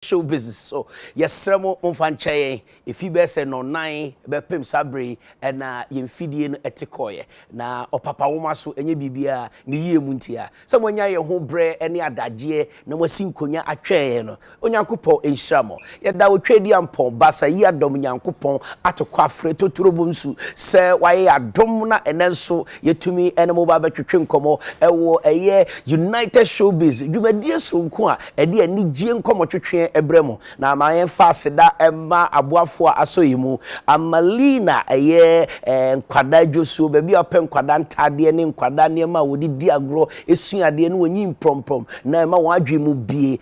Showbiz so yesremo mfanchaye ifi be se no nan be pem sabre na yemfidie no etikoye na opapa woma so enye bibia ne yie muntia se monya ye ho bre ene adagye na masinkonya atweye no onyankopon enhyiramo yeda otwedi ampon basa yi adom nyankopon atokwa afre toturobo nsu se waye adom na enenso yetumi ene mo ba betwetwe nkomo ewo eye United Showbiz dwumadie so nko a ede ani gie nkomo twetwe ebremo na amayen fasida emma aboafo asoyimu amalina eye nkwada josu bebi opem nkwada ntade ne nkwada ne ma wodi di agro esuade ne wonyi mpromprom na ma wadwe mu bie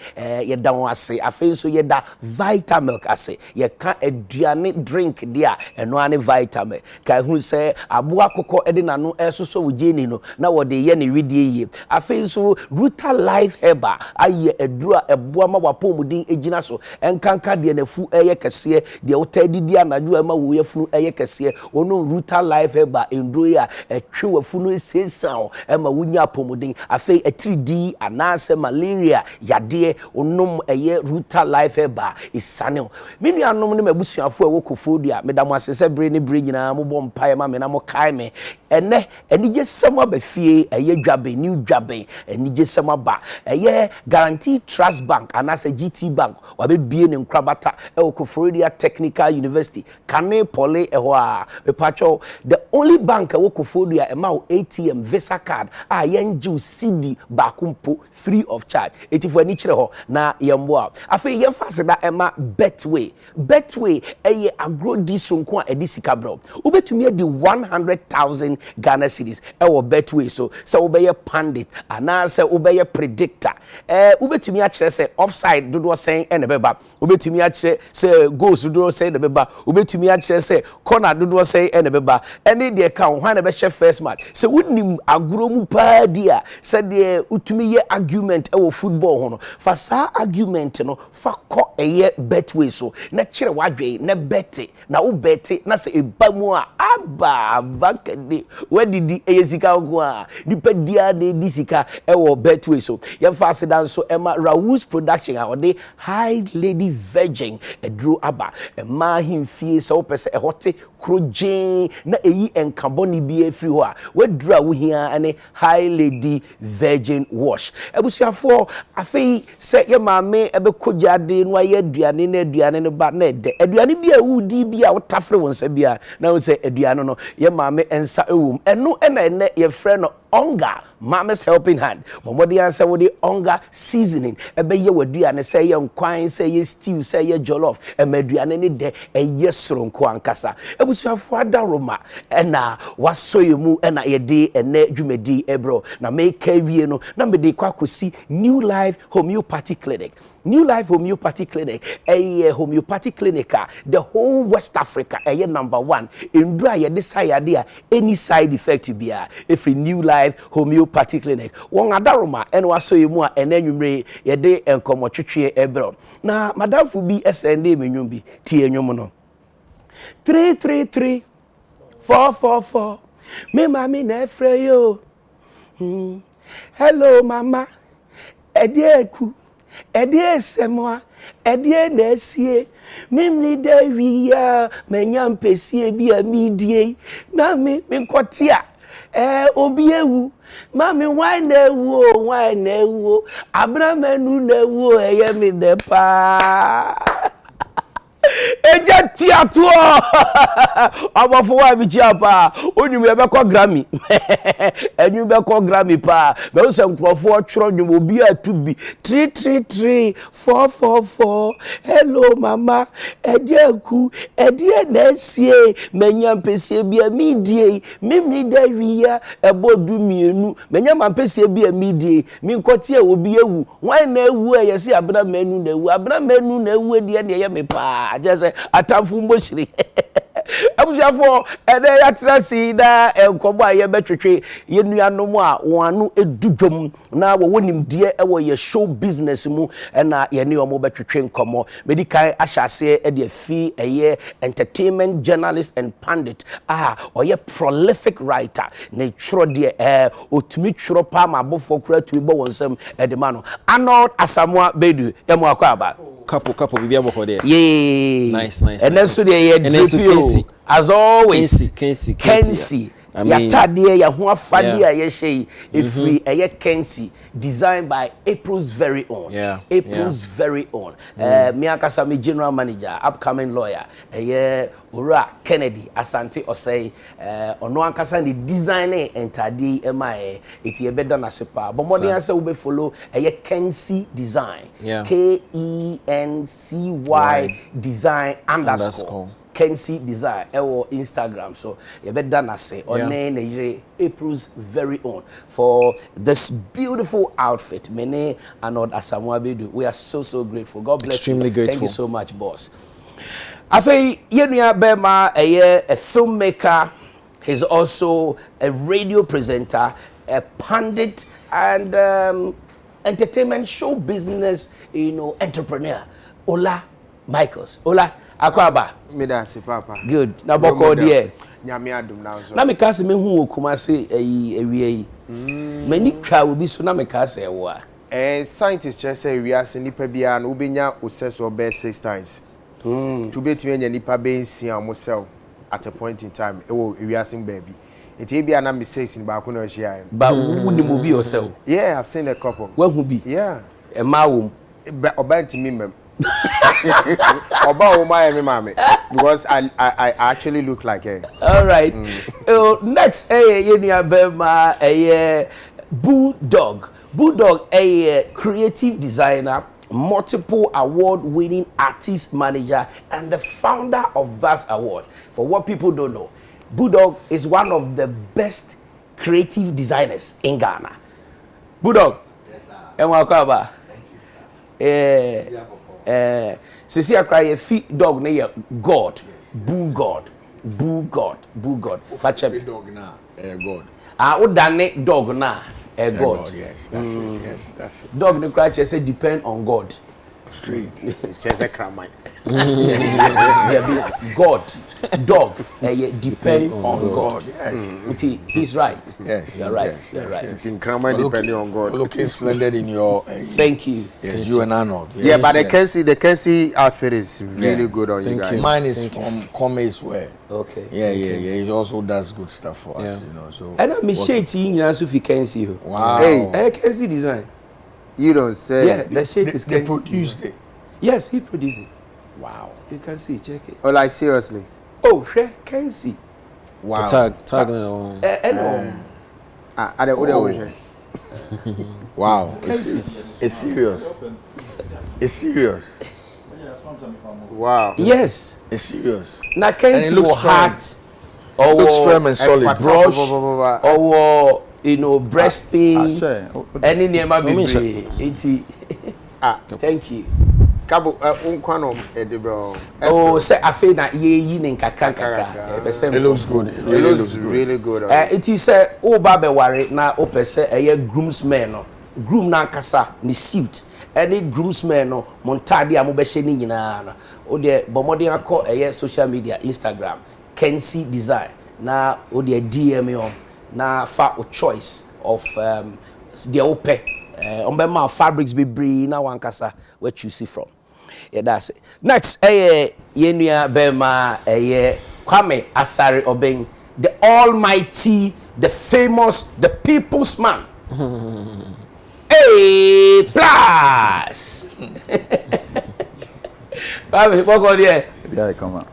yeda won ase afenso yeda Vitamilk ase ye ka aduane drink dia eno ane Vitamilk ka hu se aboakoko ede nano esoso wogeni no na wode ye ne widie ye afenso Ruta Life Heba aye edura eboa ma wapomudin gina so enkanka de nafu eye kese de wotadidi anadwo ama wo yafunu eye kese ono Ruta Life Heba endro ya etwe wafunu esensan ama wonya apomudin afei etridi anase malaria yade onom eye Ruta Life Heba isane minu anom ne mabusuafo a wokofodu a medam asese bre ne bre nyina mo bom pae ma me na mo kae me ene enije sema ba fie eye dwabe new dwabe enije sema ba eye Guarantee Trust Bank anase GT Bank wabe bie ne nkrabata Okoforidia Technical University kane pole eho a mepacho the only bank Okoforidia ema ATM Visa card a yenju CD bakumpo free of charge etifo ani kire ho na yembo afi yemfase da ema betway eye agro disonko a edisika bro ubetumi edi 100,000 Ghana cedis ewo betway so ubeye pandit anase ubeye predictor ubetumi a kire se offside dodo sen ene beba ubetumi a kire se goals dodo sen ene beba ubetumi a kire se corner dodo sen ene beba ene de ka ho na be share first match se wonim agro mu pa dia se de utumi ye argument ewo football ho no fa sa argument no fa ko eye betway so na kire wadwe na beti na wo beti na se ebamu a aba bakade wadidi eyesika go a dipadia de disika ewo betway so yemfa sedan so ema Rawus production a ode High Lady Virgin edro aba ema himfie so pese ehote krojen na eyi enkaboni bi afri ho a wadura wo hia ane High Lady Virgin wash ebusuafo afei se ye maame ebekojade no aye aduane no ba na ede aduane bi a wudi bi a wotafre wonsa bi a na wo se aduane no ye maame ensa ewum eno ene ye frɛ no Onga Mama's helping hand momodi answer with the onga seasoning ebe ye waduane say ye nkwan say ye stew say ye jollof emaduane ne de eye soronko ankasa ebusuafo adaroma ena wasoyemu ena ye de ene dwumedi ebro na make wie no na me de kwakosi New Life Homeopathy Clinic homeopathy clinic the whole West Africa number 1 indra ye desire there any side effect bia if New Life Homeopathy Clinic won adaroma eno asoyemu a enanwumre ye de enkomotwetwe ebro na madamfo bi SND menwum bi tie enwum no 333 444 me mami na efre yo hello mama Abeiku ede semwa ede na esie mimni de wiya menya mpesie bi a midie na me nkotia obi ewu mami why na ewu abramanu na ewu eye mi de pa eja tiato abafo wa bi chiapa onyu me be ko Grammy enyu be ko Grammy pa me wo se nkrofo tworo nwum obi atubi 333 444 hello mama Abeiku ede na sie menya mpesie bia midie mimni da wiya ebodu mienu menya mpesie bia midie mi nkotie obi ewu why na ewu yesi abramanu na ewu de ne ye me pa ajese atamfu mboshiri abusuafo ede ya trasi da enkobo aye betwetwe ye nuanom a wonu edudwom na wo wonim die ewo ye show business mu na ye ne omo betwetwe nkomo medical ahyase ede afi eye entertainment journalist and pundit oye prolific writer na tworo de otumi tworo pa ma bofo kura tu bo wonsam ede ma no Arnold Asamoah Bedu emu akwa aba couple bibi aboko there. Yeah. Nice. And then so there drippy as always. Kensi. Yatade ya ho afade a ye hye efri eye Kensi designed by April's very own. April's very own. Me akasa me general manager, upcoming lawyer. Ora Kennedy Asante Osei ono ankasa the designer entade emae eti e beda na sepa. But more than say we follow Kensi design. KENCY design _ Kensi design Instagram, so you better not say on April's very own for this beautiful outfit. Mene and Asamoah, we are so grateful. God bless Extremely you. Grateful. Thank you so much, boss. Afei Yenua Bema a filmmaker. He's also a radio presenter, a pundit, and entertainment show business, entrepreneur. Ola Michaels. Ola Akwaba. Me dance papa. Good. Na boko die. Nyame adum na so. Na me ka se me hu okuma se ewie yi. Mani twa obi so na me ka se wo a. Scientists just say we are nipa bia na obenya process or best 6 times. To be to enya nipa be nsia mo sell at a point in time. E wo we are sing baby. It bia na me say sin ba ko na hia. Ba wo ni mo bi yourself. Yeah, I've seen a couple. Wa hu bi. Yeah. E ma wo. Oba ntimi mem. Oba o my mama because I actually look like her. All right. Next Yenua Bema Bulldog. Bulldog a creative designer, multiple award-winning artist manager, and the founder of Bass Award. For what people don't know, Bulldog is one of the best creative designers in Ghana. Bulldog. Yes, sir. And welcome. Thank you, sir. Sisi akra fi dog na ye God. Bull God. Fachem dog na God. O dane dog na God. Yes, that's it. Yes, that's it. Dog ne kra say depend on God. Straight. Chese kramai. God. Dog depend on God. Yes. He's right. Yes. You're right. Yes, You're right. yes. In kramai depending on God. Looking splendid in your Thank you. Yes, you and Arnold. Yes. Yeah, but the Kensi outfit is really good on you guys. Mine is from Come's wear. Okay. Yeah. He also does good stuff for us, So. And I'm shade you so fi Kensi. Wow. Hey, Kensi design. you don't say. Yeah, the shade is They Kensi. produced it. Yes, he produced it. Wow. You can see, check it. Oh, like seriously? Oh, sure, Kensi. Wow. Tag I don't Wow. Kensi. It's serious. It's serious. Wow. Yes. It's serious. Now And it Kensi looks will hat or Looks firm and solid. brush or breast pain. Any name I be Thank you. Kabo unkwano edebro. Oh, say afi na ye ne nkakra. It looks good. It really looks good. Really good. It is say o ba be ware na o pese groomsmen no. Groom na kasa ni suit. Any groomsmen no montade a mo be hye ni nyina na. O de bomode akọ social media, Instagram, Kensi design. Na o de DM yo na fa o choice of the ope on fabrics be bree na wan kasa where choose from. Yeah, that's it. Next, Yenua Bema, Kwame Asare Obeng, the almighty, the famous, the people's man. A plus. Kwame, what got there? Yeah, come on.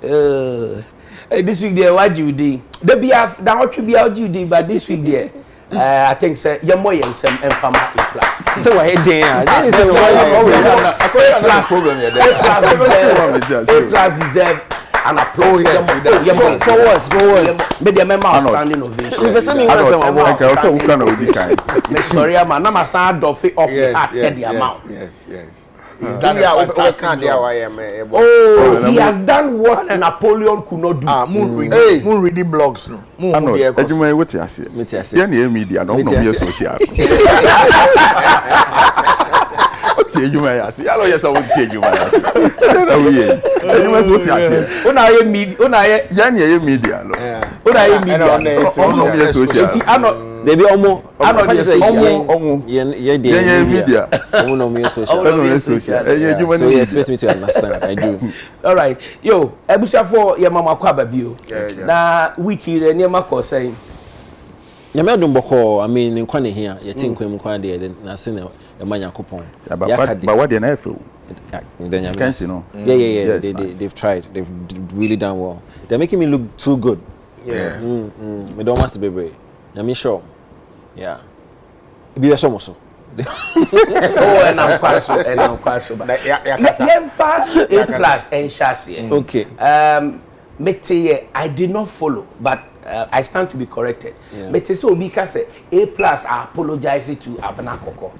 This week there, what you do? The BF, now what you be out you do, but this week there. I think say your more and some infama A plus. So what head there? A plus deserve an applause. For what? Maybe a member standing ovation. Sorry, man. I'm a sad off the heart and the amount. Yes. Oh, he has done what Napoleon could not do. Moon read the blogs no. Ano, ejuma what you say? Yeah, near media, no social. What you may say? I know yes, I would say you may say. You must what you say. When I media, yeah, near media, no. When I media, social. They be omo. Yeah, media. Omo no me social. So you expect me to understand? I do. All right. Yo, ebusia for your mama kwa babio. Na wiki re niam akọ say. Ya me adom boko, I mean in kwane here, ye tin kwem kwa de na se na e manya kopon. But what the NFL? Can see no. Yeah. They've tried. They've really done well. They're making me look too good. Yeah. Me don't want to be brave. I'm sure. Yeah. Be a so. Oh, and I'm quite so. A+ and chassis. Okay. Mete, I did not follow, but I stand to be corrected. Mete so Obika say A+ I apologize to Abnakoko.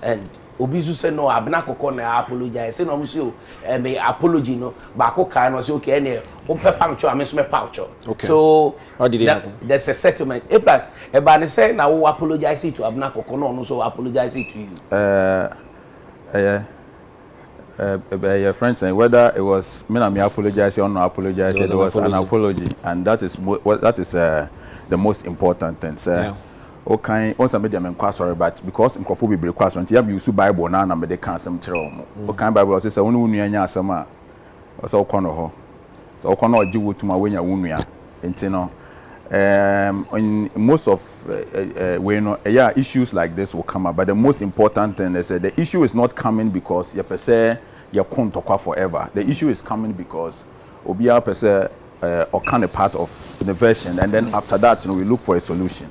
And Obisu say no Abnakoko na apologize. Say no musio me apology no bako kai no say okay ene o pe puncture I miss me poucho. Okay. So how did it happen? There's a settlement. A+ Ebani say na wo apologize to Abnakoko no so apologize to you. Your friends saying whether it was me apologize or not apologize, it was an apology, and that is the most important thing. So, okay, once I made them inquire sorry, but because in Kofu be request until you use Bible now, na me de can some tell. Okay, Bible says only when you are sama, so kono so kono do to my when you are know. In most of issues like this will come up, but the most important thing is the issue is not coming because you per se you can't talk forever. The issue is coming because obia per se or kind of part of the version, and then after that we look for a solution.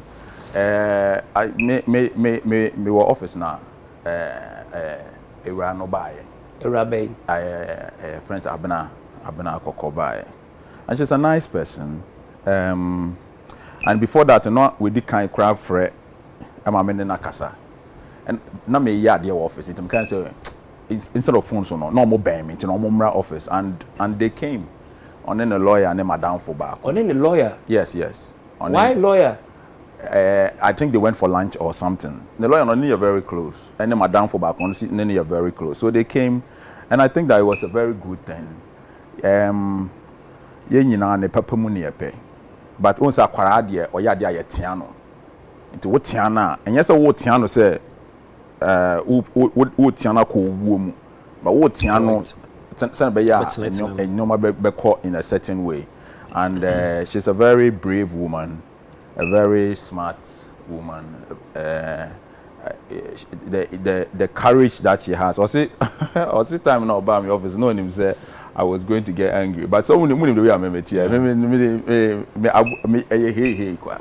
I me were office now. Ira no buy. Irabe. Friends Abena Kokobai, and she's a nice person. And before that, we did kind of crab for it. I'm a man Nakasa. And now me yard your office. It can say instead of phones, no more bam, no more office. And they came on then a lawyer and then madam for back. On then a lawyer? Yes. Why lawyer? I think they went for lunch or something. The lawyer only are very close. And then madam for back on then they are very close. So they came, and I think that it was a very good thing. But once I acquired here, or ya dia tiano. Into what tiana, and yes, I would tiano say, would tiana ko womb, but what tiano, and no be caught in a certain way. And she's a very brave woman, a very smart woman. The courage that she has. Or see time now about my office, no him say I was going to get angry, but so when the way I met here,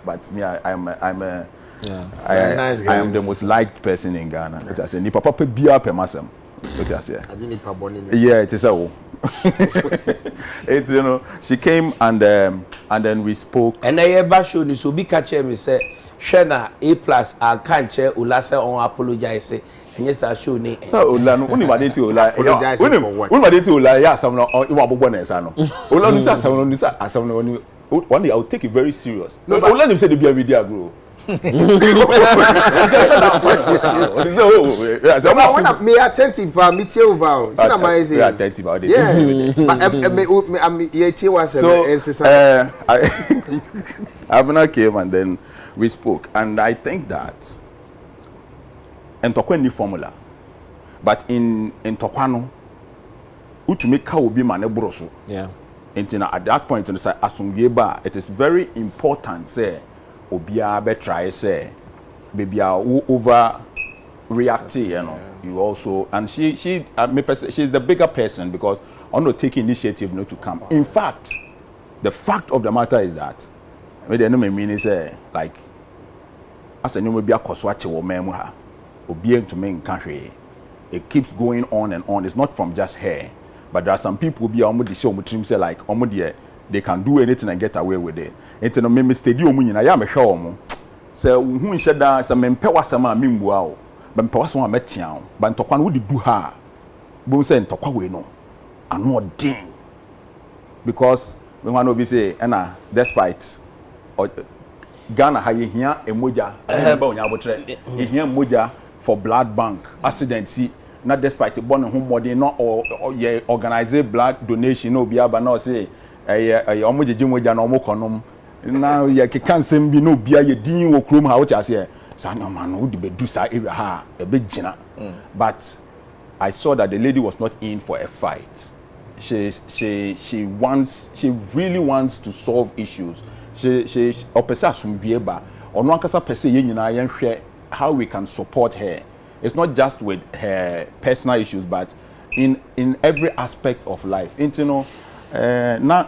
but me, I'm a nice guy. I am the most liked person in Ghana. I say, ni papa pe bia pe masem. I didn't yeah, it is so. It's she came and then we spoke. And I ever showed you so be catch me say, Shena A+ I can't share Ulasa on apologize. And yes, I show you. Ola no uni wade ti Ola. Uni wade ti Ola ya asam no iwa bobo na esa no. Ola no say asam no one day I will take it very serious. No, Ola nim say the be video grow. When me attentive me tell about. Tina my say. Attentive about it. Yeah. So Abena came and then we spoke, and I think that and Tokweni formula, but in Tokwano, to make cow be man ebroso. Yeah. And at that point in the side Asungeba, it is very important say Obia be try say baby over reacting, you also, and she's the bigger person because I'm not taking initiative not to come. In fact, the fact of the matter is that the no mean say like as a new be a koswache wo memu ha obi to me nka. It keeps going on and on. It's not from just her, but there are some people be almost show me say like they can do anything and get away with it. It's no me steady omu nyina ya me hwe omo say hu nhye da say me mpe wasama me mbua o ba mpe wasama metia o ba ntokwa no du ha bo say ntokwa we no ano odin because we want to be say na despite Ghana ha ye hia emoja ba onya abotre ye hia emoja for blood bank accident see not despite born home modern no or ye organize blood donation no be aba na say omojeje moja na omokonom now you can't send me no beer you din wo krom ha what you say say no man wo de do sa area ha e be gina but I saw that the lady was not in for a fight. She really wants to solve issues. She opesa asumbieba ono ankasa pese ye nyina ye hwe how we can support her. It's not just with her personal issues but in every aspect of life. You know, na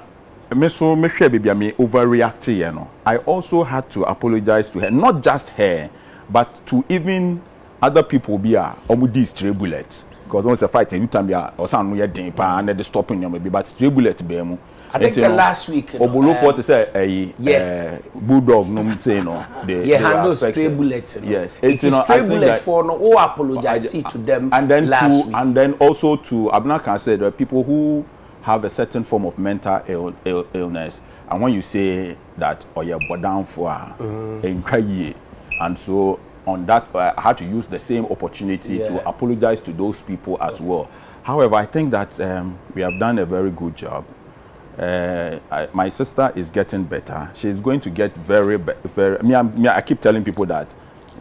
me so me hwe bibia me overreact you know. I also had to apologize to her, not just her but to even other people be omudi stray bullets because once a fight you time be or some we den pa and the stopping you maybe but stray bullet be mu. I think the last week Obolo for to say bulldog no say no they handle stray bullets yes it is stray bullet for no who apologize to them and then last week. And then also to Abna can say there are people who have a certain form of mental illness and when you say that or you're down for and so on that I had to use the same opportunity to apologize to those people as well. However, I think that we have done a very good job. My sister is getting better. She's going to get very I keep telling people that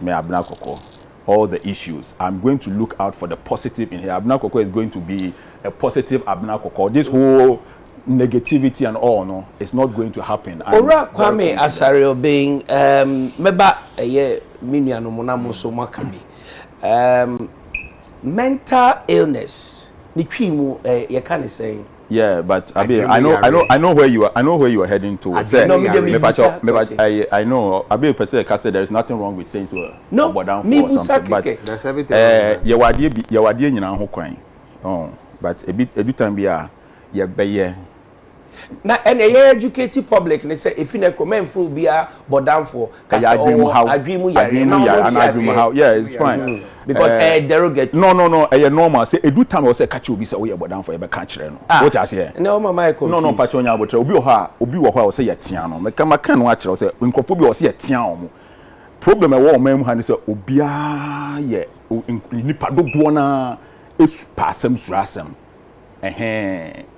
Abna Koko, all the issues. I'm going to look out for the positive in here. Abna Koko is going to be a positive Abna Koko. This whole negativity and all no, it's not going to happen. Ora Kwame Asario being meba minia no monamo so makabi. Mental illness. Ni twimu you can say. Yeah, but I know where you are. I know where you are heading to. I know. Abeiku person said there is nothing wrong with saying so. No, me something, but that's everything. Your wadie nyina ho kwan. Oh, but a bit time be ye na any educated public they say if you recommend for be but down for cause adwimu yeah it's fine because derogate no normal say edu time we say catch obi say we but down for e be catch no what you say no mama no patch onya abotre obi wo ha say ye tia no meka maka no a kire say nkofo bi wo say ye tia omo problem e wo mam ha ni say obi a ye nipa dodo na esu pasam surasam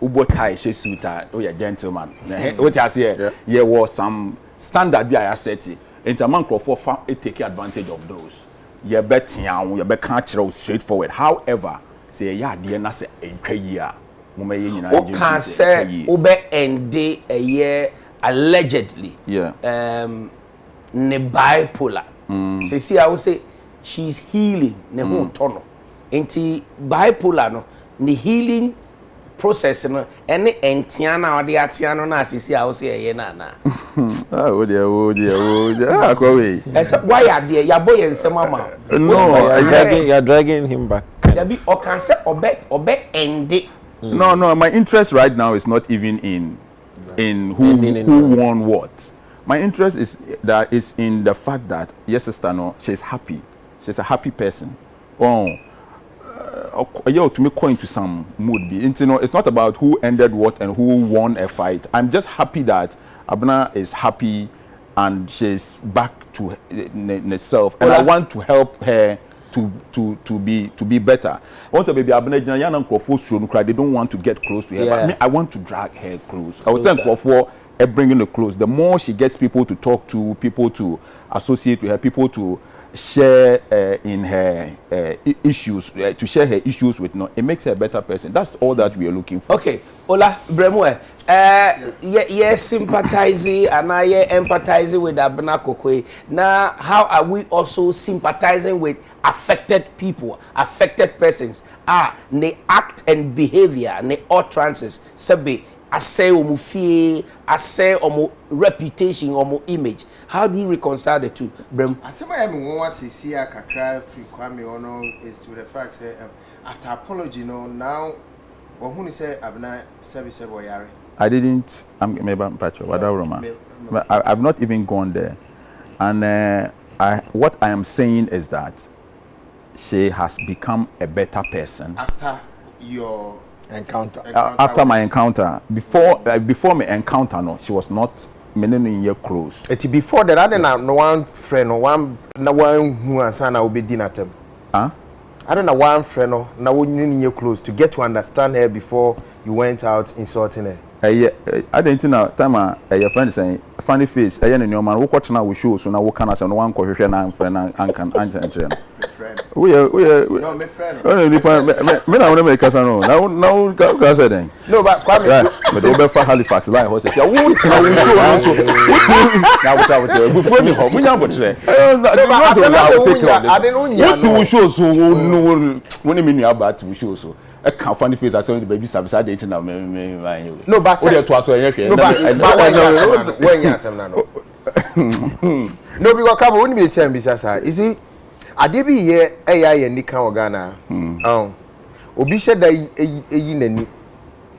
ubo tie she suita oh yeah gentleman what you say yeah was some standard bi I set it man for take advantage of those you bet you be can't straightforward however say yeah dear na say entwa yi a mo me ye nyina you can say ube ende a year allegedly ne bipolar say see I will say she's healing ne ho tono enti bipolar no ne healing process no any entiana or the atiano na asisi a wo say na oh dear go away why are there ya boy ensem ama no you're dragging him back there be or can say obe ende no my interest right now is not even in who won what. My interest is in the fact that yes sister no she's happy, she's a happy person. To make coin to some mood be. You know, it's not about who ended what and who won a fight. I'm just happy that Abna is happy and she's back to herself, and I want to help her to be better. Also, baby Abna they don't want to get close to her, but me, I want to drag her close. I was thankful for bringing her close. The more she gets people to talk to, people to associate with her, people to share in her issues, to share her issues with, no, it makes her a better person. That's all that we are looking for. Okay, Ola Bremwe, yeah, sympathizing and I empathizing with Abna Kokwe. Now, how are we also sympathizing with affected people, affected persons? They act and behavior, they utterances, sabi. I say omu fee, I say omu reputation, omu image. How do you reconcile the two, Brem? I say my want to see a kakra free Kwame ono is with the fact say after apology no now who say Abna service boyare. I didn't. I'm maybe Pacho. I've not even gone there, and what I am saying is that she has become a better person after your encounter. After my encounter, before my encounter, no, she was not many years close. Before that, I didn't know one friend or one who and son will be dinner them. Huh? I don't know one friend or now one year close to get to understand her before you went out insulting her. I didn't know time your friend saying funny face no man wo kwotena wo show so na wo kana say no wan kohwehwe na amfre na ankan anchen we no my friend me na wona make kasa no now ka say then no but kwame but we be for Halifax line ho say wo tina wo show no so wo na wo before me ho munya botre wo ti wo show so wo ni me nua ba ti wo show so a can funny face as the baby service I didn't know no but no but when you say no because come won't be tell me sir you see I dey be here AI ni kan Ghana obi she da eyi nani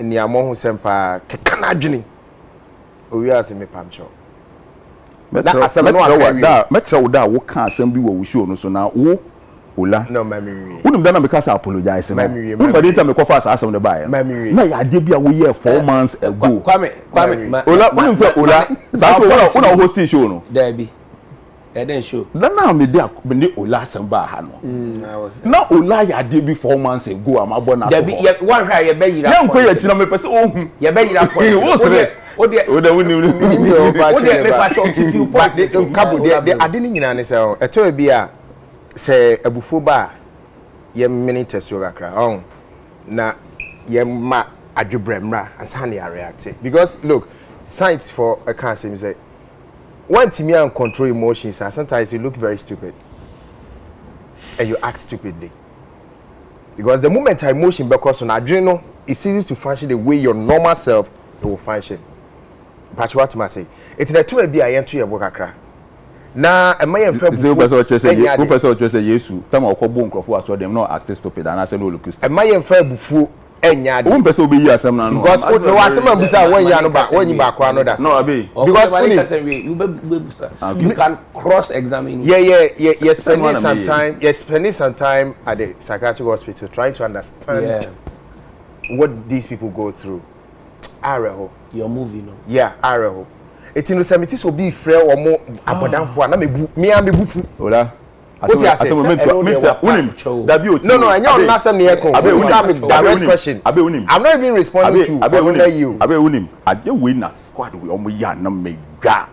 ni amo ho sempa keka na adwene owi ase me pamcho na asem no akwa metro wo da wo kan asem bi wo show no so na wo Ola no mami wouldn't done because I apologize no but the time me go fast asem the buy na ya dey bia wo year 4 months ago kwame Ola wouldn't say Ola that's what una host show no there be then show na me dey me Ola asem ba ha no na Ola ya dey be 4 months ago am abo na there be one hwa ye be yira na nko ya chi na me pese ohun ye be yira point wo se o de me pa cho keep you point kabo de ade ni nyina ne se eto bi a se abufo ba ye minute so kakra na ye ma adwebremra ansa na react because look science for a cancer me say when me and control emotions sometimes you look very stupid and you act stupidly because the moment emotion because on adrenal it ceases to function the way your normal self it will function but what I say it's the two be I enter your kakra na am I fair who person say Yesu time okobo nkrofo aso dem no act stupid and I say no look stupid am I fair bufu enya de who person obi yi asem na no because no asem am bisa when ya no ba when you ba kwa no that no abi because you you can cross examine yeah spending some time at the psychiatric hospital trying to understand what these people go through areho your movie no areho it no say metis obi frɛ o mo abodanfo na mebu me amebufu ola asem unim that be no enya on na asem ne ekon direct question I'm not even responding to you abe unim ade we na squad we omo ya na mega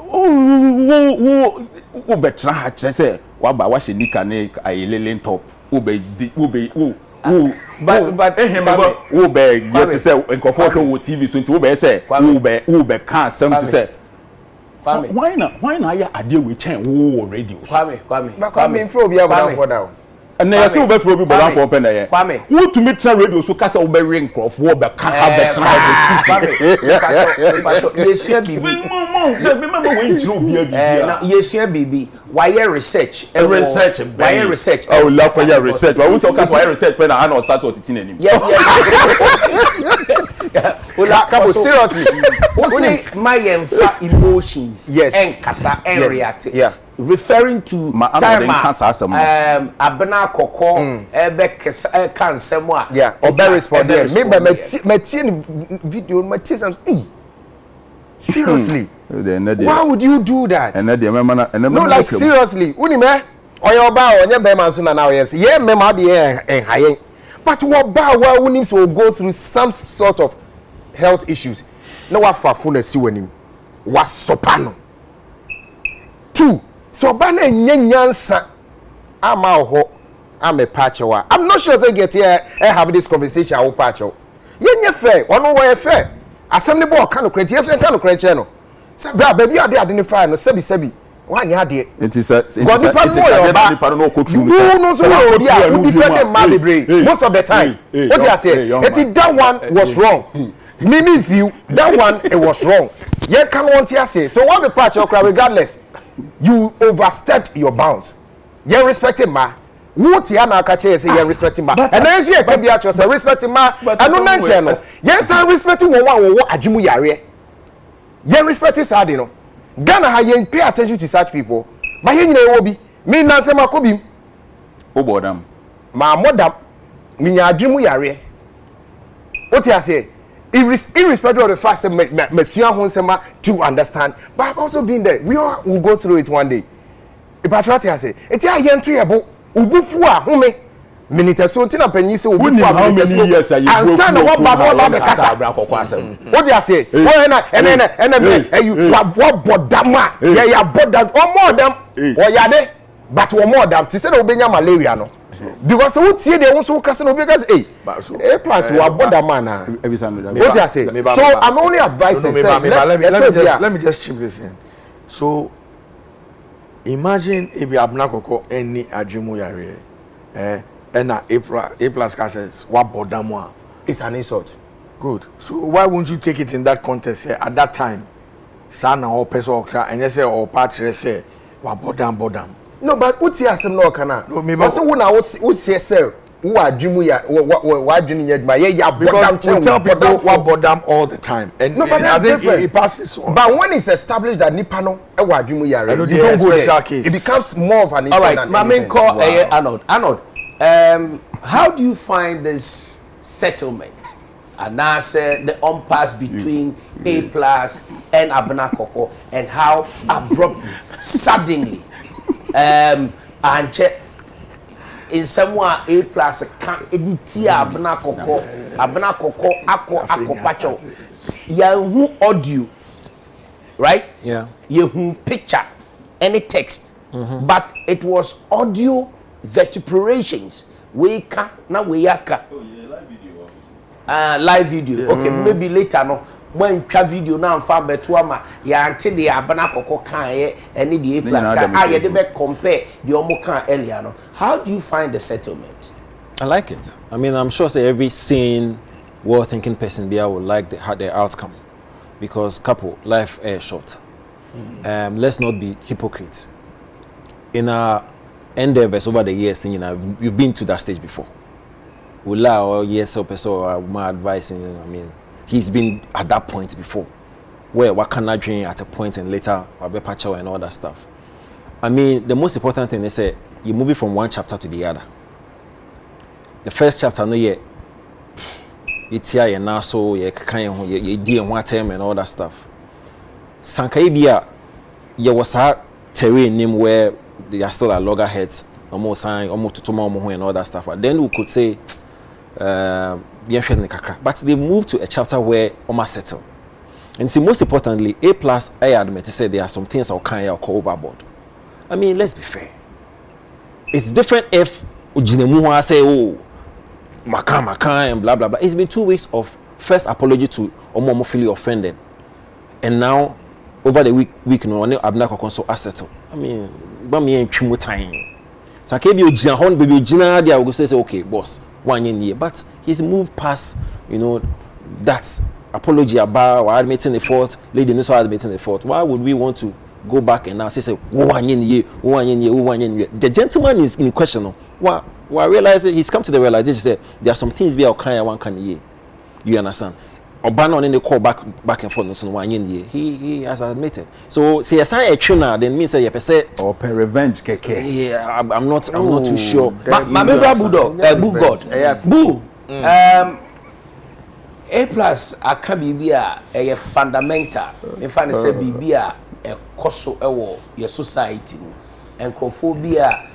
wo betra ha kire say wa ba wa hye nika ne ayelele top wo but wo be yet say nkofo hwe wo TV so nti wo be say wo be can something say why na ya ade we chen wo radio kwame fro bia bodan for now and na say wo be fro bi bodan for pen na ye wo to me try radio so kasa wo be ring nkofo wo be can have kwame yesu bibi na yesu bibi why research oh la for your research why we so ka for research when I know start what it in him Ola kabo seriously we say my emotions and kasa and react referring to time abena koko ebe kan semo a obe respond me be video some seriously why would you do that no like seriously unime oyo ba onye be man so na now yes ye me ma de en hayen but what ba wa unim so go through some sort of health issues na wa fafo na si wanim wa sopano two so ba na nyanyansa ama ho ame pachewa I'm not sure they get here have this conversation I will pachewa yenye fair ono wo fair asem ne bo kan no kranche yeso kan no kranche no say bra baby ade identify no sebi wanya ade it is a God no ko true no so we dia we defend man bebre most of the time what you say it that one was wrong me feel that one it was wrong you can want to say so what the patch regardless you overstepped your bounds you respecting ma what you na ka say you respecting ma and then you can be at yourself respecting ma and no mention no yes I respecting one wo adwumu yare you respecting sad no Ghana ha yen pay attention to such people but yen nyina wo bi me na se makobi o bodam ma modam me nya adwumu yare what you say irrespective of the fact that Monsieur Honsema to understand, but I've also been there. We all will go through it one day. If I try to say, it's a young tree about Ubufua, Hume, minute so ntina panyin se obi for how many years are you broke ansa na what ba kasa what you say what na you what bodama ya bodam or more them or yade but one more them ti say na obenya malaria no because who tie dey won so kasa na obi kasa A plus we bodama na what you say so I'm only advising let me just chip this in. So imagine if you have not any adrimu yare and A plus says what bodamwa. it's an insult. Good. So why won't you take it in that context? At that time, son or person or and you say or patch say what bodam. No, but what's here some no kana? No, me but so when I was say who are adrimu ya what adrimu ya ma ya because we tell people what bodam all the time. And no, but I think different. it passes on. But when it's established that nipa no e wa adrimu ya you don't go there. Case. It becomes more of an insult. All right, than my main anything. call Arnold. How do you find this settlement? And now say the impasse between A plus and Abeiku, and how abruptly, suddenly, and in somewhere A plus can edit Abeiku ako pacho. Yahu audio, right? Yeah. Yahu picture, any text, but it was audio vituperations. Weka na weyaka. Live video. Okay, maybe later no. When twa video na amfa beto ama ya ante de Abeiku kan ye ene de A plus kan aye de be compare the omo kan earlier no. How do you find the settlement? I like it. I mean, I'm sure say every sane, well-thinking person there will like the outcome, because couple life is short. Let's not be hypocrites. In our endeavors over the years, you've been to that stage before. Ula or yes or person my advice, I mean, he's been at that point before, where what can I drink at a point and later Abeiku and all that stuff. I mean, the most important thing is that you move it from one chapter to the other. The first chapter, no, yeah, it's here and now, so you kind you deal one time and all that stuff. Sankaibia, there was a terrain name where they are still at loggerheads, almost saying almost to tomorrow and all that stuff. But then we could say, but they moved to a chapter where almost settled. And see, most importantly, A plus, I admit to say there are some things I'll call overboard. I mean, let's be fair. It's different if Ujinemuha say, oh, Makan, and blah blah blah. It's been 2 weeks of first apology to Omo feeling offended, and now over the week no Abeiku so settle. I mean, but me and Chimo time. So kebi Ojina hon baby Ojina there will say okay boss 1 year, but he's moved past that apology about admitting the fault, lady no admitting the fault. Why would we want to go back and now say 1 year? The gentleman is in question. Well, I realize he's come to the realization that there are some things we are kind one can year. You understand? Obano in the call back and forth so 1 year. He has admitted. So say aside a trainer then means say or pay revenge keke. Yeah, I'm not too sure. My Boo. A plus aka bibia a fundamental. In fact, say bibia a koso ewo your society and crophobia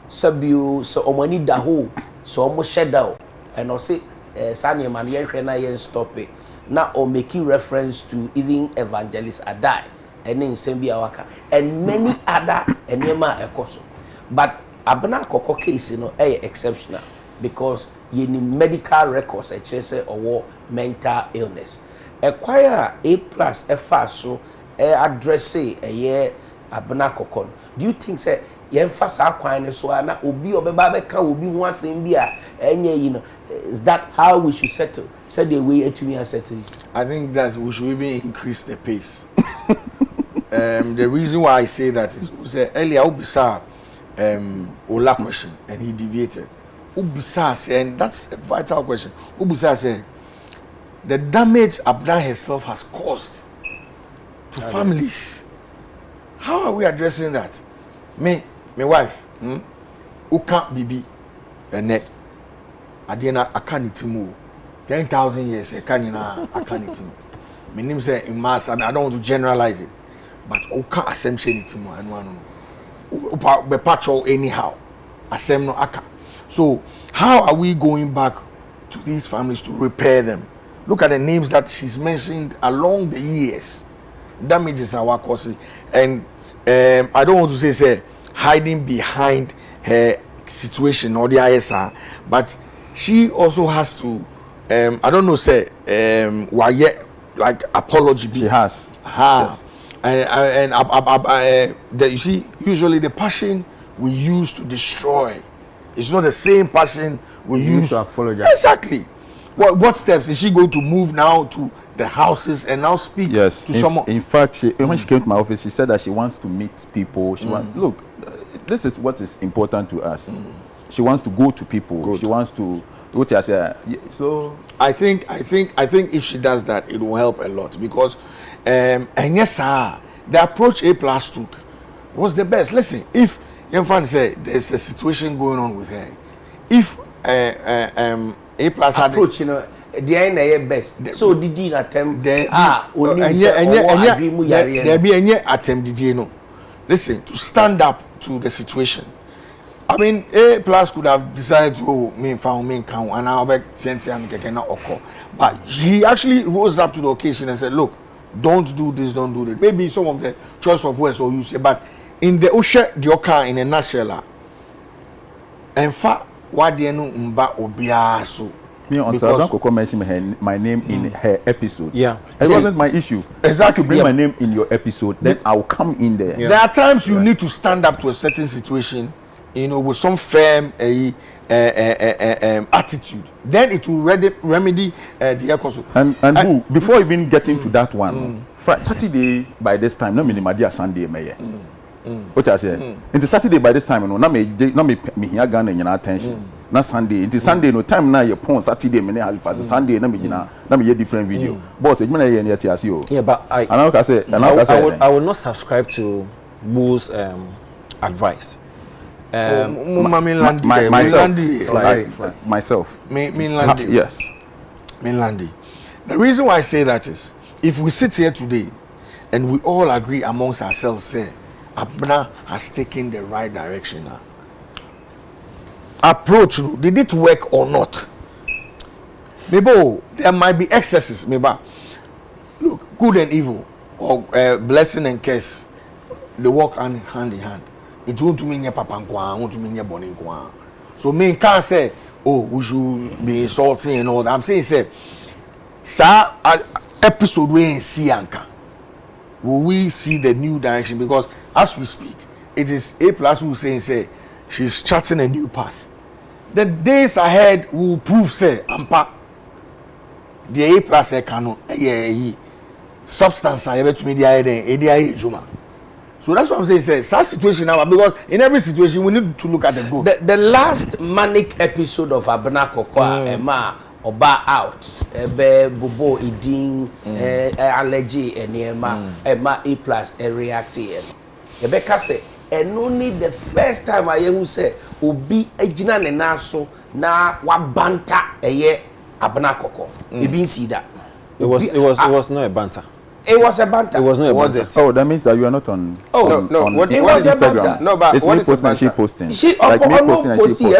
Sabu so omani daho so omo shadow and I say Sanya man yen na yen stop it now or making reference to even evangelist Adai and then Sembia waka and many other enema ekoso. But Abeiku case exceptional because you need medical records say or mental illness. Acquire A plus so address a year Abeiku. Do you think say yemfasa kwan so na obi obeba beka obi ho asem bi a enye is that how we should settle said the way etumi settle? I think that we should even increase the pace. The reason why I say that is earlier Ubisa Ola question and he deviated. Ubisa said, and that's a vital question. Ubisa said the damage Abeiku herself has caused to families. How are we addressing that? My wife, who can't be a net. Adena akanitimu 10,000 years I can't my name say in mass. I mean, I don't want to generalize it, but who can't assumption it more and one be patrol anyhow. Assem no aka. So how are we going back to these families to repair them? Look at the names that she's mentioned along the years. Damages our cause, and I don't want to say hiding behind her situation or the ISR, but she also has to I don't know why yet like apology. She has. Yes. You see, usually the passion we use to destroy, it's not the same passion we use to apologize. Exactly. What steps is she going to move now to the houses and now speak to someone? In fact, when she came to my office, she said that she wants to meet people. She wants, look, this is what is important to us. She wants to go to people. Good. She wants to go to us. So I think if she does that, it will help a lot because and yes, sir, the approach A+ took was the best. Listen, if Yemfan said there's a situation going on with her, if A+ had approach, you know, the end best. So did you attempt there be any attempt did you know? Listen, to stand up to the situation. I mean, A+ could have decided to count and I'll bet Santana cannot occur. But he actually rose up to the occasion and said, look, don't do this, don't do that. Maybe some of the choice of words or you say, but in the Osha Dioka in a nutshell, in fact, why do you know Mba Obiaso? Because mentioned my name in her episode. Yeah. It wasn't my issue. Exactly. If you bring my name in your episode, then I'll come in there. Yeah. There are times you need to stand up to a certain situation, you know, with some firm attitude. Then it will remedy the episode. And before even getting to that one, Saturday by this time, no minimum Sunday, Mayor. What I say? It's Saturday by this time, no, me here gun and attention. Not Sunday. It's Sunday, no time now. Your phone Saturday, me Halifax. Sunday, na me a different video. Boss, it's me here near you. Yeah, but I will not subscribe to Bull's advice. Myself. Mainlandy. Yes. Mainlandy. The reason why I say that is, if we sit here today and we all agree amongst ourselves, say, Abna has taken the right direction now. Approach, did it work or not? Maybe there might be excesses. Maybe look, good and evil, or blessing and curse, they work hand in hand. It won't mean your papa nkwa, won't mean your bonny nkwa. So me can't say, oh, we should be insulting and all that. I'm saying, say, sir, episode we see anka. Will we see the new direction? Because as we speak, it is A+ who saying, say, she's charting a new path. The days ahead will prove, say, ampa. The A+ cannot, substance, I bet to me the juma. So that's what I'm saying. Say, sad situation now, because in every situation we need to look at the goal. The last manic episode of Abena Kokwa, Emma Oba out, Bobo Idin, allergy, and Emma A+ reacting. Rebecca said, and only the first time I hear say, Obi Ejina Nenaso na wabanta eye Abena Koko. You been see that? It was not a banter. It was a banter. It was not a banter. Oh, that means that you are not on. No. What it was a banter. No, but it's what me is posting and she banter? posting. She like me posting and she posting.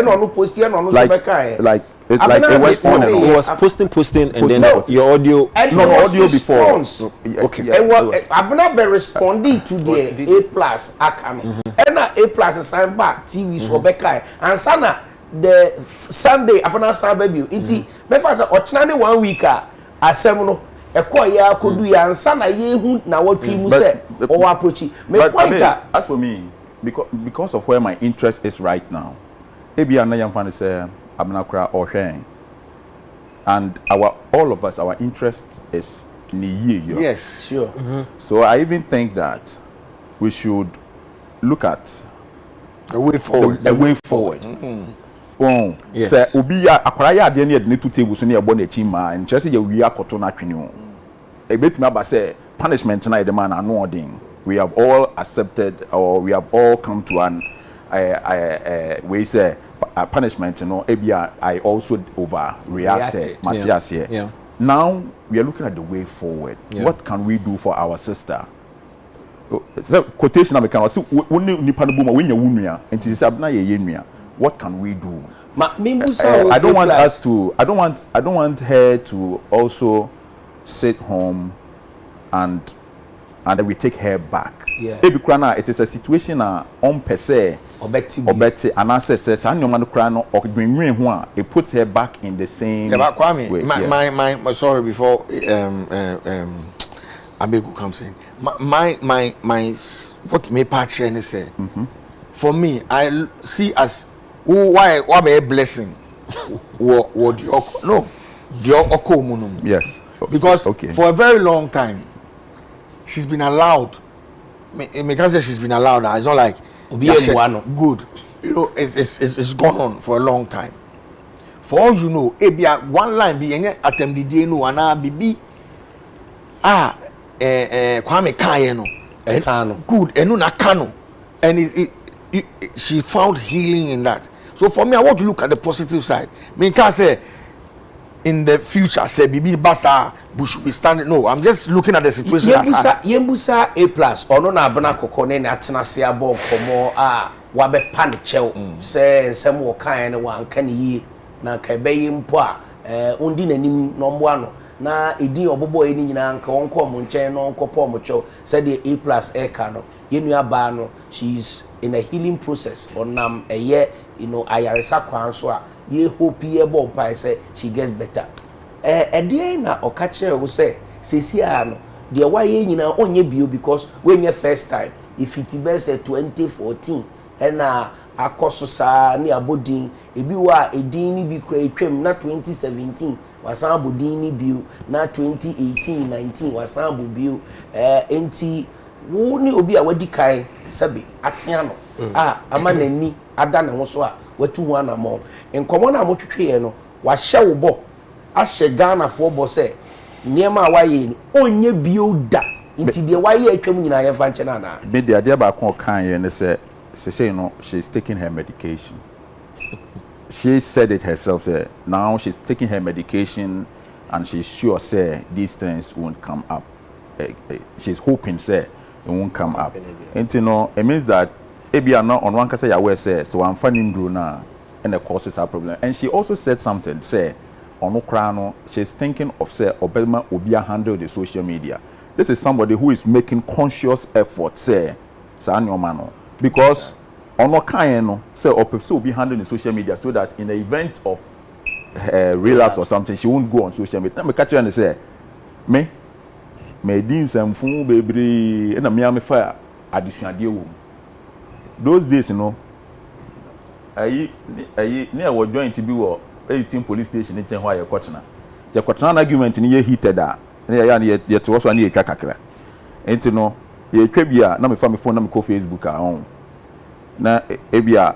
Like it was responding. It was posting, and then your audio. No, audio before. Okay. Abena be responding to the A+ account. And A+ sign back TV so bekai. And sana the Sunday Abena start baby. Iti me fa say ochinane 1 week asem no ekoya kodu ya ansa na yehu na watwi mu say or approach me point as for me because of where my interest is right now, ebi na yam fan say Abena kra or hwen, and all of us, our interest is in year. Yes, sure. So I even think that we should look at the way forward. The way forward. Oh, yes. Say obi ya akwara ya ade na de 2 tables no e bo na chi ma nche se ye wi akoto na twene o. E betumi aba say punishment na the man anu odin. We have all accepted, or we have all come to an we say punishment, you know, I also overreacted. Matthias here. Yeah. Now we are looking at the way forward. Yeah. What can we do for our sister? So, quotation I can see nipa no buma when you wunia and it is abna ye nua. what can we do? I don't want us to. I don't want her to also sit home and we take her back. Yeah. It is a situation on per se. Obeti and answer says I no or it puts her back in the same way. My sorry before Abeiku comes in. My what me patch and say. For me, I see as why be a blessing. What the okomunum. Yes. Because for a very long time she's been allowed. Me can't say she's been allowed now. It's not like good. You know, it's gone on for a long time. For all you know, one line be any attempt the no and bibi Kwame Kayeno good enu na kano, and she found healing in that. So for me, I want to look at the positive side. Me can't say in the future say bibi basa bush be standing. No, I'm just looking at the situation. Yembusa A+ ono na abana kokone na atena se abo komo wabe panichew say nsem wo kan ne wan kan yi na ka be mpo undi nanim no mbo ano na edin obobo eni nyina nka wonko mo nchen no nkopo mo chew say the A+ eka no yenu aba no she's in a healing process onam eye ayaresa kwan so ye hope ye bo mpa say she gets better edin na okachire wo say sesi no de waye nyina onye bio because when your first time if it be say 2014 na akoso sa ni abodin ebi wa edin ni bi kra etwem na 2017 wasan abodin ni bio na 2018 19 wasan abobio enti wo ni obi a wadi kai sabe atia no ama nani ada ne ho so a watu ho anamo enkomo na motwetwe no wa hye wo bo a hye Ghana fo bo se niema waye ni onye bio da nti de waye atwam nyina ye fa nche na na me de ade ba kon kan ye ne se she's taking her medication. She said it herself, say now she's taking her medication and she's sure say these things won't come up. She's hoping say it won't come up. And it means that maybe I'm not on one case aware say so I'm finding Drew now and the causes are problem. And she also said something say on Ukraino she's thinking of say Obama Obia handle the social media. This is somebody who is making conscious effort say Sanyomano. Because on Okaino, say or will be handling the social media so that in the event of relapse or something, she won't go on social media. Now me catch you and say, me din some fun baby and me fire addition deal. Those days, I was joined to be 18 police station in Chenwa Yakotana. The Kotana argument in year heated that. Yet was one year kakakra. And ye kwebia na me fa me phone na me call Facebook on na ebia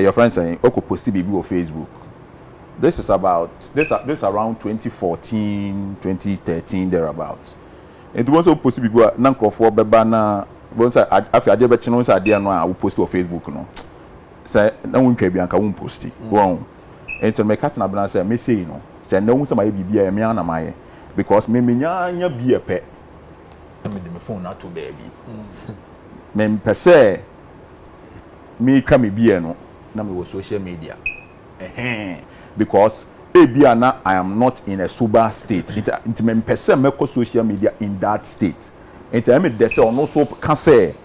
your friend saying oko post bibi on Facebook. This is about this around 2014 2013 thereabouts. And once post bibi na nkofo beba na once afi ade be chino ade no a post on Facebook no say na won twabia nka won post won ento me kat na bana say me say no say na won say my bibia me na maye because me nya bi epe me de me phone na to baby me pese me ka me bia no na me was social media because na I am not in a sober state it me pese me ko social media in that state it me dey say on also can say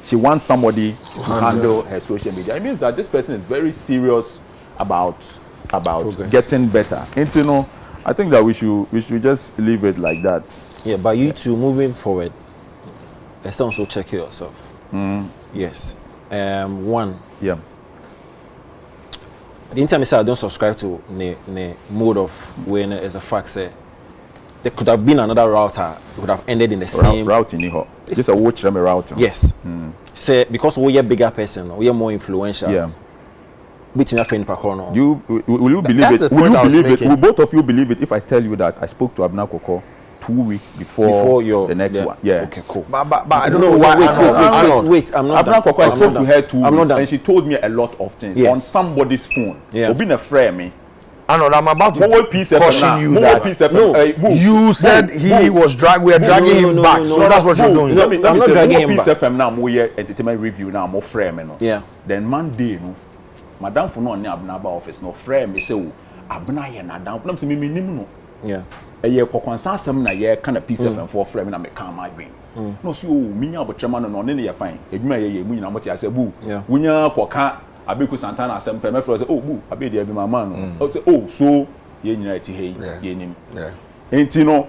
she wants somebody to handle her social media. It means that this person is very serious about progress. Getting better. And I think that we should just leave it like that. Yeah, but you two moving forward, let's also check yourself. Yes. One. Yeah. The anytime I say I don't subscribe to the mode of when as a fact say there could have been another router, it would have ended in the same route in here. Just a watch them router. Yes. Say because we are a bigger person, we are more influential. Yeah. Between your friend Pakono. Will you believe it? Will you believe it? Will both of you believe it if I tell you that I spoke to Abna Koko 2 weeks before the next one? Yeah. Okay, cool. But I don't know why. Wait. I'm not Abna Koko, I spoke to her 2 weeks and she told me a lot of things on somebody's phone. Yeah. Obi na friend me. Arnold, I'm about to caution you that you said we are dragging him back. So that's what you're doing. I'm not dragging him back. FM now, more entertainment review now, more frame. Yeah. Then Monday, madam for no ne abna ba office no frame me say o abna ye na dan for me nim no yeah ye kokonsa asem na ye kind of piece of for frame na me kan my brain no so o minya abotrema no ne ye fine edwuma ye mu nyina mo ti ase bu wunya koka Abeiku Santana asem pe me say oh bu abedi abi mama no say oh so ye nyina ti he ye nim enti no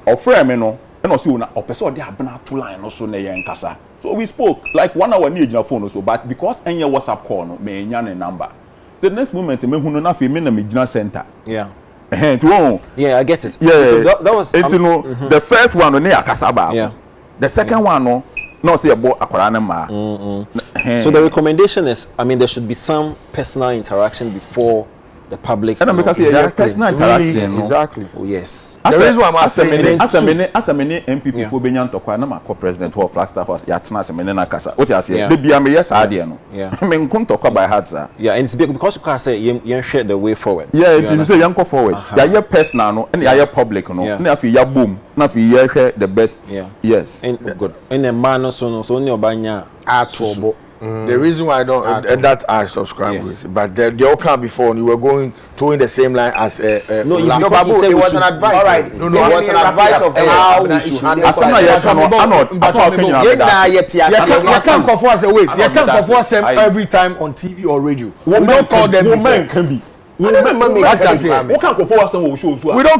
o frame no no so na opese ode abna to line no so na ye nkasa. So we spoke like 1 hour near your phone or so, but because any WhatsApp call no me a number. The next moment me huno na fi me na me gina center. Yeah. Yeah, I get it. Yeah, so that was the first one on near Kasaba. Yeah. The second one no say about akwara na ma. So the recommendation is, I mean, there should be some personal interaction before the public. And because personal interaction. Exactly. Oh yes. The reason why I'm saying as a many MPP for being to kwa na ma co-president or Flagstaff ya tena se mene na kasa. What you say? Baby am yes idea no. Yeah. I mean kun to kwa by heart sir. Yeah, and it's because you can say you share the way forward. Yeah, it is say you go forward. Ya personal no and ya public no. Na fi ya boom. Na fi ya share the best. Yeah. Yes. And good. And the man so only obanya atobo. The reason why I don't that I subscribe with, but they all come before and you were going towing the same line as no, it's no, because it was an advice. All right, no, it was an advice of how we should handle. As I'm you can't come for us wait. You can't come for us every time on TV or radio. We don't call them women can be. We don't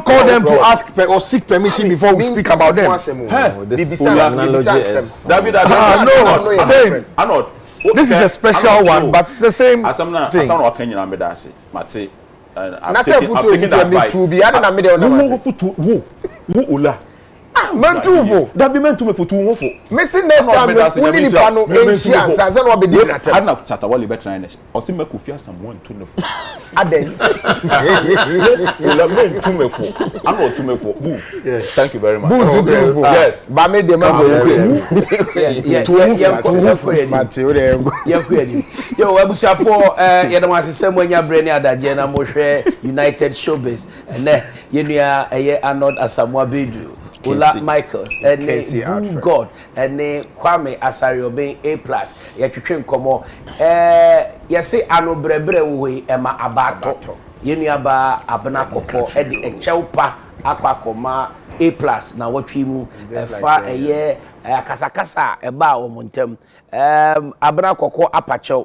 call them to ask or seek permission before we speak about them. This is a special one, but it's the same thing. Mantuvo. That be meant to me for 2 1 4. Missing next time we need pano Asian sansan wa be dey na I na chata wali be try next. O ti me ko fia someone to no. Aden. Ula me to me for. I no to me for. Boo. Thank you very much. Yes. Ba me dey man go. Yo abusuafo ye na wasesem anya brand adaje na mo hwe United Showbiz ene ye nua eye Arnold Asamoah Bedu Ola Michaels and God and Kwame Asarioben A+ ye twetwe nkomo ye se ano brebre we ema abato ye nua ba abna kokko e de echewpa akwakoma A+ na watwi mu fa eye akasakasa e ba o montem abna kokko apachew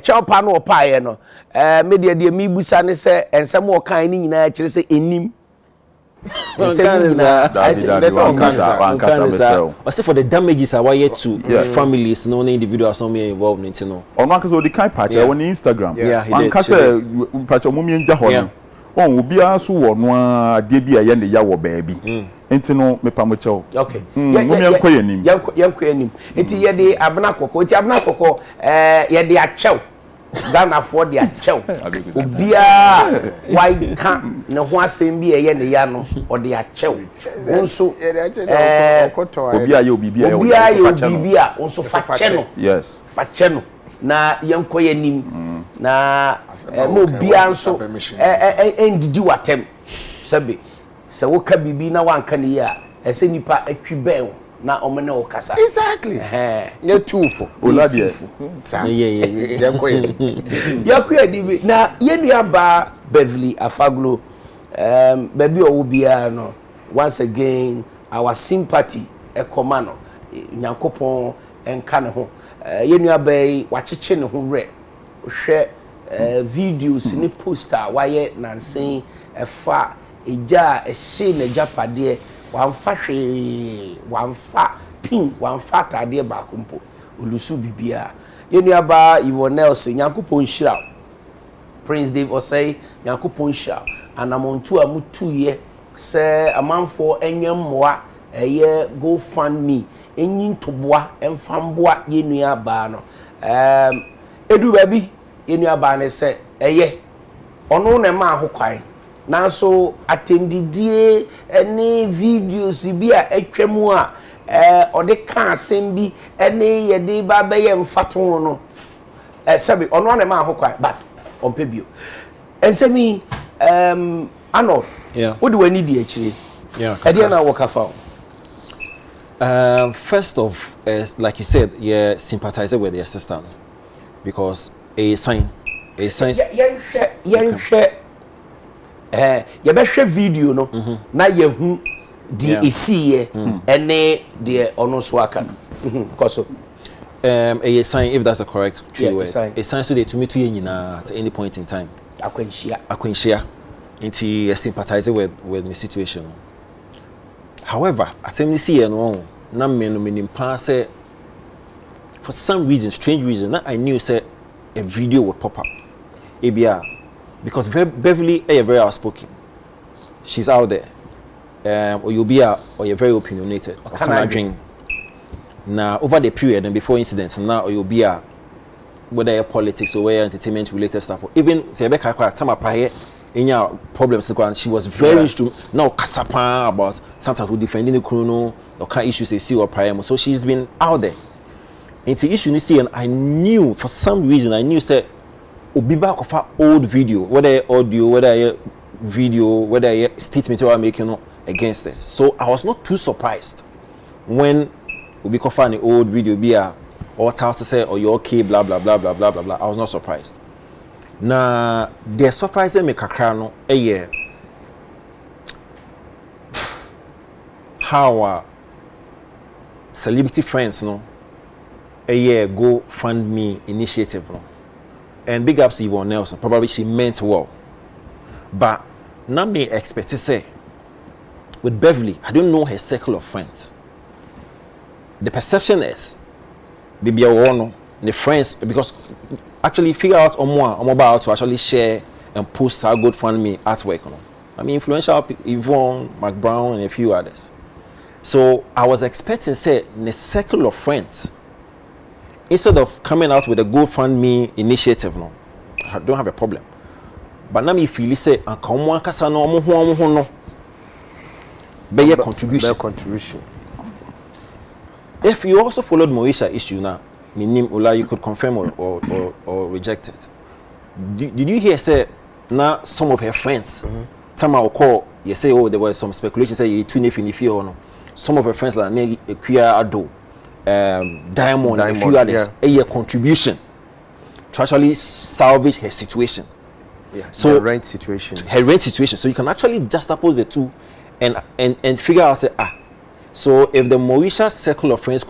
chewpa no opaye no media de mibusa ne se ensem wo kan ni nyina kire se enim I say for the damages are wired to families, no individuals, no involved in no. On one case, the kind patch on Instagram. Yeah, he did. Patch on Mummy and Jahon. Oh, will be also one debut a yen the yawa baby. Intino me pamucho. Okay. Young queen. It's ye the abnakoko, it's abnakoko, ye the achow. Ghana for the achow. Obia, why can't no one same be a yen the yano or the achow? Also, Obia, you be Obia, also Facheno. Yes, Facheno. Na yanko yenim na mo bia nso endidi watem sabe se wo ka bibi na wanka ne ya ese nipa atwi ben na omene wo kasa exactly ye tufo oladie yanko yedi na yenua ba Beverly Afaglo baby owo bia no once again our sympathy ekomano nyankopon enka ne ho yenua bay wacheche ne ho re hwe videos ni poster waye nansen efa eja ehye na japade wamfa hwe wamfa pin wamfa tade ba kompo olusu bibia yenua ba Ivonel se nyankopon hira Prince Dave Osei nyankopon hira anamontu amutu ye se amanfo enyemmoa eye GoFundMe enyin toboa emfamboa yenua ba no edu baby yenua ba ne se eye ono na ma ahokwan nanso atendidie ene videos bi a etwemu a ode ka asem bi ene yede ba be ye mfato no sabi ono na ma ahokwan but onpe bio ensemi Arnold what do we need the akire ade na wokafa first off, like you said, sympathize with your sister because a sign A science. Yɛnhwɛ yɛbɛhwɛ video no na yɛhu di esiye ene de ono so aka no because a sign, if that's the correct true word. A sign so they to me to nyina at any point in time. Akwanhyia. Nti sympathize with the situation. However, at me see no na me no menim pa say for some reason, strange reason, that I knew say a video would pop up. Ebia because Beverly is very outspoken. She's out there. Or you'll be or you're very opinionated. Or can I drink? Now over the period and before incidents, now or you'll be whether you're politics or whether entertainment related stuff, or even Rebecca time prior in your problems, she was very now kasapa about sometimes defending the chrono or kind issues they see or prior. So she's been out there. Into issue you see, and I knew for some reason say Obiba of old video, whether audio, whether video, whether statement you are making against it. So I was not too surprised when Obiba found the old video be or how to say, oh, you're okay, blah blah blah blah blah blah blah. I was not surprised. Now the surprising me kakrano a year how celebrity friends a year go fund me initiative and big ups Yvonne Nelson. Probably she meant well, but now me expect to say with Beverly, I don't know her circle of friends. The perception is baby the friends because actually figure out I'm about to actually share and post our GoFundMe artwork. I mean influential Yvonne, McBrown and a few others. So I was expecting say the circle of friends instead of coming out with a GoFundMe initiative, I don't have a problem. But now me feel say and come one kasa no be contribution. If you also followed Moesha issue now, Ola, you could confirm or reject it. Did you hear say now some of her friends? Time I will call you say oh there was some speculation say you tune if or no. Some of her friends like Queer Ado, Diamond and a few others a contribution to actually salvage her situation. Yeah. So her rent situation. So you can actually juxtapose the two and figure out say so if the Moesha circle of friends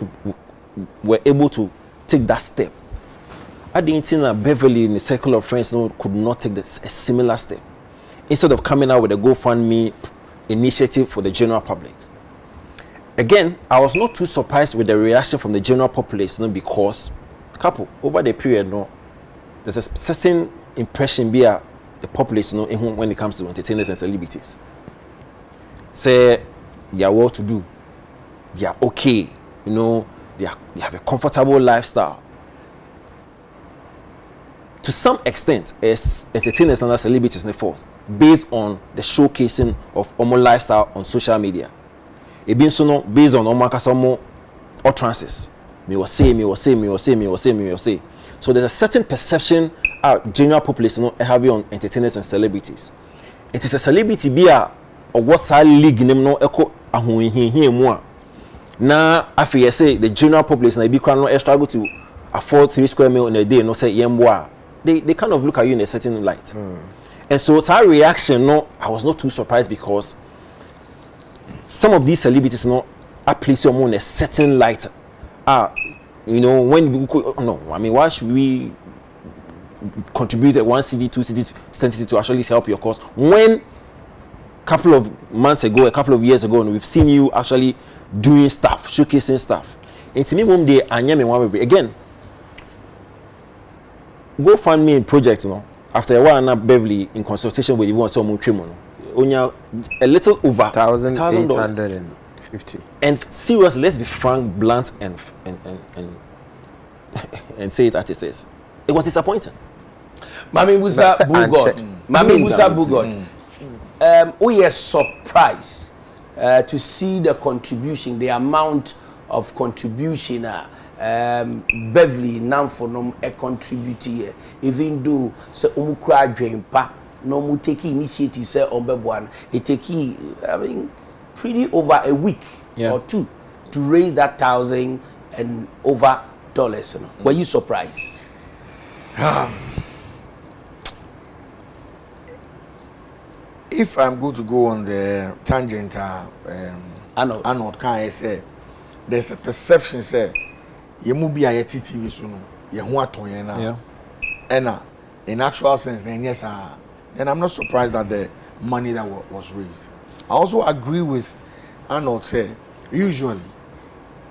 were able to take that step, I didn't think that Beverly in the circle of friends could not take a similar step instead of coming out with a GoFundMe initiative for the general public. Again, I was not too surprised with the reaction from the general population because over the period there's a certain impression by the population when it comes to entertainers and celebrities. Say they are well to do, they are okay, they have a comfortable lifestyle. To some extent, as entertainers and celebrities in the fault, based on the showcasing of Omo lifestyle on social media. It been so based on Omo Kasamo utterances. Me was say. So there's a certain perception general population have on entertainers and celebrities. It is a celebrity be or what's our league name no echo here. Now, after you say the general population, they struggle to afford 3 square meals in a day, no say yemwa. They kind of look at you in a certain light. And so it's our reaction. I was not too surprised because some of these celebrities are placed on a certain light. When we why should we contribute 1 CD, 2 CDs, 10 CDs to actually help your cause? When a couple of years ago, we've seen you actually doing stuff, showcasing stuff. And to me, again, GoFundMe project, after a while, Beverly in consultation with you, only a little over $1,850. And seriously, let's be frank, blunt, and say it as it is. It was disappointing. Mami Busa Bugod. We are surprised to see the contribution, the amount of contribution Beverly Namfonom a contributor, even though se umukra dwempa no mu take initiative say ombeboan it take pretty over a week or two to raise that $1,000 and over dollars. Were you surprised? if I'm going to go on the tangent, Arnold can say there's a perception say you must be a TV soon. You want to now. And in actual sense, then yes, then I'm not surprised at the money that was raised. I also agree with Arnold say usually,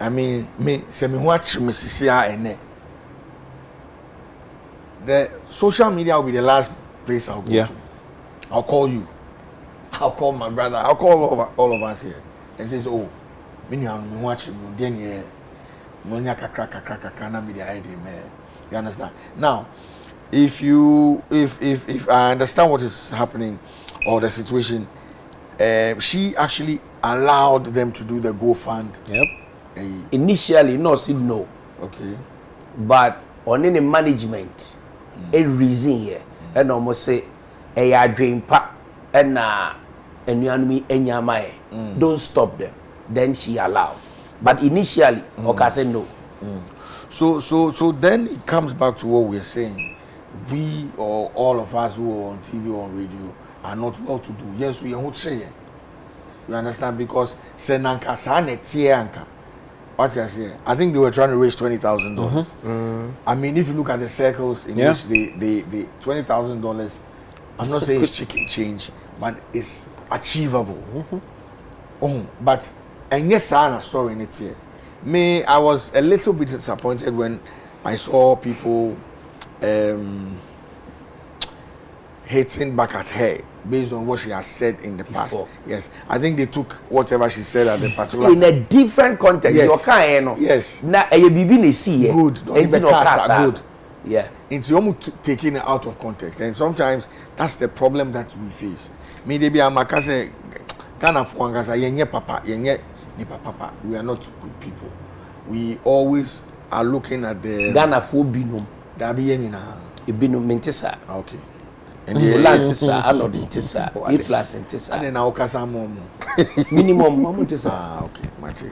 I mean, me watch Mississippi and the social media will be the last place I'll go to. I'll call you. I'll call my brother. I'll call all of us here and says, "Oh, me watch you. Then yeah, you understand? Now, if I understand what is happening or the situation, she actually allowed them to do the GoFund. Yep. Initially, no, said no. Okay. But on any management, a reason here, and almost say, a dream pa, and don't stop them. Then she allowed. But initially, Oka said no. So then it comes back to what we're saying. We or all of us who are on TV or on radio are not well to do. Yes, we are say. You understand? Because Senanka Sane Tianka. What I say? I think they were trying to raise $20,000. I mean, if you look at the circles in which they $20,000, I'm not saying it's chicken change, but it's achievable. But and yes, I story in it here. Me, I was a little bit disappointed when I saw people hating back at her based on what she has said in the past. Yes, I think they took whatever she said at the particular in a different context. Yes. Yes. Na bibi na see good. Good. Yeah. It's almost taking it out of context, and sometimes that's the problem that we face. Me they be amakase Ghana for angasa yenye papa yenye ni papa. We are not good people. We always are looking at the Ghana for binum. That be yenye na. Binum mentisa. Okay. And the land tisa, anod tisa, A plus tisa. And then I okasa mom. Minimum mom tisa. Okay, machi.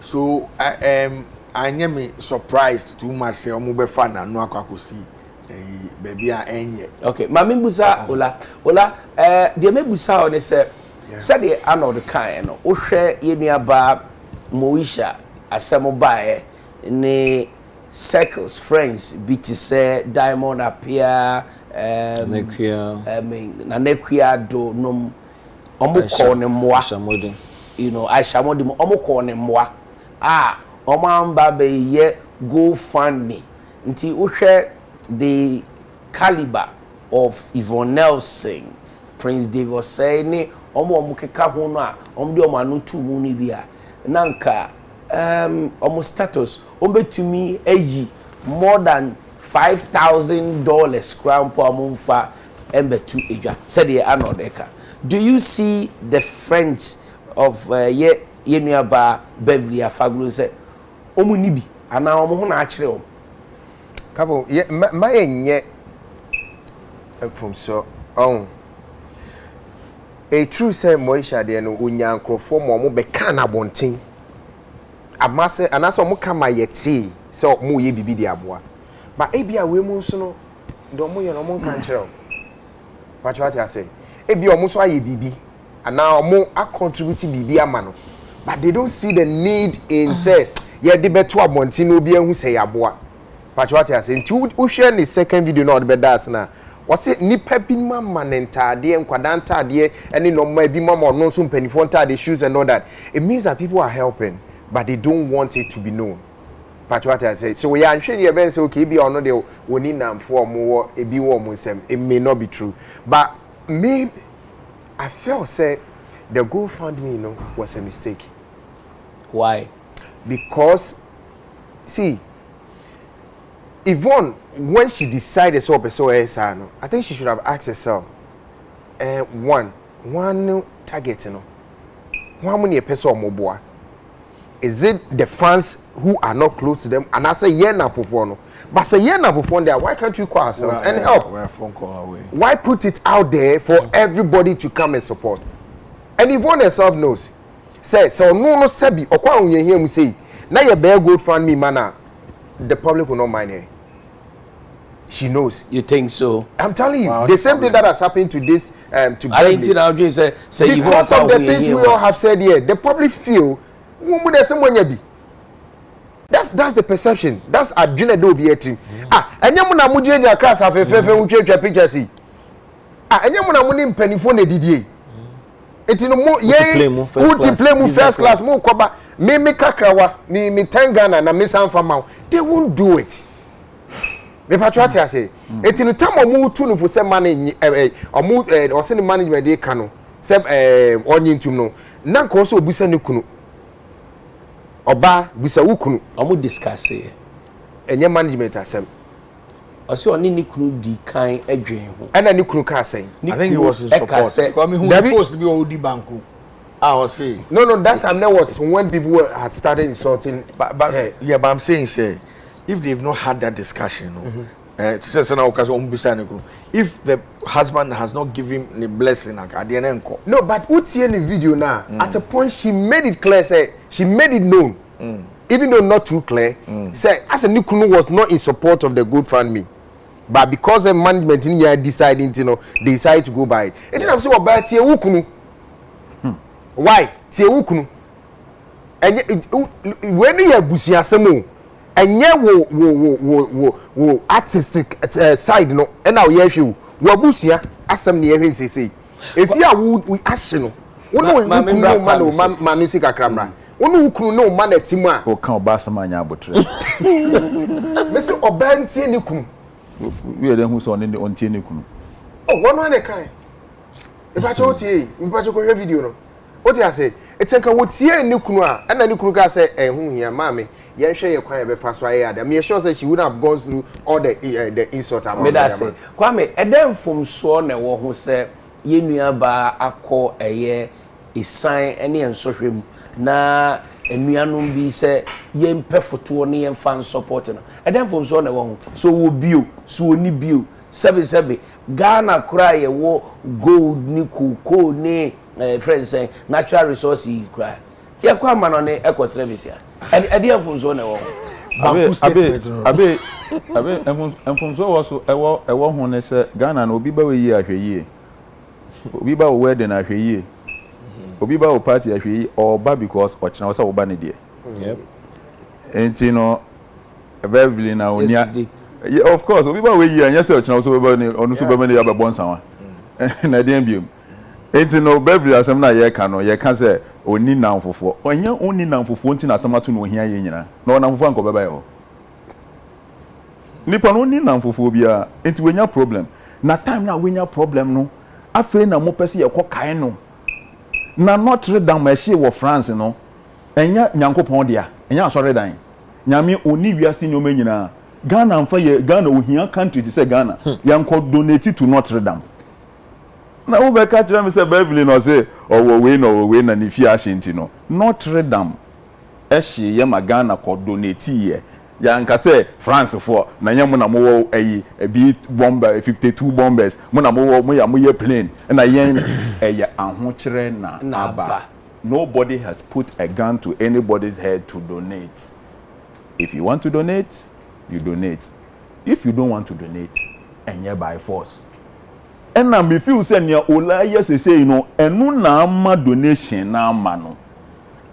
So I am surprised too much. Say omo fan na no akwakosi. Baby a enye. Okay, mami busa ola de me busa on say said the anod kan no. Wo hwe ye nuaba Moisha asemo bae ne circles friends be to say Diamond appear Nanekia do nom omo ne moa you know Aisha modi omo ne moa omo amba be ye GoFundMe nti uhwe the caliber of Yvonne Nelson Prince David say ni omo keka ho no a omo de omo anu tu mu ni bia nanka omo status ombetumi eyi more than $5,000 crown per monfa embetu eja said the anodeka. Do you see the friends of ye nuaba Beverly Afaglu say omu nibi ana omu ho na akire o kabo ye ma enye from so on a true say Moisha de no onyankrofo mo be kan abonten amase anaso mo kama yeti so mo ye bibi di aboa but ebia we mu nso no do mo ye no mo kan kire o what I say ebia o mo so aye bibi ana mo a contribute bibi ama no but they don't see the need in say ye de beto abonten no bia hu say yaboa what I say nti u share the second video no de bedas na wase nipa bi mama nentade enkwada ntade ene no ma bi mama no so mpanifo ntade shoes and all that it means that people are helping but they don't want it to be known. But what I say, so we are sure you say okay, be or no de woni namfo omo e bi wo mo nsem. It may not be true, but maybe I felt say the GoFundMe was a mistake. Why? Because see, Yvonne, when she decided so I think she should have asked herself one target how many person omoboa. Is it the fans who are not close to them? And I say, yeah, na for no. But say, yeah, na for there. Why can't we call ourselves and help? We're a phone call away. Why put it out there for everybody to come and support? And Yvonne herself knows. Say, so no sabi. Okwa unye here mu say. Now your bear GoFundMe mana. The public will not mind her. She knows. You think so? I'm telling you, the same thing that has happened to this to I didn't know you say you because of the things we all have said here, they probably feel there's someone be. That's the perception. That's adrenaline do be a team. And you na mudi your class have a fefe picture see. And you na muni penifone didie. It no mo ye who play mu first class mo koba me kakrawa me tengana na me san fama. They won't do it. Me patriot say it in the time omu tu no for say money omu or say management dey kanu say onyin tum no na ko so obusa ne kunu oba bisa wukunu omu discuss e enye management asem osi oni ni kunu di kan adwen ho ana ni kunu ka asem I think he was in support because me who supposed to be odi banku I was saying no that time that was when people had started insulting but yeah but I'm saying say if they've not had that discussion if the husband has not given the blessing at the end no but what's in the video now at a point she made it clear say she made it known even though not too clear say as a Nikunu was not in support of the GoFundMe but because the management in here deciding they decided to go by it I'm saying about tie wukunu why tie wukunu and when you busia asemo and yeah wo artistic side no and now yeah hwe wo busia asem ne hwe say if you we action no wonu no man sika kramra wonu kunu no man atimu a o kan oba samanya abotre me say oba ntie ne kunu we dey hu so on ntie ne kunu oh wonu ne kai e ba cho tie mi ba cho ko video no o ti ase etenka wo tie ne kunu a na ne kunu ka say hu hia mame yen hwe ye kwan be fa so aye adam me sure say she would have gone through all the insult amount me that say kwame edem fom so na wo ho say ye nua ba akọ eye isan ene ensohwem na enuanom bi say ye mpefoto ne ye fan support no edem fom so na wo ho so wo bio so oni bio sebe Ghana kura ye wo gold ni cocoa ne friends say natural resources kura ye kwa mano ne ekosere bisia ade afunzo na wo abe enfunzo wo so ewo ho ne se Ghana na obi ba we yi ahweyie obi ba wo wedding ahweyie obi ba wo party ahweyie or ba because ochina wo se wo ba ne de yep enti no every na onia of course obi ba we yi anya se ochina wo so ba ne onu so ba me ne ya ba bonsanwa na de mbiem enti no beverly asem na ye ka no ye ka se oni namfofo onya oni namfofo nti na asamato no ohia ye nyina na onamfofo anko baba ye ho nipa no oni namfofo bia enti wenya problem na time na wenya problem no afei na mo pese ye kokae no na Notre Dame ehie wo France no enya nyankopon dia enya asore dan nyame oni wiase nyoma nyina Ghana mfa ye Ghana ohia country ti se Ghana yanko donate to Notre Dame na wo be ka kire me se Beverly no se owo we na ni fi ashinti no Notre Dame ehye ye magana ko donate ye ya nka se France for na nyem na mo wo ayi bi bomber 52 bombers mo na mo ye plane na yen eye ahokire na aba nobody has put a gun to anybody's head to donate. If you want to donate, you donate. If you don't want to donate, and you're by force. And now me feel say near ola yes say enu na ama donation na ama no.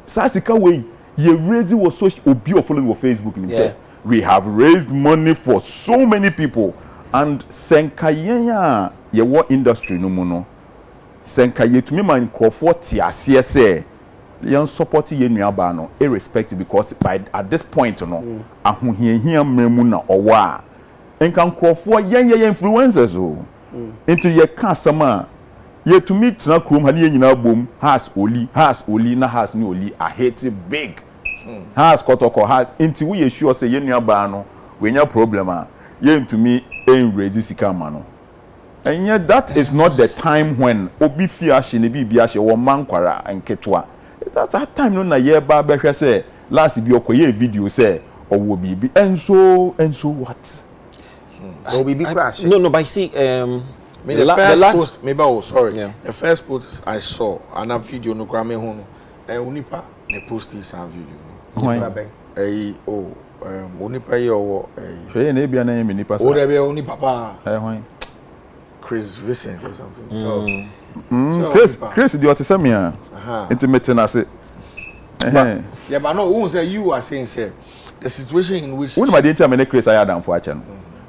Sasika way ye raise was so obi or following your Facebook me say we have raised money for so many people and senkayenya ye war industry no mu no. Senkaye to me man call for tiase say yan support ye nuaba no irrespective because by at this point no ahohiahia mremu na owo a enkan crofo yen influencers o into ye ka sama ye to meet na krom ha ne nyina bom has oli na has ni oli I hate it big has kotoko ha into we sure say ye nuaba no we nya problem a ye to me raise sika ma no. And yet that is not the time when obi fi ahye ne bibia ahye wo mankwara anketwa. That time no na ye ba behwe say last bi okoye video say owo bibi enso what bibi crash no but I see the last post maybe the first post I saw and a video no kra me hu no onipa ne post this video onipa ye owo hwe na bia na ye me nipa sa o de be onipa pa hwan Chris Vincent or something. Chris, do you say me? Intimate na say. Yeah, but no, who say you are saying say the situation in which when my data me Chris I am for action.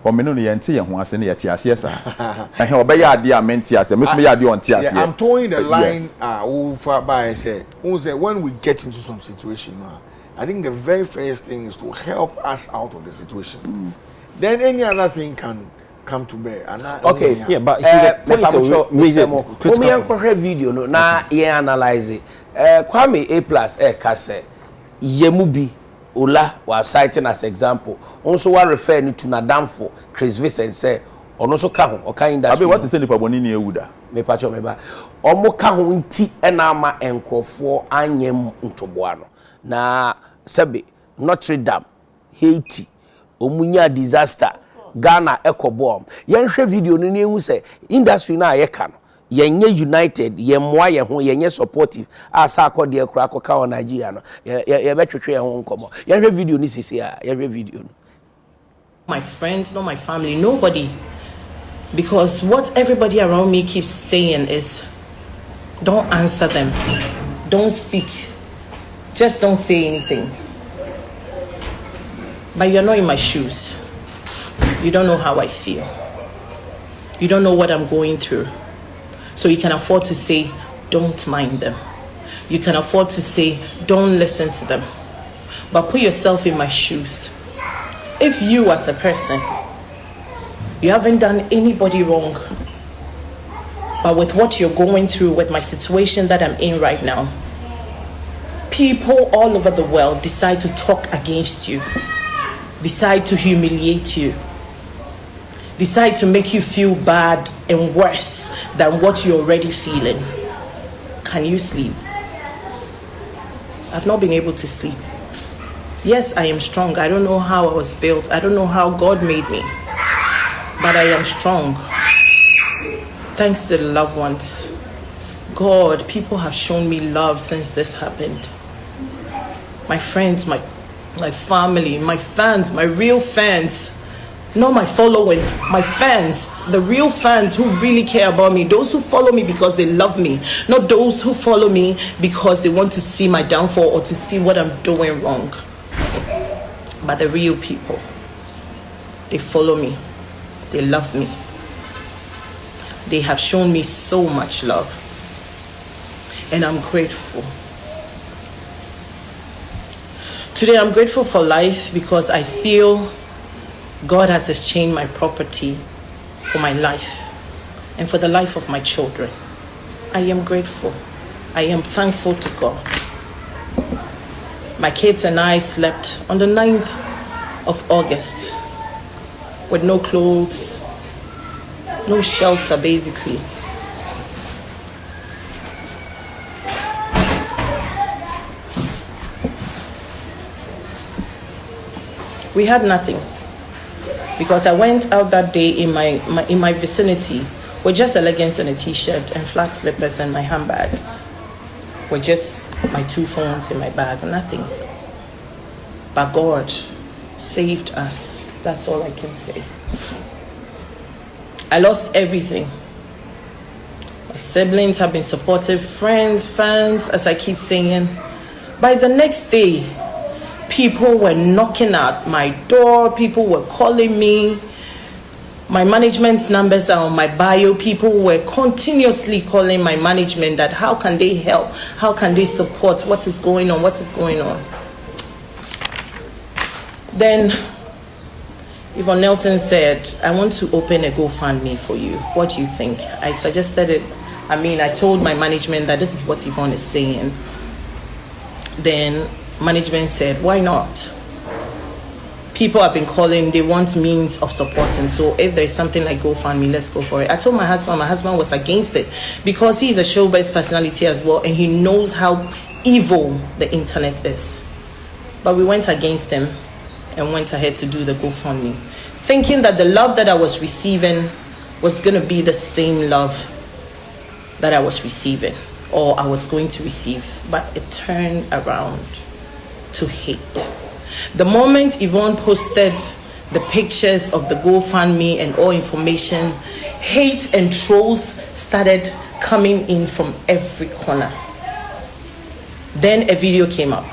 Or me no yente ye ho ase na ye tiase esa. Eh he obey ade a menti ase. Me so me ya ade on tiase. Yeah, I'm towing the line who far by say who say when we get into some situation I think the very first thing is to help us out of the situation. Then any other thing can come to bear. And okay, yeah, but you see the point of video no na ye analyze it. Kwame A+ ka say yemubi Ola was citing as example. Also, one referring to Nadamfo, Chris Vincent say, also Kaho, or kind of. What is the Pabonini Uda? Me patcho meba. Omo Kaho nti enama enkrofo anyem ntoboano. Na sebe Notre Dame, Haiti, omunya disaster, Ghana eco bomb. Yenhwe video no ne hu say industry na ayeka no. Yenye united yemwa ye ho yenye supportive asa akode akura akoka o Nigeria no ye betwetwe ye ho nkomo ye hwe video ni sisi a ye hwe video no. My friends, not my family, nobody, because what everybody around me keeps saying is don't answer them, don't speak, just don't say anything. But you're not in my shoes, you don't know how I feel, you don't know what I'm going through. So you can afford to say, don't mind them. You can afford to say, don't listen to them. But put yourself in my shoes. If you as a person, you haven't done anybody wrong, but with what you're going through, with my situation that I'm in right now, people all over the world decide to talk against you, decide to humiliate you, decide to make you feel bad and worse than what you're already feeling. Can you sleep? I've not been able to sleep. Yes, I am strong. I don't know how I was built. I don't know how God made me. But I am strong. Thanks to the loved ones. God, people have shown me love since this happened. My friends, my family, my fans, my real fans. Not my following, my fans, the real fans who really care about me, those who follow me because they love me, not those who follow me because they want to see my downfall or to see what I'm doing wrong. But the real people, they follow me, they love me, they have shown me so much love, and I'm grateful. Today I'm grateful for life because I feel God has exchanged my property for my life and for the life of my children. I am grateful. I am thankful to God. My kids and I slept on the 9th of August with no clothes, no shelter basically. We had nothing. Because I went out that day in my vicinity with just a leggings and a t-shirt and flat slippers and my handbag, with just my 2 phones in my bag, nothing. But God saved us. That's all I can say. I lost everything. My siblings have been supportive, friends, fans, as I keep saying. By the next day, people were knocking at my door. People were calling me. My management's numbers are on my bio. People were continuously calling my management that how can they help? How can they support? What is going on? What is going on? Then Yvonne Nelson said, I want to open a GoFundMe for you. What do you think? I suggested it. I told my management that this is what Yvonne is saying. Then management said, why not? People have been calling, they want means of supporting. So if there's something like GoFundMe, let's go for it. I told my husband was against it because he's a Showbiz personality as well and he knows how evil the internet is. But we went against him and went ahead to do the GoFundMe, thinking that the love that I was receiving was going to be the same love that I was receiving or I was going to receive. But it turned around to hate. The moment Yvonne posted the pictures of the GoFundMe and all information, hate and trolls started coming in from every corner. Then a video came up.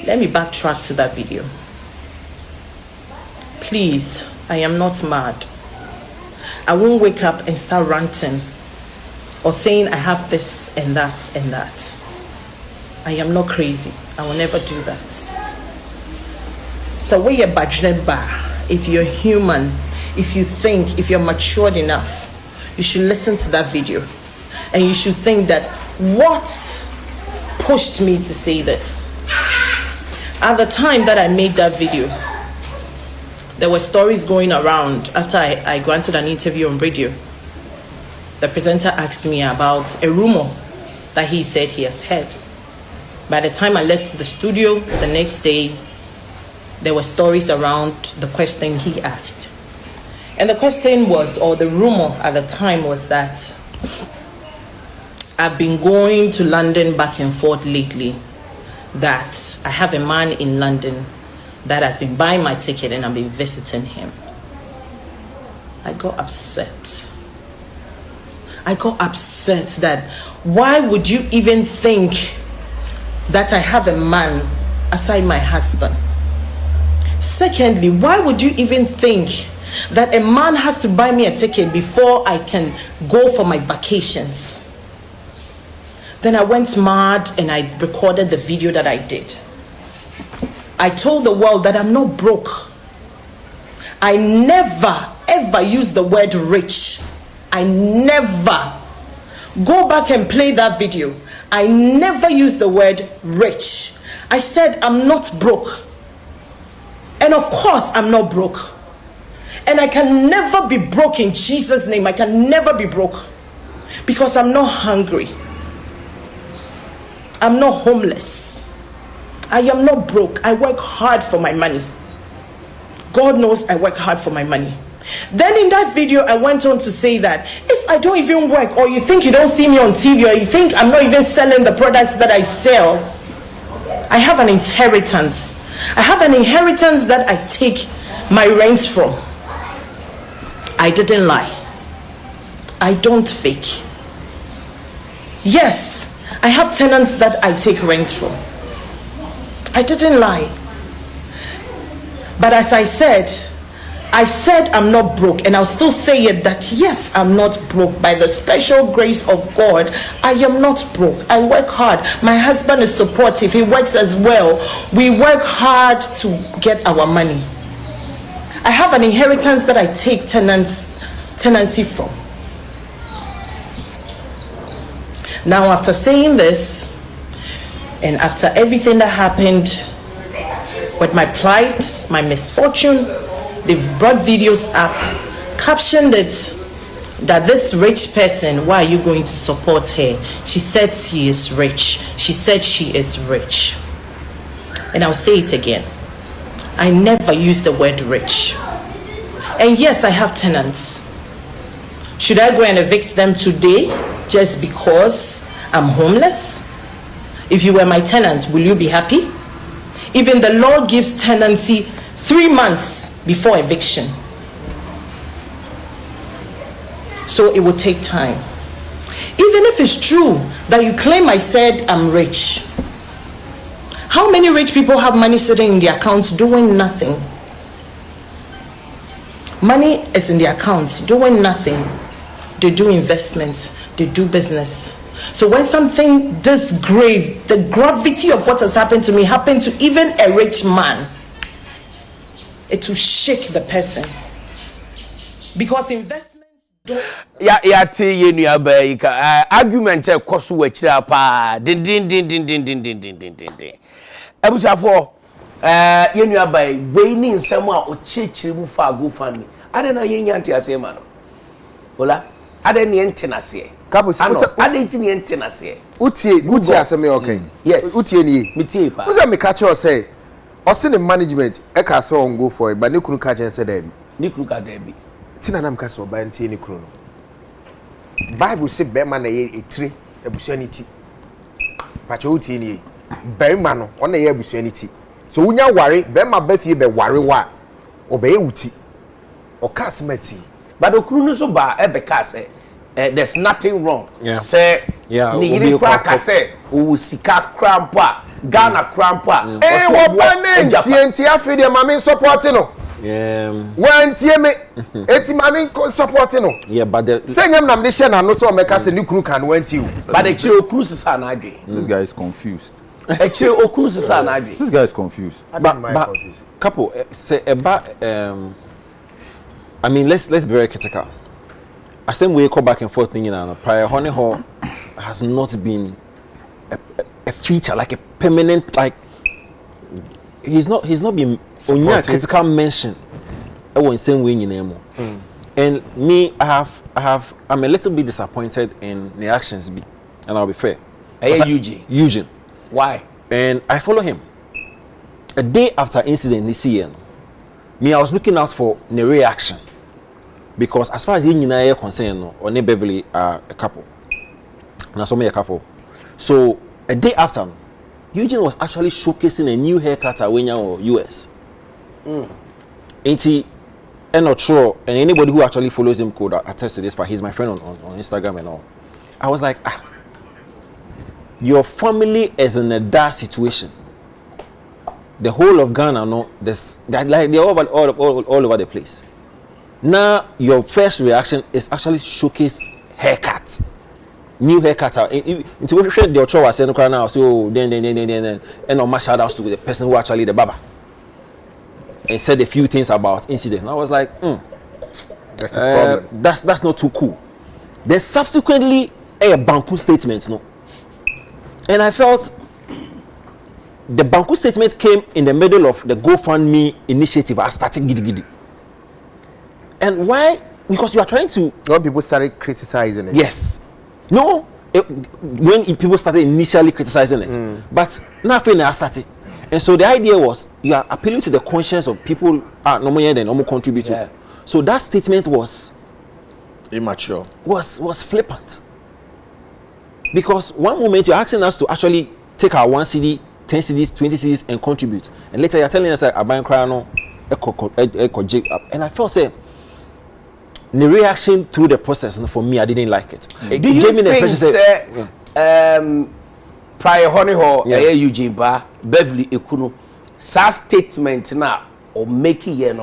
Let me backtrack to that video. Please, I am not mad. I won't wake up and start ranting or saying I have this and that and that. I am not crazy. I will never do that. So we are if you're human, if you think, if you're matured enough, you should listen to that video. And you should think that what pushed me to say this? At the time that I made that video, there were stories going around after I granted an interview on radio. The presenter asked me about a rumor that he said he has heard. By the time I left the studio the next day, there were stories around the question he asked. And the question was, or the rumor at the time was that I've been going to London back and forth lately, that I have a man in London that has been buying my ticket and I've been visiting him. I got upset. I got upset that why would you even think that I have a man aside my husband? Secondly, why would you even think that a man has to buy me a ticket before I can go for my vacations? Then I went mad and I recorded the video that I did. I told the world that I'm not broke. I never ever used the word rich. I never. Go back and play that video. I never used the word rich. I said I'm not broke. And of course I'm not broke. And I can never be broke in Jesus' name. I can never be broke. Because I'm not hungry. I'm not homeless. I am not broke. I work hard for my money. God knows I work hard for my money. Then in that video, I went on to say that if I don't even work, or you think you don't see me on TV, or you think I'm not even selling the products that I sell, I have an inheritance. I have an inheritance that I take my rent from. I didn't lie. I don't fake. Yes, I have tenants that I take rent from. I didn't lie. But as I said I'm not broke, and I'll still say it that yes, I'm not broke. By the special grace of God, I am not broke. I work hard. My husband is supportive. He works as well. We work hard to get our money. I have an inheritance that I take tenancy from. Now, after saying this, and after everything that happened with my plight, my misfortune, they've brought videos up, captioned it that this rich person, why are you going to support her? She said she is rich. She said she is rich. And I'll say it again. I never use the word rich. And yes, I have tenants. Should I go and evict them today just because I'm homeless? If you were my tenant, will you be happy? Even the law gives tenancy 3 months before eviction. So it will take time. Even if it's true that you claim I said I'm rich, how many rich people have money sitting in their accounts doing nothing? Money is in their accounts doing nothing. They do investments, they do business. So when something this grave, the gravity of what has happened to me happened to even a rich man, it will shake the person. Because investments don't... ya te ye nua Abeiku argument e koso wachira pa din abusafo ye nua Abeiku we ni nsem a o chechire mu fa go family ade na ye nya ase ma no ola ade ne ntenase Kabus, ade ntine ntenase utie asem e okay. Yes, utie ni metie pa uza me catch us say the management e ka say on go for it but ne kunu catch and say that ni kunu ka da bi tina nam ka so ba ntie ne kunu no Bible say be man na ye etire abusuaniti pacho utie ni be man no on na ye abusuaniti so wunya ware be ma ba fie be ware wa obe ye wuti o ka asmati but okunu no so ba ebeka say there's nothing wrong. Yeah. Say ni yiri kwa ka say o sika krampa Ghana krampa wo bane ntie afi de mama support no. Yeah. When tie me eti mama support no. Yeah, but the say nyam nam de share na no so meka say ni kunu kan wanti you. But the chiro okunu sisa na adwe. This guy is confused. E chiro okunu sisa na adwe. This guy is confused. but couple say about I mean let's be very critical. I same way go back and forth thinking prior honey hall has not been a feature like a permanent like he's not been only a critical mention in same way in name. And me I'm a little bit disappointed in the actions and I'll be fair. Eugene. Why? And I follow him. A day after incident this year, me I was looking out for the reaction. Because as far as you are concerned, or Beverly are a couple. And so a couple. So a day after, Eugene was actually showcasing a new haircut at Wenya or US. Ain't he? And not sure, and anybody who actually follows him could attest to this, but he's my friend on Instagram and all. I was like, your family is in a dire situation. The whole of Ghana, they're all over the place. Now your first reaction is actually showcase haircut, new haircut. Into what the Ocho was saying now, so then, and on my shout outs to the person who actually the baba, and said a few things about incident. And I was like, that's the problem. That's not too cool. Then subsequently a Banku statement, no, and I felt the Banku statement came in the middle of the GoFundMe initiative. I started giddy. And why? Because you are trying to. When people started criticizing it. Yes. No. When people started initially criticizing it, but nothing else started. And so the idea was you are appealing to the conscience of people no more than no more contributing. Yeah. So that statement was immature. Was flippant. Because one moment you're asking us to actually take our 1 CD, 10 CDs, 20 CDs and contribute, and later you're telling us that I'm buying crano, and I felt say. The reaction through the process, and for me, I didn't like it. Do you think prior honey hall, Eugene Ba, Beverly Ekuno, such statement now or making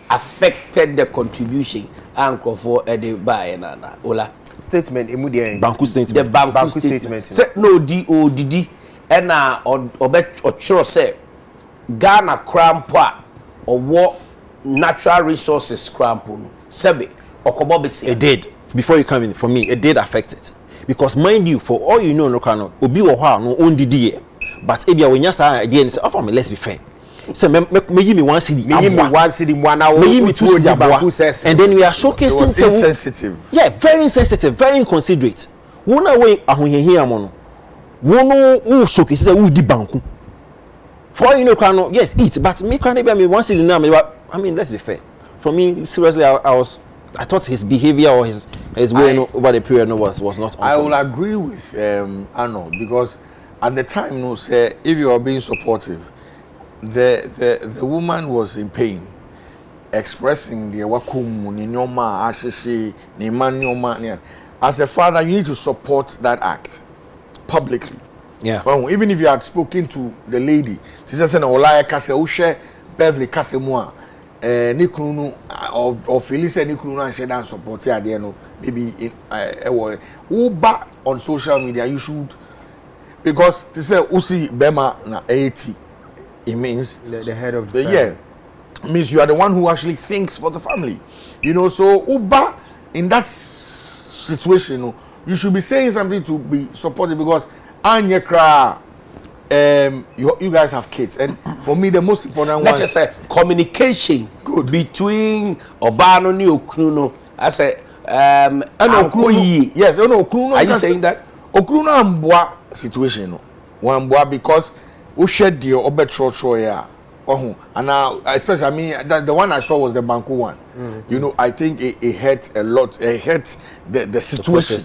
affected the contribution anchor for the buy na Ola statement immediate Banku statement. The Banku statement. Say no DODD and or bet or sure say Ghana crampa or what natural resources crampo sebe. It did. Before you come in, for me, it did affect it. Because mind you, for all you know, no can obi or no own the day. But if you when you say again, say, "Oh, let's be fair." Say, me give me 1 CD. Me give me 1 CD, 1 hour. Me give me 2 CD. And then we are showcasing. It was insensitive. Yeah, very insensitive, very inconsiderate. One away, here, mono. One who showcases who di banku. For all you know, can yes, eat. But me can't be 1 CD now. I mean, let's be fair. For me, seriously, I thought his behavior or his way over the period was not. I will agree with Arnold because at the time, no, say if you are being supportive, the woman was in pain, expressing the wakum ni nyoma ashishi ni man nyoma. As a father, you need to support that act publicly. Yeah. Well, even if you had spoken to the lady, she said, "Olaya kase ushe Beverly kase mua." Nikrunu or Felice Nikrunu and Shedan support here, no, maybe in Uber on social media, you should, because they say Usi Bema na 80, it means the head of the year. Means you are the one who actually thinks for the family, you know. So Uber in that situation, you should be saying something to be supported because Anya Kra. You guys have kids, and for me the most important one. Let's just say communication good between Obano ni Okruno. I say and Okruno. Yes, Okruno. Are you saying that Okruno ambwa situation no? Wambwa because we shed the obetro ya. And now especially I mean the one I saw was the Banku one. You know, I think it hurt a lot. It hurt the situation.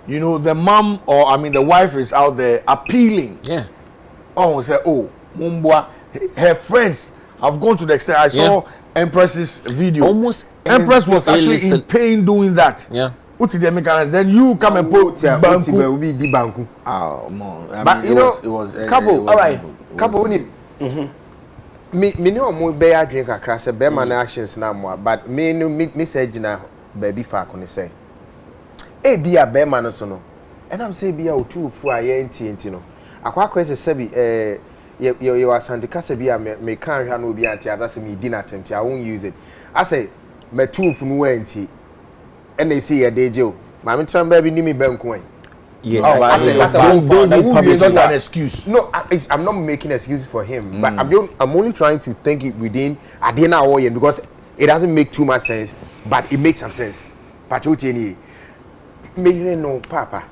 You know, the mom or I mean the wife is out there appealing. Yeah. Say, oh, Mumbwa, her friends have gone to the extent. I saw Empress's video. Almost Empress was actually in pain doing that. Yeah. What's the mechanics? Then you come and put Banku. Oh, man. But you know, it was couple, all right, couple, we need. Me no more bear drink a crass a bear man actions now more, but me say Gina baby far on the say. Eh, be a bear man or so no. And I'm saying be a 2 for a year no. A quack was a sebi, you are Santa Casabia, me can't handle be anti as me dinner attempt. I won't use it. I say, me 2 for no anti. And they see a day Joe. Mammy Tram baby, me bank. Yeah, that's not an excuse. No, I'm not making excuses for him, but I'm only trying to think it within Adena Oyen because it doesn't make too much sense, but it makes some sense. Pachuti me no papa.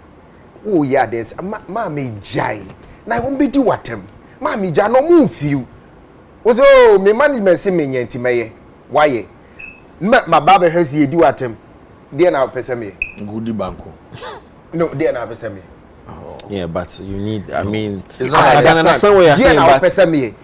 Oh yeah, there's Mammy Jai. Now I won't be do what him. Mammy Jai no move you. Was oh me management say me yanti me why? My barber has you do what him. Dear now pesa me. Goody banko. No, dear now pesa me. Yeah, but you need. I mean, I can understand what you're saying, but pesa me.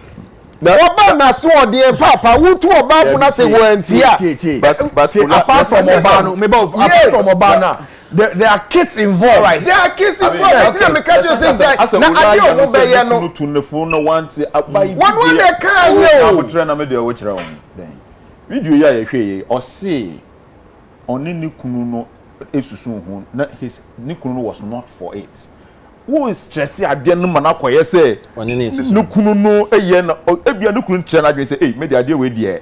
Oba na so de papa wo to oba fu na say wo antia. But apart from Obano, maybe apart from Obana, there are kids involved. Right. There are kids involved. I see me catch you say that. Na adio no be ye no. To the phone no want to abai. One dey kan yo. Abutre na me dey wo kire won. Then. Video ya ye hwe o say oni ni kunu no esusu ho na his ni kunu was not for it. Who is stressing ade no mana koye say oni ni esusu no kunu no eye na ebia no kunu kire na ade say eh me dey ade we dey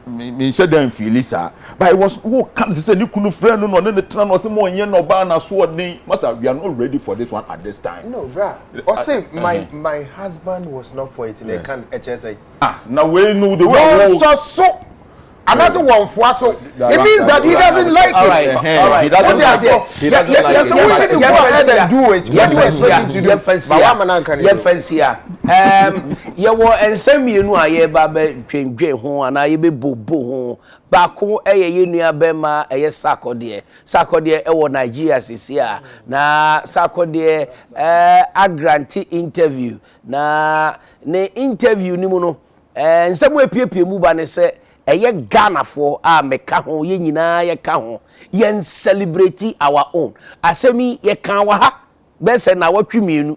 me share them Felisa but it was who come to say ni kunu friend no ne tran no say mo yen no ba na so odin masa we are not ready for this one at this time. No bra or say my husband was not for it in the can HSA. Now we know the way so another one for so it means that he doesn't like it. All right. He doesn't like it. He doesn't like it. So we need to go ahead and do it. Yeah, fancy. You were and send me no aye ba be twendwe ho ana ye be bobo ho ba ko eye ye nua be ma eye sakode e wo Nigeria sisia na sakode agranti interview na ne interview ni mu no nsem we piepie mu ba ne se eye Ghana for meka ho ye nyina ye ka ho ye celebrate our own asemi ye kan wa ha be se na watwi mienu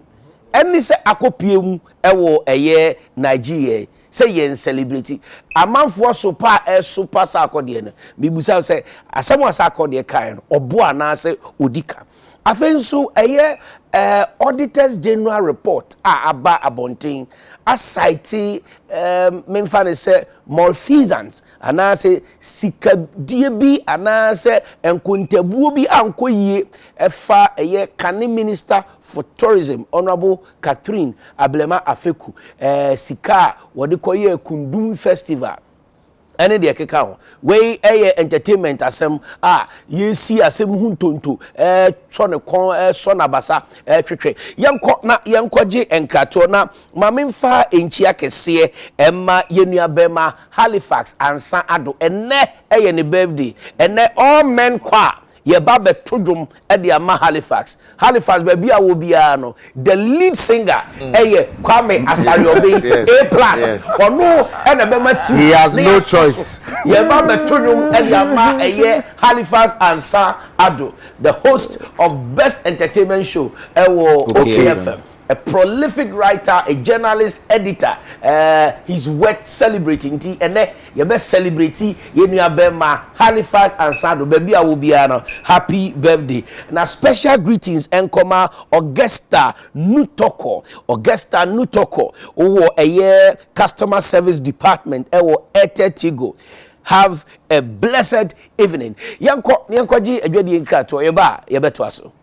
eni se akopiem ewo eye Nigeria se ye celebrate amanfo super super sakode no bibusa se asem asakode kan no obo ana se odika afenso eye auditors general report aba abontin asite memfa say malfeasance ana say sikadie bi ana say enkontabuo bi ankoyie efa eye kane minister for tourism honorable Catherine Ablema Afeku sika wode koye kundum festival ene de keka ho we entertainment asem ye si asem huntonto so ne kon so na basa twetwe yenko na yenkoje enkrato na mamemfa enchi akese emma yenua bema Halifax ansa ado ene ne birthday ene all men kwa ye ba betodum e de ama Halifax baby a wo bia no the lead singer Kwame Asariobe A+ ono e na be mati he has no choice ye ba betodum e de ama Halifax ansa ado the host of best entertainment show wo OKFM. A prolific writer, a journalist, editor. He's worth celebrating. And you best celebrate Yenu Abema, Halifax and Sado. Baby, I will be happy birthday. Now, special greetings and Augusta Nutoko. A year customer service department. Tigo. Have a blessed evening. Yanko ji ejodi nkrato yeba yebeto aso.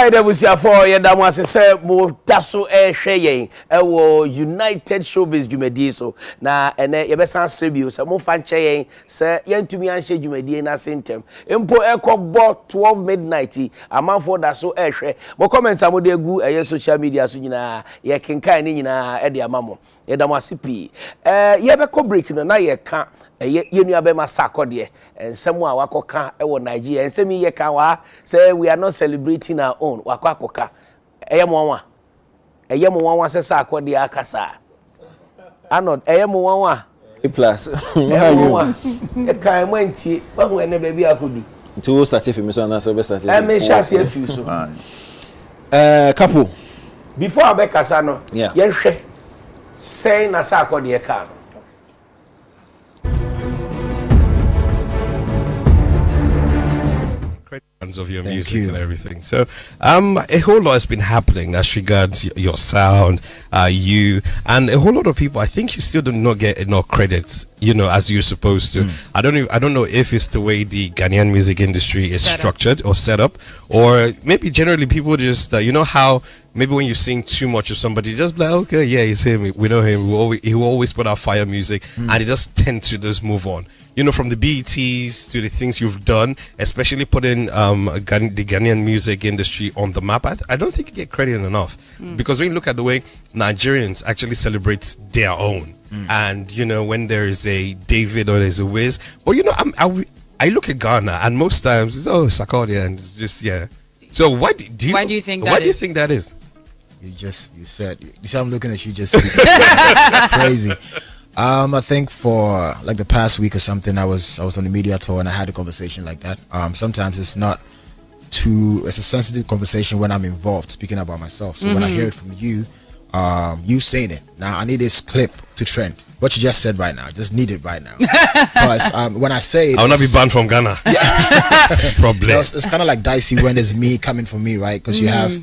Alright, for yɛda mo ase sɛ mo da so ɛhwɛ yɛn ɛwɔ United Showbiz dwumadie so na ɛnɛ yɛbɛsan asrɛ bio sɛ mo fa nkyɛ yɛn sɛ yɛntumi anhyɛ dwumadie na ase ntɛm mpo ɛkɔbɔ 12 midnight amanfo da so ɛhwɛ mo comments a mo de gu ɛyɛ social media so nyinaa yɛkenkan ne nyinaa ɛde ama mo yɛda mo ase pii yɛbɛkɔ break no na yɛka yenu abema sakode ensemu a wakoka ewo Nigeria ensemi ye kan wa say we are not celebrating our own wakoka eyemo wanwa say sakode akasa anod eyemo wanwa plus eyemo e kan mo ntie bahu ene ba bi akodu nti wo start fi me so na so be start me sha se afi so couple before abekasa no ye hwe say na sakode ka of your music and everything. So a whole lot has been happening as regards your sound, you and a whole lot of people. I think you still do not get enough credits, you know, as you're supposed to. I don't know if it's the way the Ghanaian music industry is structured or set up, or maybe generally people just you know how maybe when you sing too much of somebody, just like, okay, yeah, he's him, we know him, he will always put out fire music, and he just tend to just move on. You know, from the BETs to the things you've done, especially putting the Ghanaian music industry on the map, I don't think you get credit enough. Because when you look at the way Nigerians actually celebrate their own, and, you know, when there is a David or there's a Wiz, but, you know, I look at Ghana, and most times it's, oh, Sarkodie, and it's just, yeah. So why do you think that is? You said I'm looking at you just speaking. Crazy. I think for like the past week or something, I was on the media tour and I had a conversation like that. Sometimes it's a sensitive conversation when I'm involved speaking about myself. So when I hear it from you, you saying it. Now I need this clip to trend. What you just said right now, I just need it right now. Because when I say it, I'll not be banned from Ghana. Problem. It's kind of like dicey when it's me coming from me, right? Because you have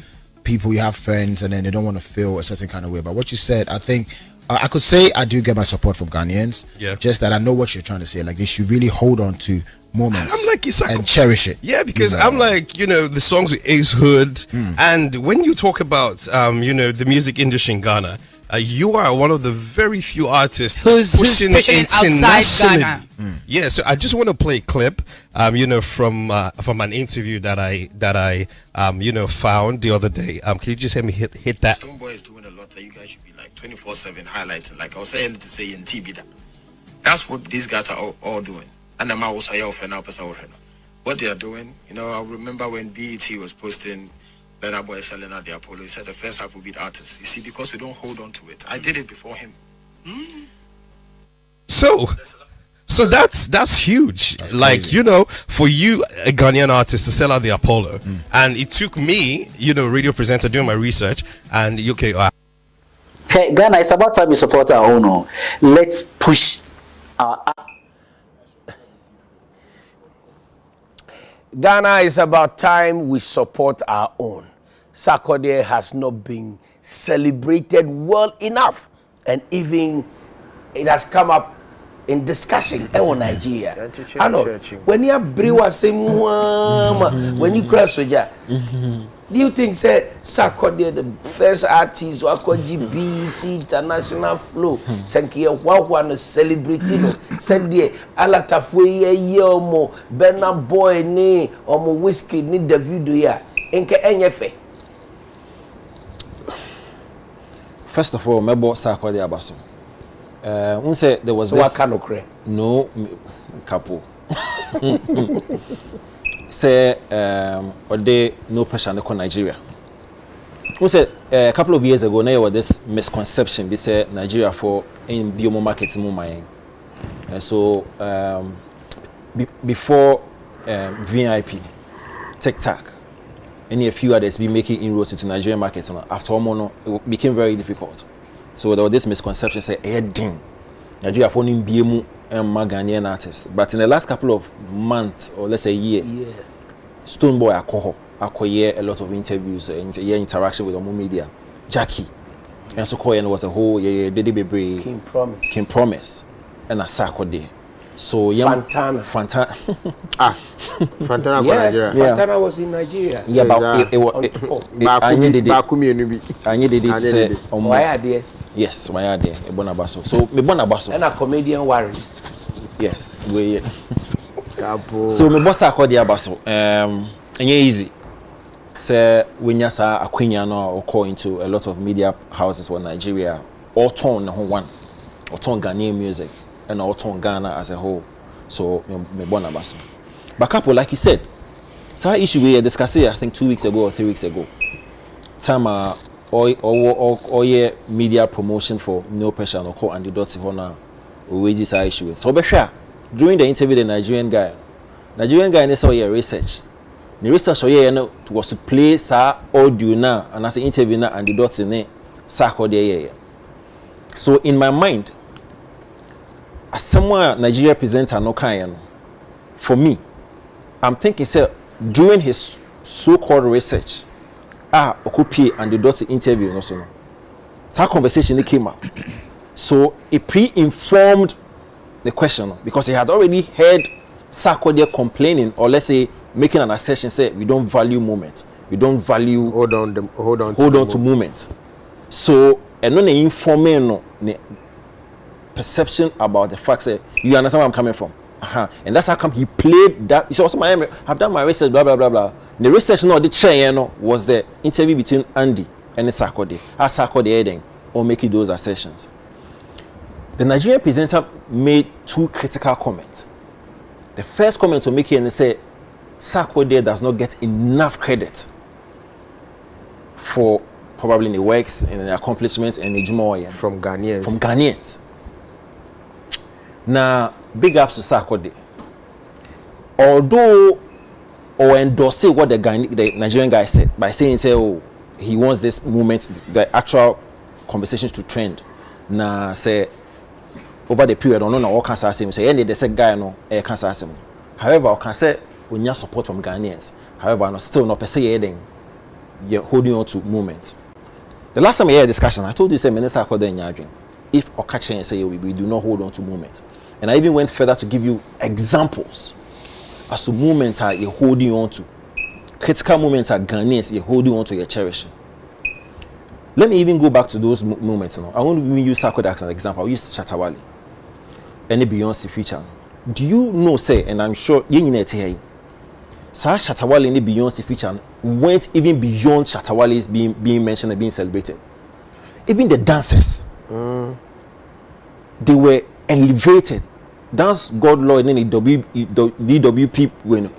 people, you have friends, and then they don't want to feel a certain kind of way. But what you said, I think I could say I do get my support from Ghanaians. Yeah. Just that I know what you're trying to say. Like they should really hold on to moments and cherish it. Yeah, because I'm like, you know, the songs with Ace Hood, and when you talk about, you know, the music industry in Ghana, you are one of the very few artists who's pushing it outside Ghana. Yeah, so I just want to play a clip, you know, from an interview that I you know, found the other day. Can you just let me hit that? Stoneboy is doing a lot that you guys should be like 24/7 highlighting. Like I was saying to say in TV that. That's what these guys are all doing. And I'm also what they are doing. You know, I remember when BET was posting Burna Boy selling out the Apollo. He said the first half will be the artist. You see, because we don't hold on to it. I did it before him. So that's huge. That's like crazy. You know, for you, a Ghanaian artist, to sell out the Apollo, and it took me, you know, radio presenter doing my research, and okay, hey, Ghana, it's about time we support our own. Let's push our. Ghana, is about time we support our own. Sarkodie has not been celebrated well enough, and even it has come up in discussion in Nigeria. I know when you brew when you crash soja. Do you think say Sarkodie the first artist who could BET international flow? Sanki wa no celebrity no. Sendie ala tafwe yomo Burna Boy ni omo Whiskey ni Davido ya. Enke enyefe. First of all, mebo Sarkodie abaso. One say there was so this. What kind of cray? No, couple. Say or they no pressure on Nigeria. We said a couple of years ago now there was this misconception we say Nigeria for in biomo market in and so before VIP TikTok any a few others be making inroads into Nigerian market after mono it became very difficult. So there was this misconception say ding Nigeria for in biomo Ghanaian artists, but in the last couple of months or let's say year, Stoneboy acquired a lot of interviews, interaction with the media, Jackie, and so was a whole King Promise, and a Sarkodie. So Santana. Santana. Santana Yes, Nigeria. Santana was in Nigeria. Yeah, but it was. I did it. Say, Why are there? yes, why are there? Ebonabaso. So me Bonabaso. And a comedian worries. Yes, we. So me boss akodi abaso. Enye easy. Say when you say Aquino or call into a lot of media houses in Nigeria, all turn one, or turn Ghanaian music, and all turn Ghana as a whole. So me born abaso. But couple, like you said, so issue we discussed I think 2 weeks ago or 3 weeks ago. Time or media promotion for No Pressure and call and the dots honor we this issue with. So be sure during the interview the Nigerian guy they saw your research. The research was to play sa audio now and as an interview now and the dots in it so in my mind as someone Nigeria presenter no kind for me I'm thinking say during his so-called research Okupi and the dots interview so conversation came up so it pre-informed the question because he had already heard Sarkodie complaining or let's say making an assertion say we don't value moment, we don't value hold on to moment. So and no informing no perception about the fact that you understand where I'm coming from. And that's how come he played that. You see, also I've done my research, blah blah blah blah. The research the chair was the interview between Andy and the Sarkodie. As Sarkodie heading or making those assertions. The Nigerian presenter made two critical comments. The first comment to make here and say Sarkodie does not get enough credit for probably in the works and the accomplishments and the Jumoya from Ghanaians. From Ghanaians. Now, big ups to Sarkodie. Although or endorse what the Nigerian guy said by saying he wants this movement, the actual conversations to trend. Now say over the period, no all cancer say any the second guy no cancer. However, I can say when you support from Ghanaians. However, I'm still not per se you're holding on to movement. The last time I had a discussion, I told you say Minister Sarkodie if Okache and say we do not hold on to movement. And I even went further to give you examples as to movements are you're holding on to. Critical moments are Ghanaians you're holding on to, you're cherishing. Let me even go back to those moments now. I won't even use Sarkodie as an example. I'll use Shatawale. Any Beyonce feature. Do you know, say, and I'm sure you need to hear Shatawale in the Beyonce feature went even beyond Shatawale's being mentioned and being celebrated. Even the dancers, they were elevated. Dance God Lord in the DWP win.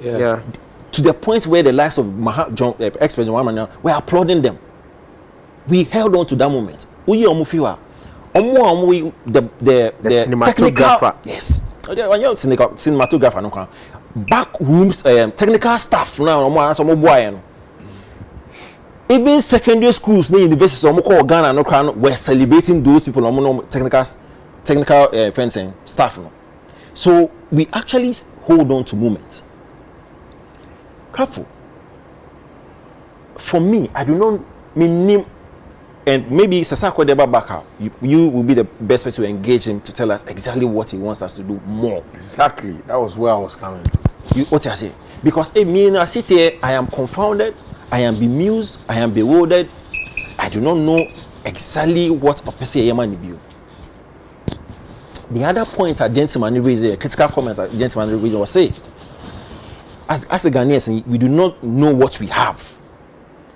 To the point where the likes of expert John were applauding them. We held on to that moment. The cinematographer. Yes. Cinematographer. No, back rooms, technical staff now. Even secondary schools, universities, Ghana, were celebrating those people. Technical fencing staff. No. So we actually hold on to movement. Careful. For me, I do not mean. And maybe Sarkodie Babaka, you will be the best person to engage him to tell us exactly what he wants us to do more. Exactly. That was where I was coming. What I say? Because me, I sit here, I am confounded, I am bemused, I am bewildered. I do not know exactly what a person Yamani view. The other point a gentleman raised, a critical comment a gentleman raised was say, as a Ghanaians, we do not know what we have.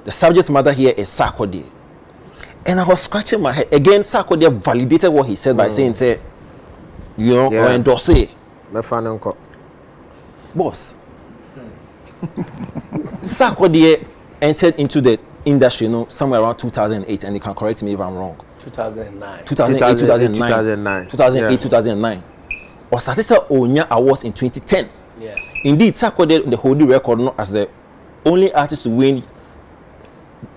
The subject matter here is Sarkodie. And I was scratching my head. Again, Sarkodie validated what he said by saying, or endorse it. Boss. Sarkodie entered into the industry, somewhere around 2008, and you can correct me if I'm wrong. 2009. 2009. Or Statista Onya Awards in 2010. Yeah. Indeed, Sarkodie the holding record as the only artist to win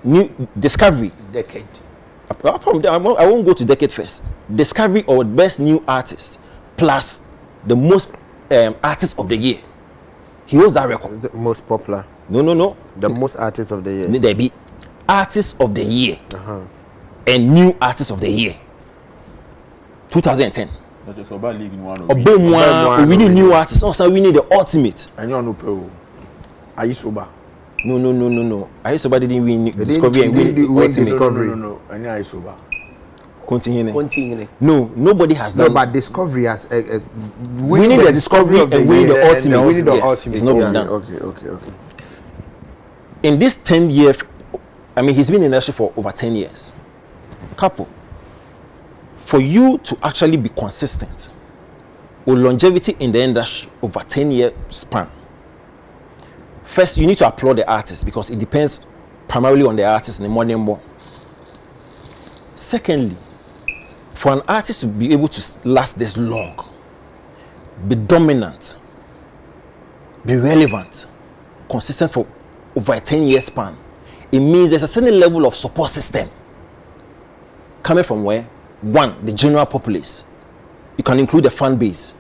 new discovery decade. I won't go to decade first. Discovery or best new artist plus the most artist of the year. He holds that record. The most popular. No. The most artist of the year. There be artist of the year and new artist of the year. 2010. But it's about league in one. Obemwa, we need new artists. Also, we need the ultimate. And you know, Peru. Are you sober? No. Are you sober? Didn't win Discovery and win Ultimate? No. And are you sober? Continue. No, nobody has done. No, but Discovery has winning the Discovery and winning the Ultimate. Winning the Yes, Ultimate. it's not been done. Okay. In this 10 year, I mean, he's been in the industry for over 10 years. Couple. For you to actually be consistent with longevity in the industry over 10-year span, first you need to applaud the artist because it depends primarily on the artist in the modern more. Secondly, for an artist to be able to last this long, be dominant, be relevant, consistent for over a 10-year span, it means there's a certain level of support system coming from where? One, the general populace. You can include the fan base,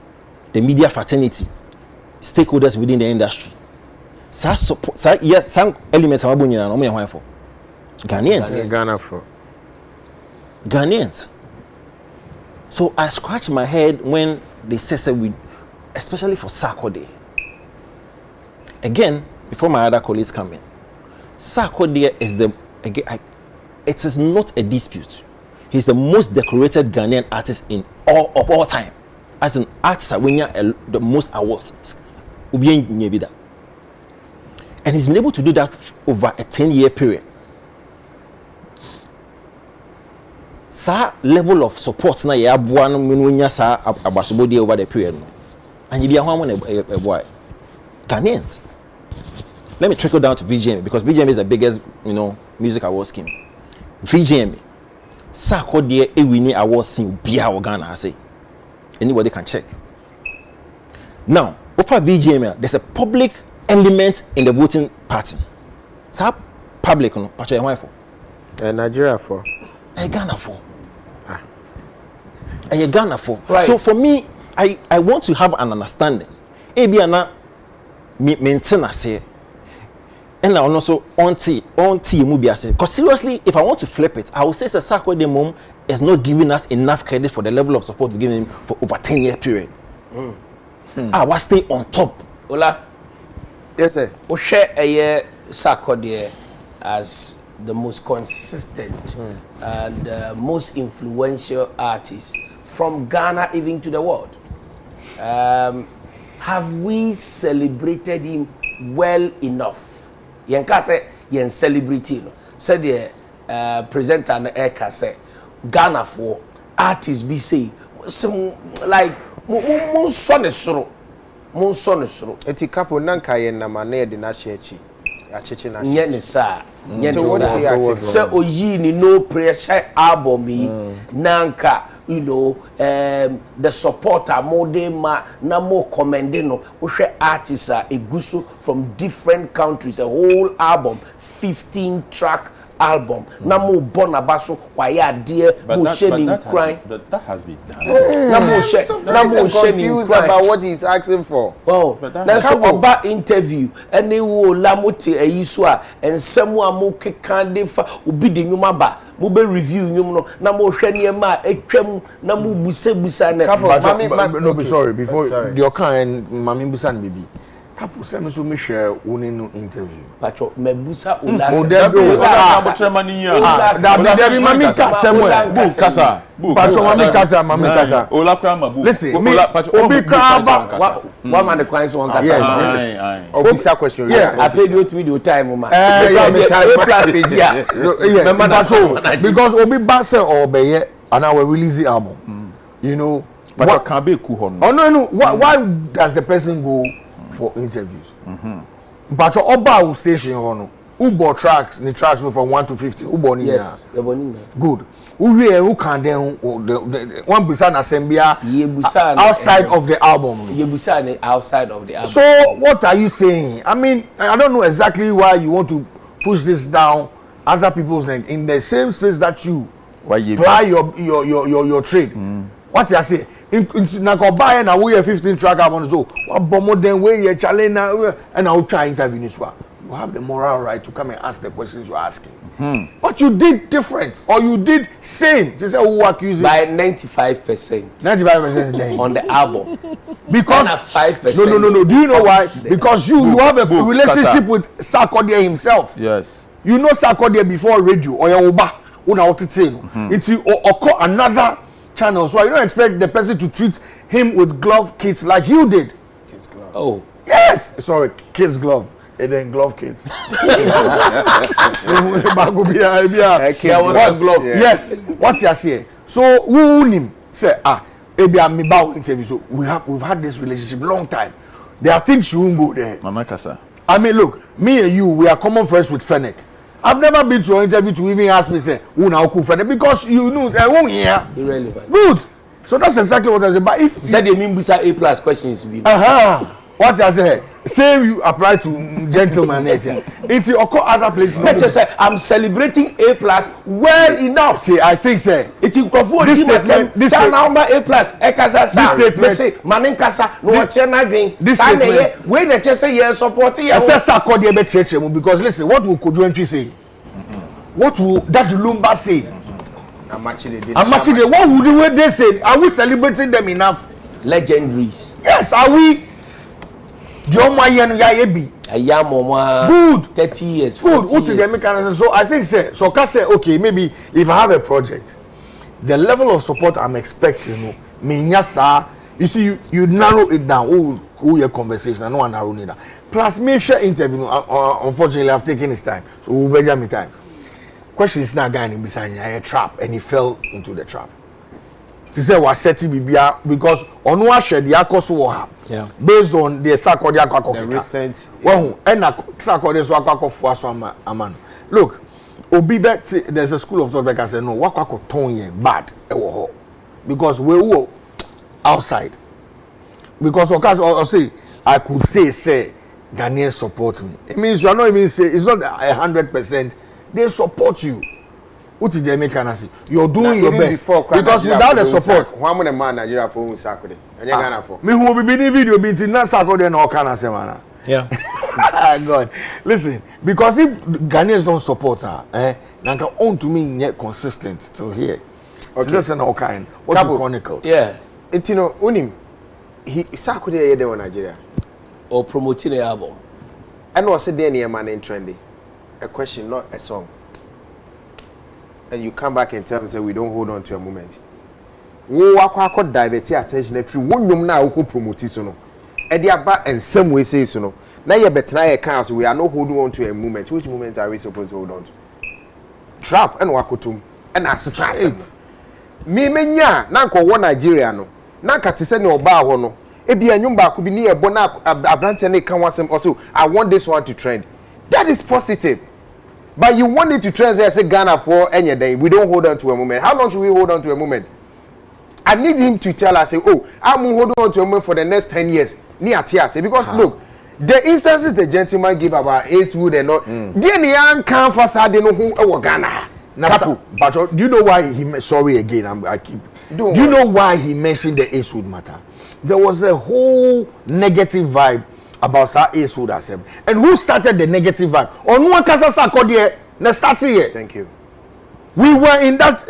the media fraternity, stakeholders within the industry. Some elements are for Ghanaians. So I scratch my head when they say we, especially for Sarkodie. Again, before my other colleagues come in, Sarkodie is it is not a dispute. He's the most decorated Ghanaian artist in all time. As an artist, winning the most awards. And he's been able to do that over a 10-year period. Sa level of support na ya aboa no menunya sa abasobodi over the period no. And you how many boy Ghanaians. Let me trickle down to VGM because VGM is the biggest, music award scheme. VGM Sarkodie winning award scene bia Ghana say. Anybody can check. Now, over VGM there's a public element in the voting pattern. Sa public no pacho e for Nigeria for Ghana for. Ghana for. Right. So for me, I want to have an understanding. Ebiana maintain say. And I also auntie movie say. Because seriously, if I want to flip it, I will say Sarkodie mom is not giving us enough credit for the level of support we're giving him for over 10-year period. I was staying on top. Ola. Yes, sir. We share a year Sarkodie as the most consistent and most influential artist from Ghana even to the world. Have we celebrated him well enough? Yenka say yen celebrity no. Said the presenter and Eka say Ghana for artists be say some like mon son soro. Eti kapo nanka yen na mane de na shechi. Nyene sa so oyi ni no pressure album nanka the supporter more ma na more commending no we artists eguso from different countries, a whole album 15 track album na mo bonabaso kwaya dear mo shedding crying that has been done. Na mo shedding about what he's asking for. That's about interview and they will lamote a yiswa and someone mo kekande fa obi de nyuma ba mo be review nyum no na mo hwe ne ma etwam na mo busa na no be sorry before the kind mami busa na bibi Kapu say me so me share one no interview. Pacho me busa ula. There be mami kasa mo. Kasa. Pacho mami kasa. Ola kra mabu. Listen, me obi kra ba one man the clients one kasa. Yes. Obisa question. Yeah, I paid you to video time ma. Because obi ba say obeye and I will release the album. But what can be cool. Oh no. Why does the person go for interviews? But your Oba station on Ubo tracks from 1 to 50. Ubo ni yes, good. Who can then one busan assembia outside of the album. Outside of the album. So what are you saying? I mean, I don't know exactly why you want to push this down other people's neck in the same space that you apply your trade. What you say? Na go buy na we 15 track album so what bomo then we challenge and I will try interview this one. You have the moral right to come and ask the questions you're asking. But you did different, or you did same. Just say who accusing by 95%. 95% on the album. Because 5%. No. Do you know why? Because you have a relationship with Sarkodie himself. Yes. You know Sarkodie before radio or your Uba. It's another channel. So I don't expect the person to treat him with glove kits like you did. Kids glove. Oh. Yes. Sorry, kids glove. And then glove kits. There was a glove. Yes. What's your say? So who him say maybe I'm about interview. So we've had this relationship long time. There are things you won't go there. Mama Kasa. I mean, look, me and you, we are common friends with Fennec. I've never been to an interview to even ask me, say, who now cool Fennec? Because you know, I won't hear. Irrelevant. Good. So that's exactly what I said. But if said they mean Busa A+ questions to be. What I say? Same you apply to gentlemen. It's occur other places. Just say I'm celebrating A+ well enough. See, I think say it's in Kofu. This statement. This number A+. This statement. Manin kasa. No chena green. This statement. When they just say yes support you. I say Sarkodie be church because listen, what will Kojuentri say? What will that Lumba say? Amachide. What would they say? Are we celebrating them enough? Legendaries. Yes, are we? Good. 30 years. Good. So I think so can say okay, maybe if I have a project, the level of support I'm expecting, you see, you narrow it down. Who your conversation? I know I narrow it down. Plus, make sure interview. Unfortunately, I've taken his time, so we'll measure me time. Question is not going beside a trap, and he fell into the trap. He said was setting bibia because on what shed the akoso based on the Sarkodie the recent Sarkodie so akoko so amano. Look, Obibet there's a school of thought that say no wakako ton bad because we were outside because or say I could say Ghanaians support me. It means you are not even say it's not 100%. They support you. What is the American? You're doing your best because without the support, one man Nigeria for Sarkodie. Me who be in video being not Sarkodie no can say yeah. God, listen, because if Ghanaians don't support her, Nanka own to me yet consistent till here. Okay. Just an all kind. What you chronicle? Yeah. It you know, unim he Sarkodie here there in Nigeria or promoting the album. I know I said there near man in trendy. A question, not a song. And you come back and tell me say we don't hold on to a moment. Wo akwa divert attention if you wonum na wo promote so no. E dey aba and some way say so no. Na ye betra ye kan so we are not holding on to a moment. Which moment are we supposed to hold on to? Trap and wakotum and assassin. Me menya na nko wo Nigeria no. Na ka te se ne oba ho no. E bia nwum ba ko bi ne ebo na abrante na kan wasem also I want this one to trend. That is positive. But you want it to translate say Ghana for any day. We don't hold on to a moment. How long should we hold on to a moment? I need him to tell us, say, oh, I'm holding on to a moment for the next 10 years. Because look, the instances the gentleman give about Ace Wood and not, the young can't facade no who Ghana. But do you know why he sorry again? Do you know why he mentioned the Ace Wood matter? There was a whole negative vibe about Sir Ace Wood as him. And who started the negative vibe? On one casa Sarkodie, na started here. Thank you. We were in that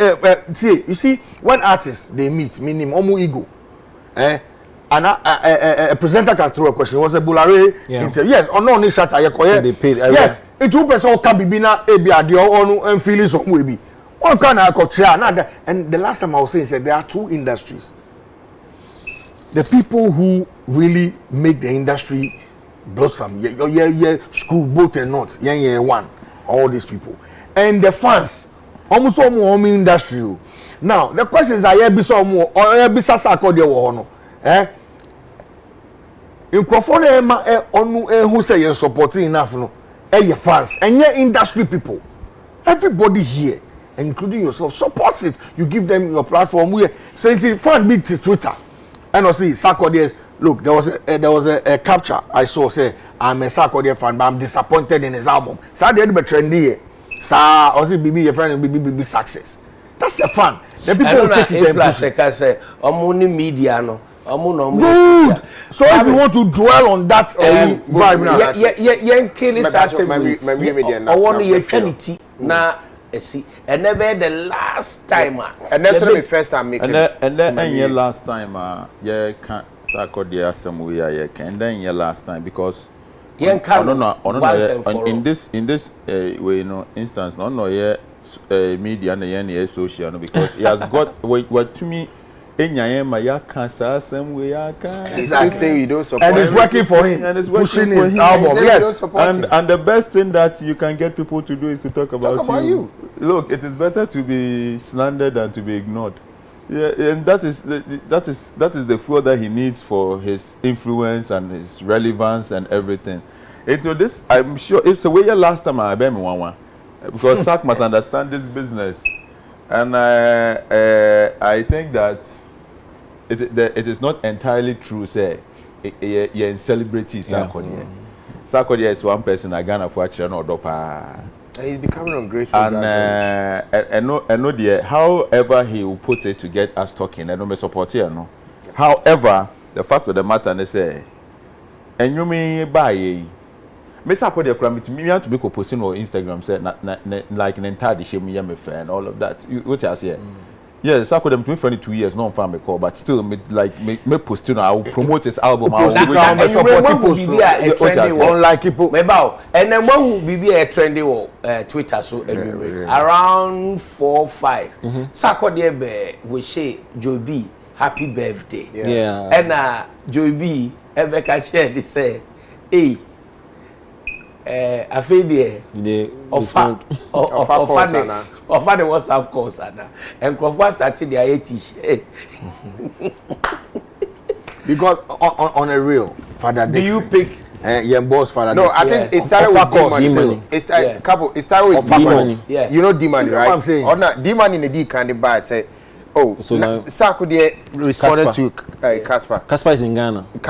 you see, when artists they meet, meaning omu ego. And a presenter can throw a question. It was a bulare interview. Yes, or no ni shata They paid yes, it 2% can be bina ebi adio onu and feelings some way be. One kind of and the last time I was saying said there are two industries. The people who really make the industry blossom, school both and not, one, all these people, and the fans, almost all more industry. Now the question is, I be some more or be Sarkodie no, in Crawford, who say you're supporting enough, no, your fans and your industry people, everybody here, including yourself, supports it. You give them your platform. We saying fan big to Twitter. And I see Sarkodie. Look, there was a capture I saw say I'm a Sarkodie fan, but I'm disappointed in his album. So they be trendy. So I see BB your friend BB success. That's the fun. The people take it and say omuni media no. Good. So if you want to dwell on that vibe now, kill this as I want to na esi and never the last time and that's the first time making and then last time yeah can't Sarkodie asem we and then last time because in this way you know instance no media and social because he has got what to me say you don't support and it's working for him and it's pushing for his him. album yes and the best thing that you can get people to do is to talk about you. Look, it is better to be slandered than to be ignored. Yeah, and that is the fuel that he needs for his influence and his relevance and everything. Into this, I'm sure it's the way last time I bet me one because Sak must understand this business, and I think that it is not entirely true. Say, you're in celebrity Sarkodie. Sarkodie is one person I Ghana for actually no dopa. And he's becoming ungrateful. And no, dear. However, he will put it to get us talking. I don't support here, no. However, the fact of the matter is, and you may buy. Miss Apple, the crime to me have to be posting on Instagram, say like an entire shame me and all of that. What I say. Yes, I could have been 22 years, no family call, but still, me posting. I will promote his album. I will support people. Unlike people, and then one will be a trendy Twitter so around 4-5. Sarkodie be we say Joe B happy birthday. Yeah. And Joe B ever can share this say, hey. I feel the offer the WhatsApp calls and Crawford started their 80 because on a real Father do you pick yeah boss Father no I think it started with D-Money. It started with D-Money. Yeah. You know D-Money, right? I'm saying or not D-Money in the D candy buy say oh so Sarkodie responded to Casper is in Ghana so,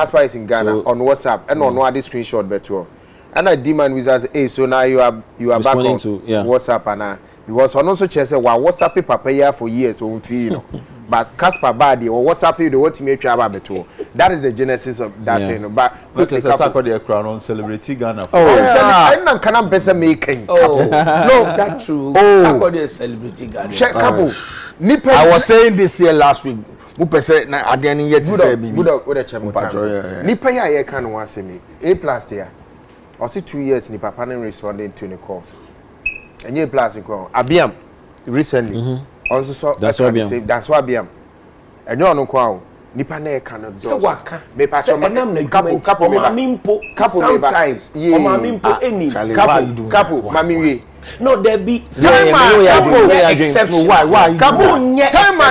on WhatsApp and on one screenshot better. And I demand with us, hey, so now you are back on WhatsApp and because on also say well WhatsApp papa here for years so you know. But Casper Badi or WhatsApp you the what me travel beto. That is the genesis of that thing. But quickly Sarkodie crown on celebrity Ghana. I can't better making. No, that's true. Sarkodie celebrity Ghana. Check couple. I was saying this year last week. Who person na adeni yet say bibi. Good Nipa ya can one say me. A+ here. I see 2 years ni papa nem responding to the calls. And you plus in crown. Abiam recently also saw that's why Abiam. And you no crown. Nipa na cannot do. So waka. Me pa so couple mamimpo sometimes. O mamimpo any couple mami no there be time exception why couple time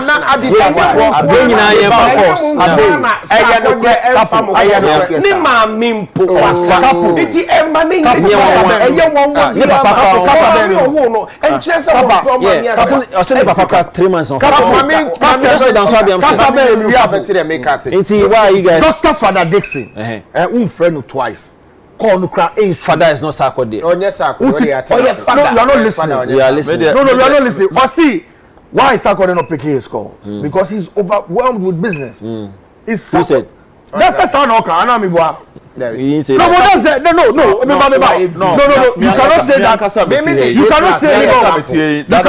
na adidas abeng na ye purpose ni mamimpo couple iti emma ni eye won wo no enchese wo problem ya so papa 3 months on couple mami that's what I'm saying we are better than make us iti why you guys Dr. Father Dixon friend no twice call no cry father is not Sarkodie. Oh yes Sarkodie. You are not listening. You are listening. No, you are not listening. Or see, why is Sarkodie not picking his calls? Because he's overwhelmed with business. He's Who said? That's a sound okay. I know me boy. You didn't say No, but that's no. You cannot say that. You cannot say that.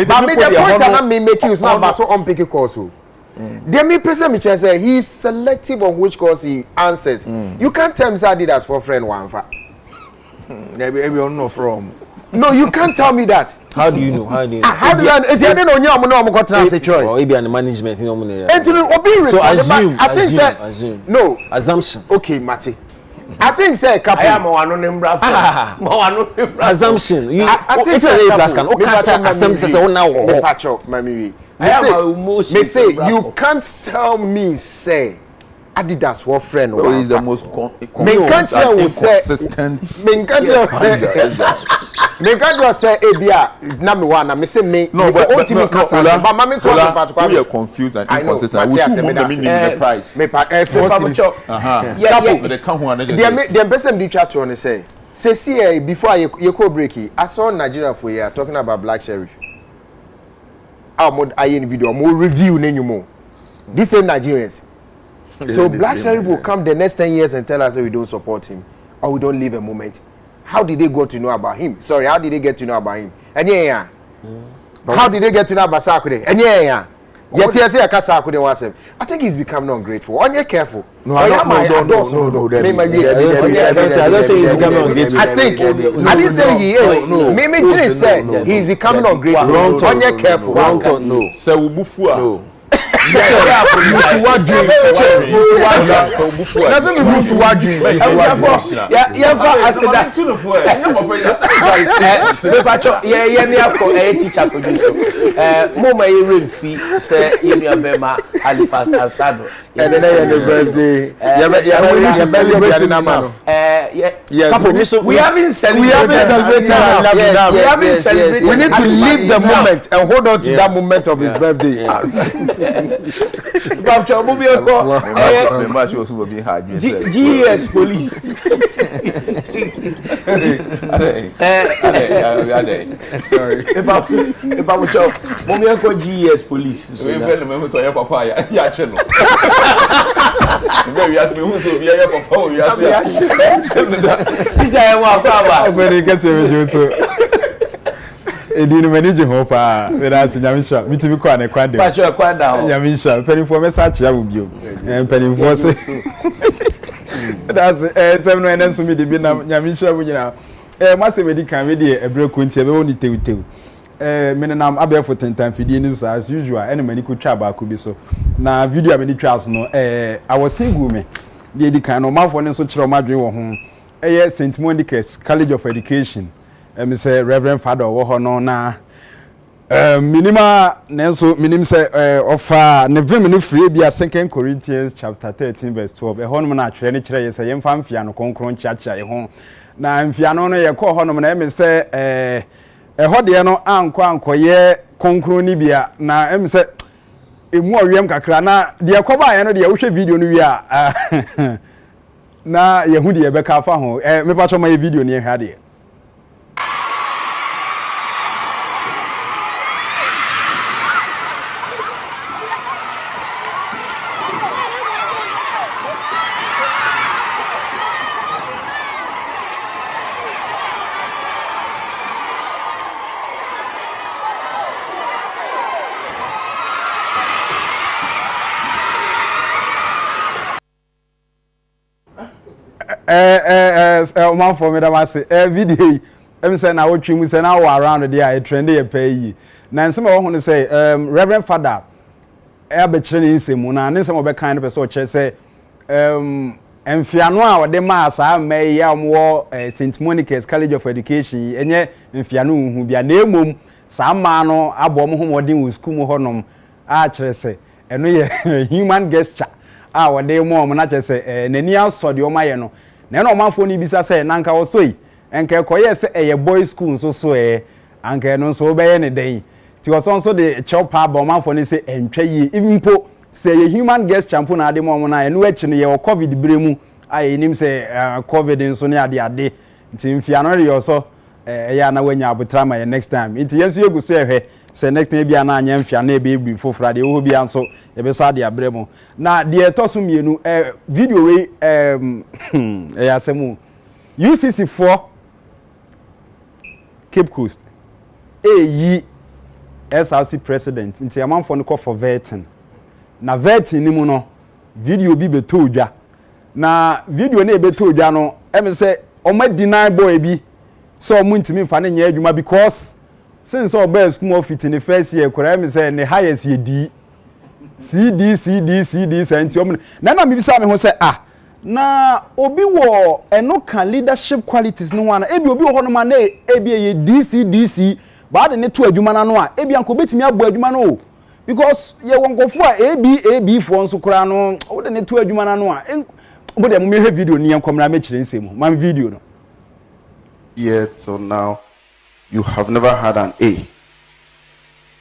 But me the point I'm making is not about so unpicking calls. Then me present me say he's selective on which calls he answers. You can't tell me that Adidas for friend one fa. Maybe no from. No, you can't tell me that. How do you know? How do you know? How do you know? It's no new I'm go translate choice. Or maybe an management no money. So assume. No. Assumption. Okay, Mati. I think say couple. I am one on assumption. You it's a plus can. Okay, assumption say now. Me say you can't tell me say Adidas what friend or is the most inconsistent. Me can't say Ebia na me one na me say me no but mama to we are confused and inconsistent. We should move the meaning the price. Me pa the person be chat to say see before you go breaky I saw Nigeria for here talking about Black Sheriff. I in video more review more. These same Nigerians. So Black Sheriff will come the next 10 years and tell us that we don't support him or we don't leave a moment. how did they go to know about him? Sorry, how did they get to know about him? And yeah. How did they get to know about Sakure? And yeah. Yet, yes, I think he's becoming ungrateful. Are you careful? No, I don't know. I don't say he's becoming ungrateful. I think I didn't say he is. Maybe didn't say he's becoming ungrateful. Wrong Are you careful? Wrong thought. No. So Bufua. No. Doesn't mean move what dream. We haven't celebrated. We need to live the moment and hold on to that moment of his birthday. GS police. Sorry. If I would talk, Mommy Uncle GS police. So we remember so your papa ya cheno. Very ask me who so be your papa we ask ya. Teacher I want papa. When get you so Edin manage hope we that's Nyamisha mitimi kwa na kwade Pacho kwada Nyamisha penifo message ya bubio penifo say that's seven no enso me de bi na Nyamisha bu nyina mase we di kan we de ebreku ntie be woni tewtew menenam abefo tentan fidie ni so as usual ene mani ko twa ba ko bi so na video amani twa so no I was single me de di kan no mafo ne so kire o madwe wo ho St. Monica's College of Education me say Reverend Father wo ho no na minima nenso minim say ofa ne vim no free bia 2 Corinthians chapter 13 verse 12 ho no na atwere ne kire ye say yemfa mfia no konkron chiacha ye ho na mfia no ye ko ho no na me say ho de no anko ye konkron ni bia na me say emu owiem kakra na de ko ba ye no de wo video no wi a na ye hu de ye be ka fa ho me pa cho ma ye video ni ye hwa de man for me that was every day em say na wotwe mu say na wo around there a trend dey pay yi na nsem wo ho say Reverend Father be kire ni nsemu na nsem wo be kan no be so kire say emfiano a wode ma asa mai ya mo St. Monica's College of Education enye emfiano hu bia na emom sa ma no abom ho modern wo school mu honom a kire say eno ye human gesture a wode mo na kire say nani asode o ma ye no na no manfo ni bisa say nanka wo so yi enke koye say eye boys school so anke no so be ye ne den ti wo so de chopa ba manfo ni say entwa yi even po say ye human guest champo na ade mo na eno achi ne ye covid bremu ayi nim say covid nso ne ade nti mfia no re so ya na wanya abutra ma ye next time nti yenso yegu so ehwe say next time bia na anya mfia na ebe ebu fofra de wo bia nso ye be sa de abremu na de toso mienu video we ya semu UCC4 Cape Coast yi SRC president nti amanfo no call for vetting na vetting ni mu no video bi beto odwa na video na beto odwa no em say o ma deny boy bi so o ntimi fa na nya adwuma because since o be school of it in the first year kora em say ne highest ye di CD senti o na mi bisa me ho say na obi wo eno kan leadership qualities no wana ebi obi wo ho no ma na ebi ye DC ba de ne to adwuma na no a ebi anko betimi abo adwuma no because ye wonkofo a AB fo nso kura no wo de ne to adwuma na no a bo de me he video ni enkomra me kire nsemu man video no so now you have never had an A,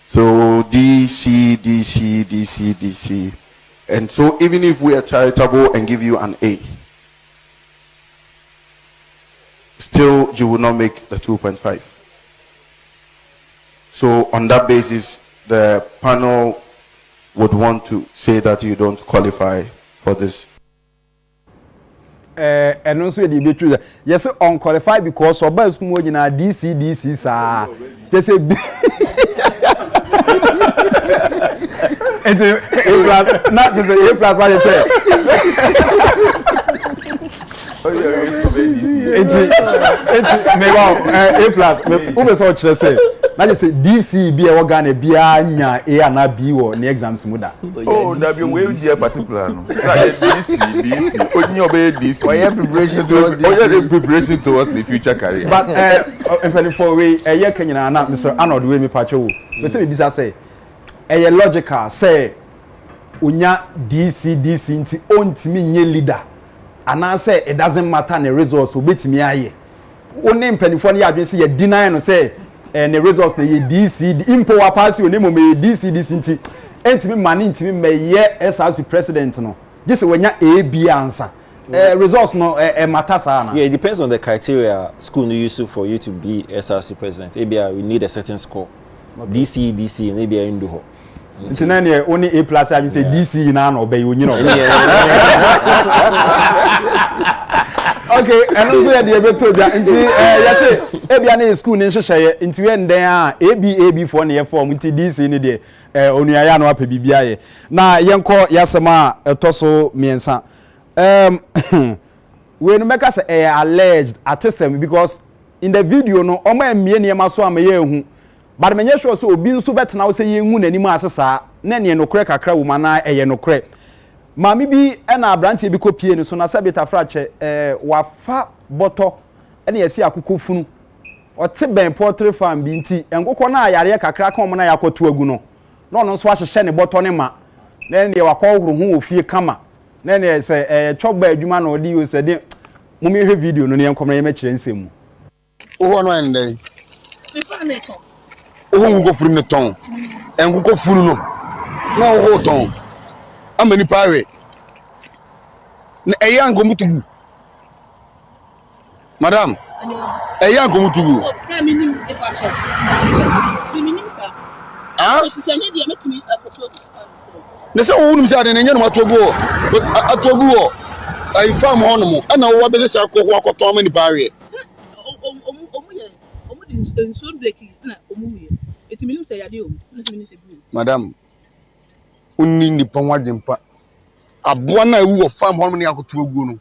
so DC, and so even if we are charitable and give you an A, still you will not make the 2.5. So on that basis, the panel would want to say that you don't qualify for this. ɛno nso yɛ de betru yes unqualified because oba school mo nyina DC saa just say and A plus not just A plus what you say it's maybe A plus who so chere say na just say DC be e Ghana bia nya A and B wo ne exams mu da oh that be we dey particular no DC only obey DC for your preparation towards the future career but in for we ye kanyina na Mr. Arnold we me pacho wo me say bisa say e logical say unya DC nti ontimi nye leader and I say it doesn't matter the results obetimi aye woni mpanifo ne ya adwen say ye deny no say and the results na ye DC the impower pass you name me DC nti entimi mani ntimi me ye SRC president no just when ya AB answer results no matter sana yeah it depends on the criteria school use for you to be SRC president maybe we need a certain score okay. DC maybe I do ho nti na ne only A plus I say DC na na obey onyi no okay and also ya dey beto bia nti ya say e bia na school ne hyehyeye nti we nden a AB for ne form nti DC ne de onua ya na apa bibia ye na yenko yasema etoso miensa we no make us alleged artism because in the video no o ma mie ne ma so amaye ehu but menye sure so obi nso betena wo say yenhu nani ma asesa na ne no kre kakra wo mana eye no kre mami bi na abrantie bi kopie ni so na sabita frache wafa boto ene yesi akoko funu ote ben poultry farm bi nti enkoko na ayare kakra kan mo na yakoto agu no no no nso ahyehye ne boto ne ma na ne wakọ horo hu ofie kama na ne se chogba adwuma na odi yo se de mo mi hwe video no ne enkom na ye mekire nsemu wo no ende wo go furu ne ton enkoko furu no na wo ton amani pare na eya ngomutugu madam eya ngomutugu ne se wo num se ade ne nyane matogo atogu ai fam hono mo ana wo be se akoko akoto amani pare madam unni ni panwadempa aboa na ewu wo fam hono ne akoto agu no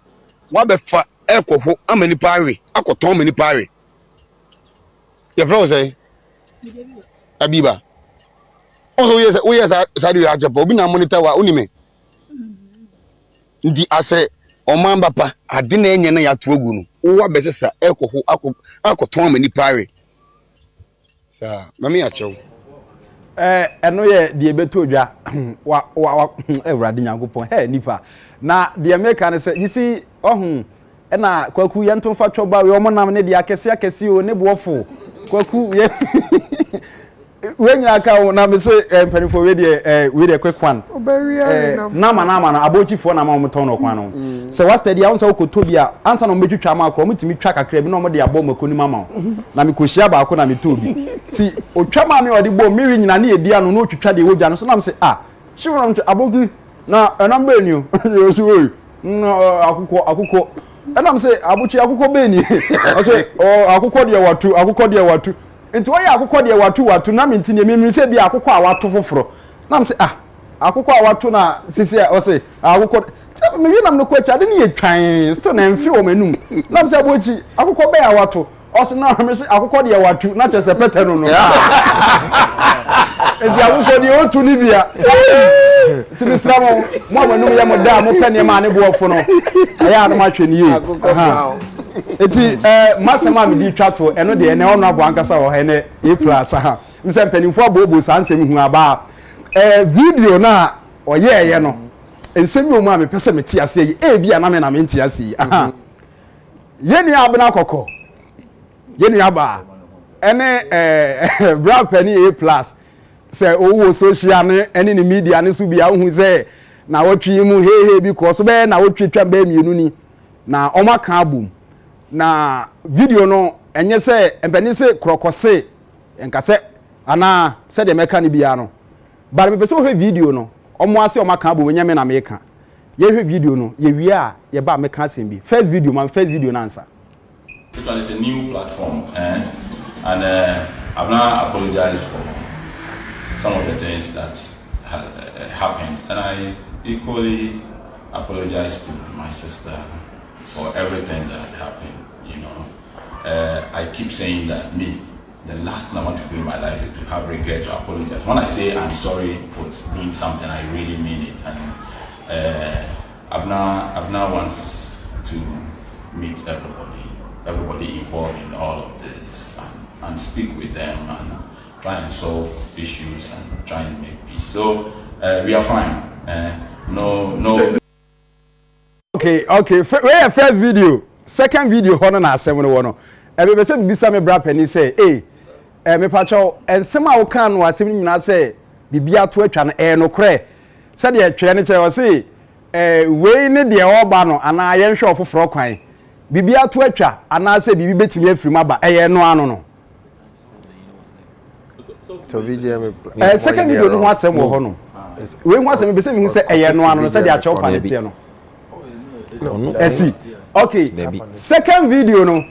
wa be fa ekofo amani pare akoto amani pare ya fro say abiba o yes sadi ya japo obi na monitor wa unime ndi ase omamba pa ade na enye na ya to agu no wo be sesa ekofo akoto amani pare sa mami acho eno ye de beto dwa wa ewrade nyankopon nipa na de make na say you see ohun na kwaku ye ntomfa twoba we omonam ne de akese o ne boofo kwaku ye we nyina ka na me say mpanifo we de quick one na mana abochifo na ma mo ton no kwan no se wa steady a won ko tobia ansa no metwitwa ma akro mutimi twa kakra bi na mo de abo makoni mama na me kohyia ba akro na me tobi ti otwa ma me odi bo mi nyina na edi ano no otwitwa de wodwa no so na me say shiwo na abogi na enamba eniu yo so we no akukọ na me say abuchi akukọ be ni o say akukọ de watu nti wo ya akukọ de watu na me ntine me se bi akukọ a watu foforo na me say akukọ a watu na sisi o say akukọ me wi na me ko acha de ne ye twan still na mfi o manum na me say abochi akukọ be ya watu o say na me say akukọ de watu na che se pete no no enti akukọ de otu ni bia ti me sra mo manum ya mo da mo pene ma ne boofo no aya no ma hwe ni ye eti masema me di twato eno de ene ono abo ankasa ho he ne A plus ha mse mpanimfo abobo sansem hu aba video na oyeye no ensemi o ma me pese me ti ase yi e bia na me nti ase yi yeni abna kokko yeni aba ene bra penny A plus se owo social ne ene ni media ne so bia hu se na wotwi mu hehe because be na wotwetwa ba mienu ni na omaka abum na video no enye se empani se krokose enkase ana se de meka ni bia no ba me pese o he video no omo ase omaka abum nya me na meka Ye video no, ye we are ye ba me can be. First video no answer. This one is a new platform, and I've now apologized for some of the things that happened, and I equally apologize to my sister for everything that happened. You know, I keep saying that the last thing I want to do in my life is to have regret or apologize. When I say I'm sorry for doing something, I really mean it. And I've now wants to meet everybody involved in all of this, and speak with them and try and solve issues and try and make peace. So we are fine. No. Okay. Where first video, second video, hono na 7-1. Ebe say bisa me bra pani say, me pacho ensema wo kan no asem nyina say bibia to atwa no no kre. Se de twere ne kire wo say we ne de oba no ana ye nhwe ofoforo kwan. Bibia to atwa ana say bibi betimi afiri maba no ano no. So video second video no ho asem wo ho no. We ho asem be say me hu say no ano no say de ache opa ne tie no. Okay. Second video no.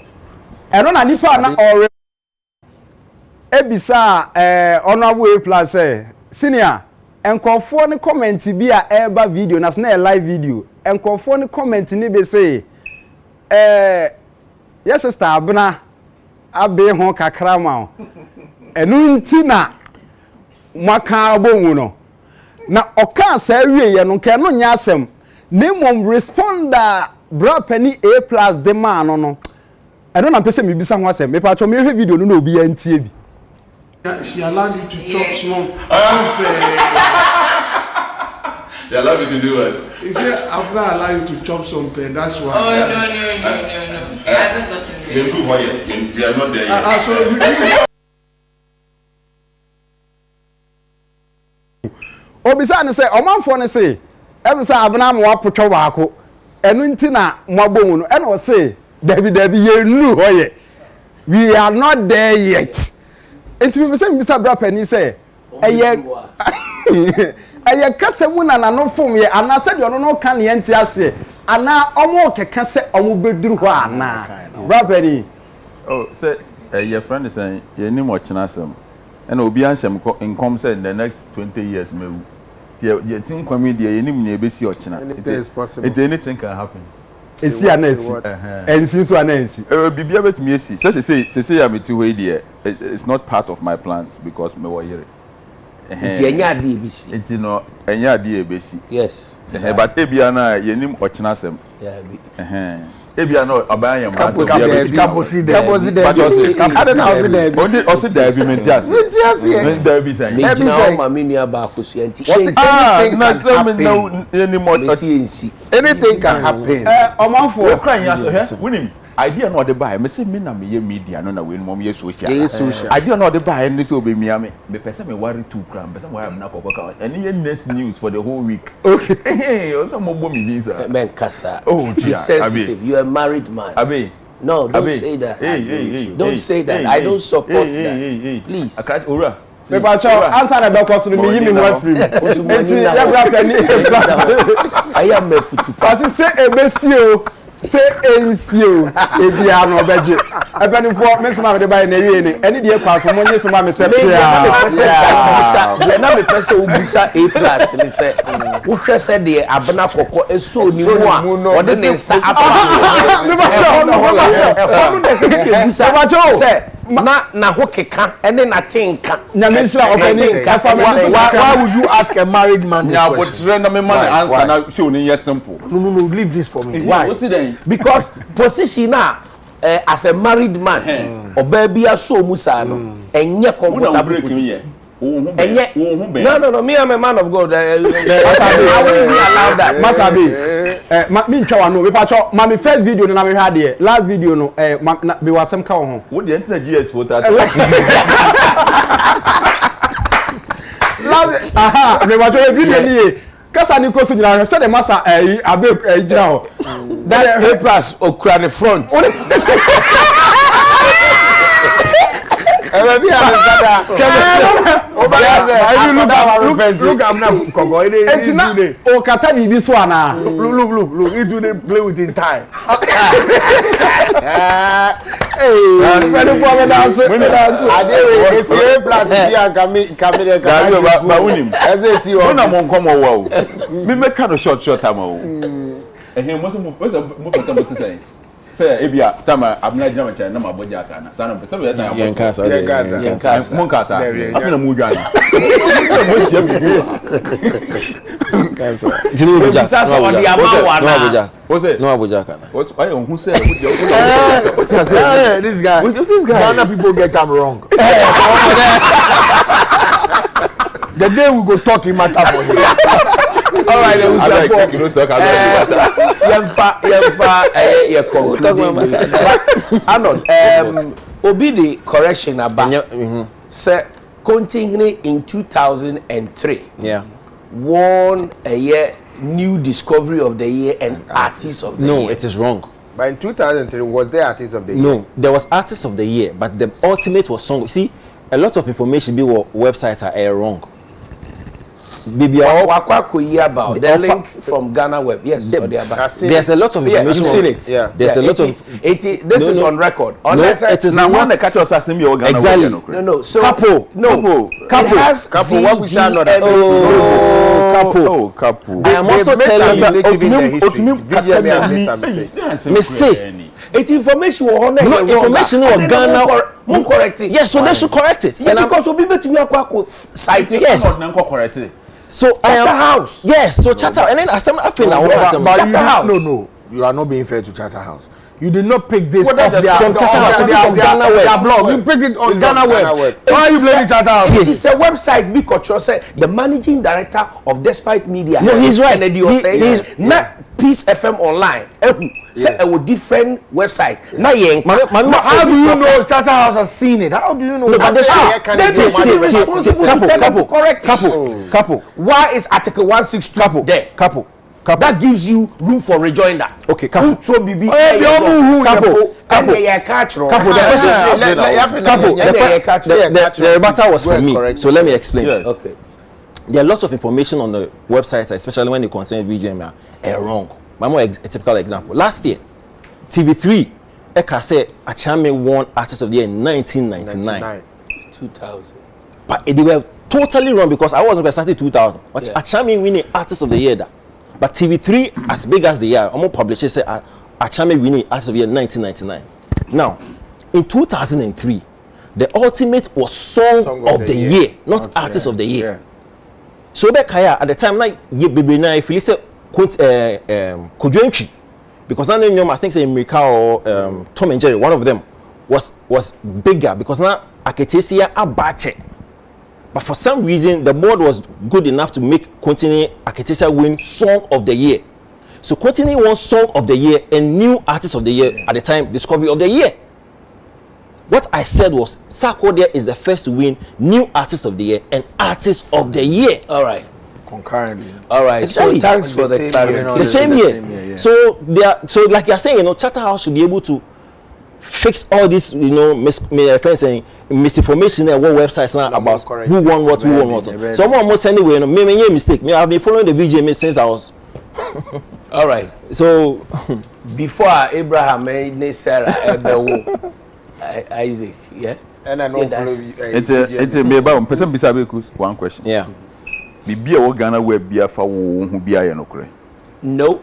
Eno na nipa na ore ebisa honorable plus senior enkofo ne comment bi a eba video na na live video enkofo ne comment ni be say yes sister abna abe ho kakra ma enu nti na maka abonwu no na oka sa wie ye no ke no nya asem ne mom responder bra penny A+ de man no eno na pese me bisa ho asem me pa cho me hwe video no na obi antie bi. She allowed you to chop small. They allow me to do what? He said, I'm not allowing you to chop some pen. That's why. Oh, no. I haven't gotten there. You're too quiet. You are not there yet. Obisa ne say omanfo ne say ebisa abna mo apotwo baako enu nti na mo abonwu no ena o say David ye nu hoye we are not there yet. Enti me say Mr. Brapeni say eye kase mu na no fom ye ana se de ono no ka ne enti ase ana omo keka se omo beduru ho ana Brapeni. Oh, say your friend is saying ye ni mo chena asem and obi anhyem income say in the next 20 years mewu. You think comedy ye ni mu na ebesi o chena. Anything can happen. Esi anansi ensi so anansi bibia betumi esi say am ti we there. It's not part of my plans because me wo yere enti enya ade ebesi enti no enya ade ebesi yes but ebia na yenim ochena asem yeah bi ebia no aban yam kaposi there osi there bi mentias there bi say me ma me nua ba akosu enti anything can happen omanfo crying yes winim idea no dey buy me say me na me media no na we mom ye social idea no dey buy ni so be me person me worry too cram person why am na kokoka any next news for the whole week okay also mo bo me this men kasa oh be sensitive you are a married man Abei no don't say that don't say that I don't support that please akaj ora me ba cho answer na be kwaso me yi me mo free enti ya bra penny I am a futu pass say ebesi o say ensio ebia no beje ebeni fo me sema me de buy na wie ni eni de kwaso mo nye sema me se na me pese obusa A+ ni se wo hwe se de abena kokko eso ni mu a wode ne nsa afa me ba cho no de se obusa ba cho se na ho keka ene na tinka nya me shira openi why would you ask a married man this question? Yeah, but me man answer na show ni yes simple no leave this for me why because position na as a married man oba bia so musa no enye comfortable position enye no me am a man of God I will allow that Masabi me ntwa no me pa cho ma me first video no na me hwa de last video no be wasem ka wo ho wo de enter GS photo last me wa cho video ni kasa ni koso nyina se de masa Abeiku jira ho that A+ okura the front Maybe I'm look, I'm not Congo. It's not. Oh, Kata bibi so ana. Look. It will play within time. Hey, ready for me dance. I did it's a plus here Camille. Ba unim. As see you na mon come wo. Me make kind of short time o. Ehim mo person say. Say ebia tama abna jama cha na maboja aka na. Sana pe. Say we say Yenkasa. Mon kasa. Afina mu dwan. Say mo sia bibi. Kasa. Dinu boja. Sasa wadi amawa na. What's it? No Abuja kana. What's I who say this guy. Ghana people get them wrong. The day we go talk in matter for him. All right, then we shall talk. You don't talk about Arnold, obi the correction about say continue in 2003. Yeah. Won a year new discovery of the year and artist of the year. No, it is wrong. But in 2003 was there artist of the year? No, there was artist of the year, but the ultimate was song. See, a lot of information be websites are wrong. Baby, about the link from Ghana Web. Yes, there's a lot of information. Yeah, you've seen it. Yeah, there's a lot of. This is on record. Unless it is now not. one the catch us as Ghana exactly. No. So couple. It has couple. What we say not couple. I am also telling you. It's information on information on Ghana. Correct it. Yes, so they should correct it. Yeah, because we be to me site. Yes. Correct it. So I am House. Yes, so Charter and then I feel no. You are not being fair to Charter House. You did not pick this from Charter House, from Ghana Web. Blog. You picked it on Ghana Web. Why are you blaming Charter House? It is a website because say the managing director of Despite Media. No, he's right. He's not Peace FM Online. Say a different website. How do you know Charter House has seen it? How do you know? No, but couple. Why is Article 162 there? Couple. That gives you room for rejoinder. Okay, couple. The rebuttal was for me. So let me explain. Yes. Okay. There are lots of information on the website, especially when it concerns BGM, are wrong. A typical example. Last year, TV3, Eka said Achame won Artist of the Year in 1999. 2000. But they were totally wrong because I wasn't started 2000. But Achame winning Artist of the Year. But TV3, as big as they are, almost publishers say Achame winning Artist of the Year in 1999. Now, in 2003, the ultimate was Song of the Year, not Artist of the Year. Yeah. So Bekaya at the time, like baby now, if you say Kojuentri, because I think say America or Tom and Jerry, one of them was bigger because now Aketesia Abache. But for some reason, the board was good enough to make Continue Aketesia win Song of the Year. So Continue won Song of the Year and New Artist of the Year at the time, Discovery of the Year. What I said was Sarkodie is the first to win New Artist of the Year and Artist of the Year. All right. Concurrently. All right. Exactly. So thanks for the clarification. The same year. Yeah. So like you're saying, Charter House should be able to fix all this, misinformation and what websites now about who won what, who won what. So almost anyway, me mistake. I've been following the BGM since I was. All right. So before Abraham and Sarah, Isaac, yeah. And I know it's me about person bisa Abeiku one question. Yeah. Bibia wo Ghana Web bia fa wo hu bia ye no kore. No.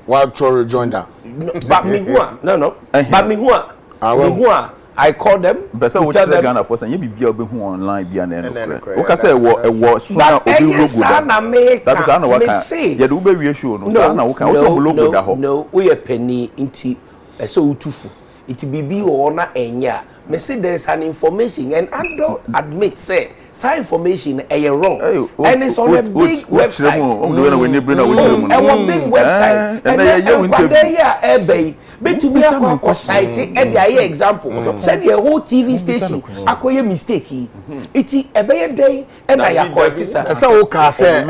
Why try join that? But me who? No. But me who? I call them. But so tell them Ghana for say you bibia obi hu online bia na no kore. O ka say wo so na obi logo da. That is na waka. Ye do be wie show no. So na wo kan so logo da ho. No, we a penny inti so utufu. It bibi or na enya. Me say there is an information and I don't admit say some information is wrong and it's on a big website. A big website and Abeiku but to be a site and the example said the whole TV station acquire mistake it's a bad day and I acquire so okay say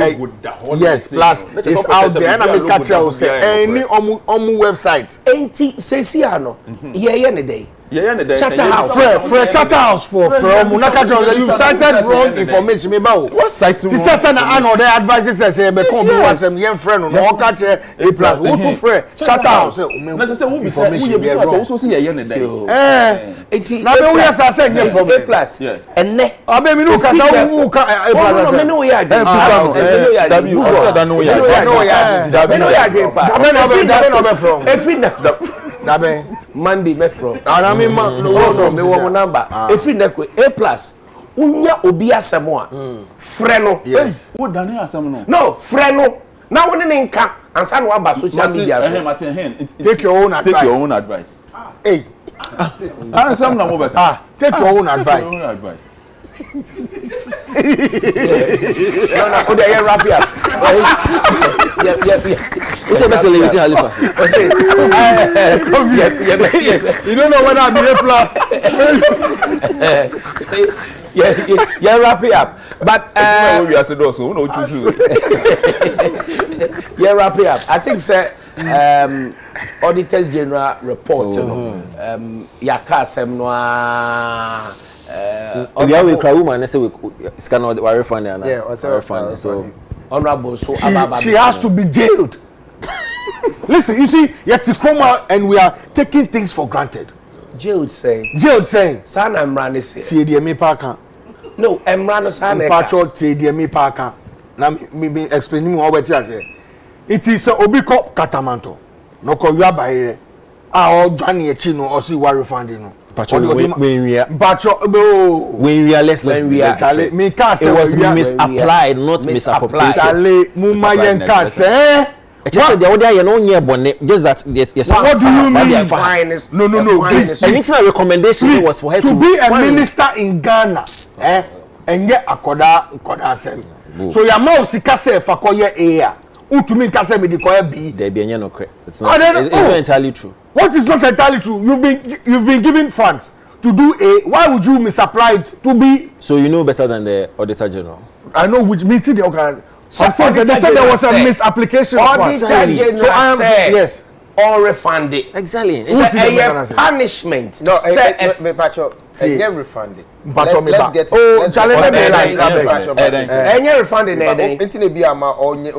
yes plus it's out there and I make catch say any website ain't say no yeah any day Fred Charterhouse for Munaka, you cited wrong information. What cited? This is an another advice say be come be was some young friend no catch A+. Also Fred Charterhouse information be wrong. Also see here na day. Na be we as say A+. And ne abe me no kasa who can A+. No me no ya dey. Dabe Monday me from. Ana me no from me wo number. Efi na ko A+. Unya obi asemo a. Frɛ no. Yes. Wo dane asem no. No, frɛ no. Na wo ne nka ansa no aba social media so. Take your own advice. Take your own advice. Hey. Ansam na mo beka. Take your own advice. Take your own advice. No, could I wrap it up? What's the best limited Halifax? You don't know whether I'm A+. Yeah, wrap it up. But we are so no yeah, wrap it up. I think sir Auditors General report yaka semnoa we cry woman say we cannot refund and refund so honorable so she has to be jailed. Listen, you see, yet is coma and we are taking things for granted. Jailed saying Sana Emrani say TDMA Parker. No, Emrano Sana Patrol TDMA Parker. Now me explaining what I say. It is a Obiko Katamanto. No ko you by here. Ah, Johnny Chino or see what refunding no. When we are less when we are me can say it was misapplied, not misappropriated. Charlie Muma Yenka say just the other you know near bonnet just that yes. What do you mean? No. Anything a recommendation was for her to be a minister in Ghana, and yet akoda sem. So your mouth sika say fa koye A. Utumi ka say me di koye B. There be no credit. It's not entirely true. What is not entirely true? You've been given funds to do A. Why would you misapply it to B? So you know better than the Auditor General. I know which meeting they can. They said there was a misapplication. Auditor General said yes. All refunded. Exactly. Punishment. No, say me pacho. Get refunded. Let's get refunded.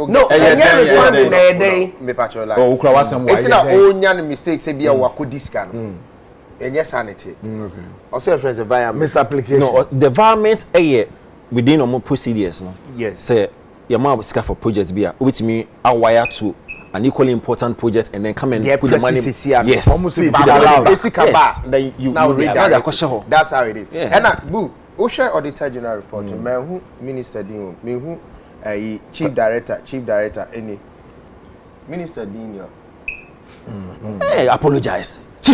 No, refunded. Me pacho like. Oh, ukra wasem why. It's na onya mistake say bia wako diska no. Enye sanity. Okay. Also friends the via misapplication. No, the environment within our procedures no. Yes. Say your man sika for projects bia which me wire to an equally important project and then come and put the money. Yes. Almost allowed. Then you read that. That's how it is. Yes. And boo, who share Auditor General report? Me who Minister Dean, me who Chief Director, any Minister Dean. Hey, apologize. No.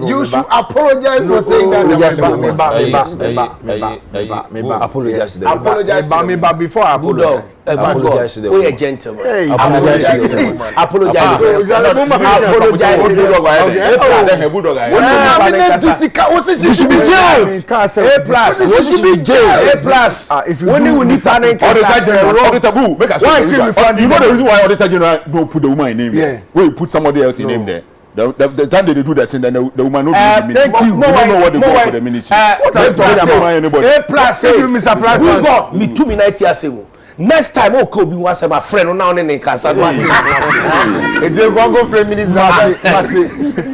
You should apologize for saying that. Apologize to them. Apologize before I apologize. Apologize to them. We a gentleman. Apologize to them. Apologize. You should be jailed. A+. If you why should refund? You know the reason why Auditor General don't put the woman name there. Where you put somebody else's name there. The time they do that thing, then the woman knows the ministry. Thank you. We don't know what they go for the ministry. What are you talking about? A+ say you misapply. We got me 2 minutes here say. Next time o ko bi wan say my friend now in Kasa. E dey go friend minister.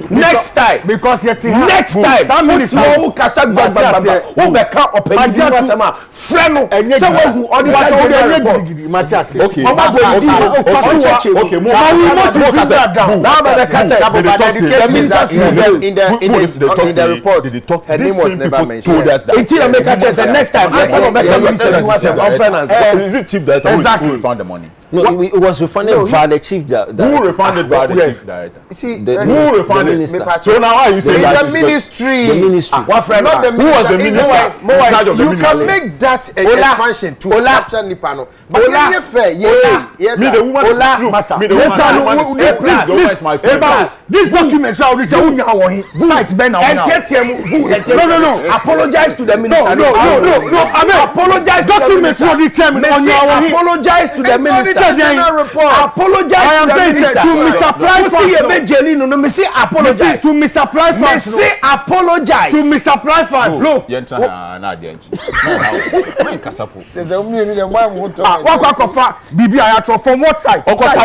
Next time because next time some minister who Kasa gbagba who be ka openi bi wan say my friend say we Auditor General Matthias. Okay. Okay. We must put that down. Now the Kasa in the report her name was never mentioned. Until make a chance next time answer no make minister bi wan say on finance. Chief Director who refund the money. No, it was refunded by the Chief Director. Who refunded by the Chief Director? See, who refunded? The minister. So now why are you saying that? The ministry. The ministry. What friend? Not the minister. Who was the minister? You can make that expansion to capture Nipano. But yes, me the woman. Me the woman. This documents now reach site Ben now. No. Apologize to the minister. No. I mean, apologize. Documents for the chairman on your apologize to the minister. Apologize to the minister. To misapply funds. No, me say apologize. To misapply funds. Me say apologize. To misapply funds. Look. Bibi ayatro from what side? From what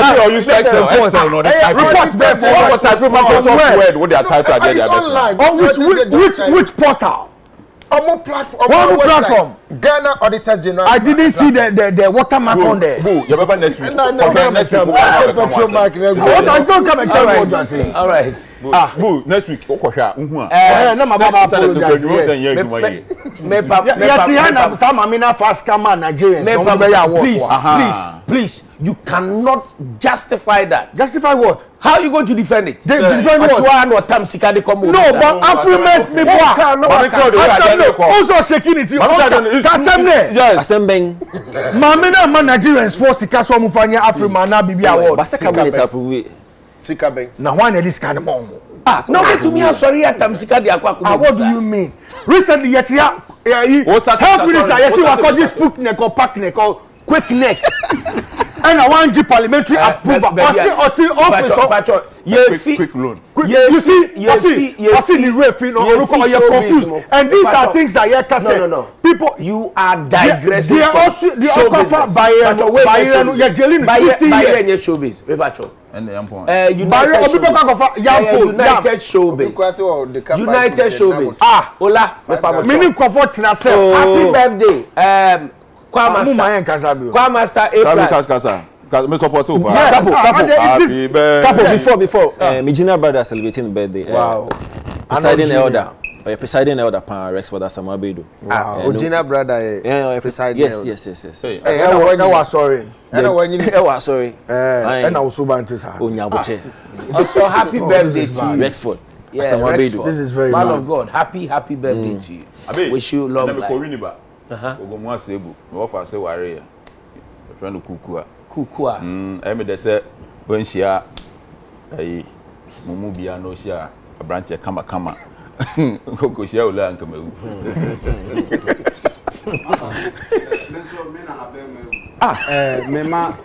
word what they are typing on which portal? On platform. Ghana Auditors General. I didn't see the watermark on there. Boo, you remember next week? No. Don't come and tell me what you're saying. All right. Boo, next week. No, my mama apologize. Please, you cannot justify that. Justify what? How are you going to defend it? Defend what? No, but Afrimans me also shaking it. Yes. Mamina man Nigerians for Sika so mufanya Afrima na Bibi award. Basaka minute approve. Sika bank. Now why this kind of money? No, get to me. I'm sorry. I'm Sika de akwa. What do you mean? Recently, yet health minister, yes, you are called this book neck or pack neck or quick neck. And I want parliamentary approval. Quick loan. You see, the referee, you're confused. And these are things that you can say. No. People, you are digressing. They are also by Showbiz. And the point. United Showbiz. Ola. Meaning comfort na say happy birthday. Kwamaster A+. Me support too. Happy birthday. Before my junior brother celebrating birthday. Wow. Presiding elder. Presiding elder pan Rex for that Abeiku. Wow. Junior brother. Yeah, presiding. Yes. Hey, I was sorry. Sorry. And I was so bad to her. Also, happy birthday to you. Rexford. Yeah, Rexford. This is very man of God. Happy birthday to you. Wish you long life. Ogomwa sebu. Me offer say ware. Friend Kukua. I they say when she are mumu bia no share a branch kama go share ula and come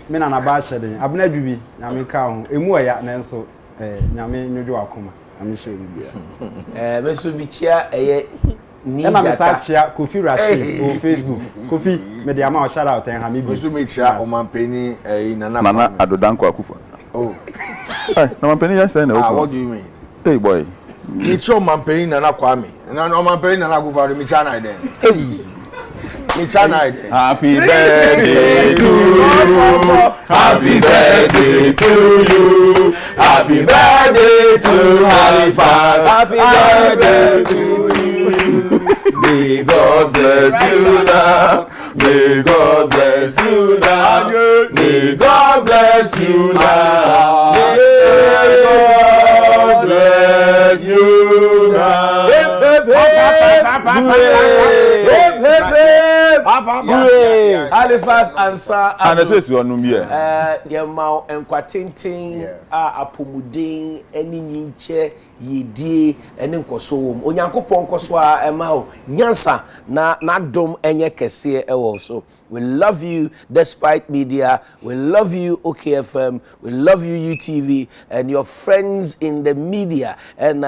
me na ba shede abna bibi na me ka ho emu ya na nso nyame nyodo akoma am sure bia me so bi chia ni na me sa chia Kofi Rashid on Facebook Kofi me dey ama shout out en ha me bi so me chia o man peni nana adodanko akufa oh na man peni yes na what do you mean hey boy me chia o man peni nana kwame na o man peni nana akufa me chia na den me chia na den happy birthday to you happy birthday to you happy birthday to Halifax happy birthday to you may God bless you now may God bless you now may God bless you now may God bless you now Halifax answer and the face you on here the mau enkwatintin apomudin eni nyinche yedie ene nkoso wom onyankopon nkoso a ema nyansa na dom enye kese ewo so we love you despite media we love you OKFM we love you UTV and your friends in the media and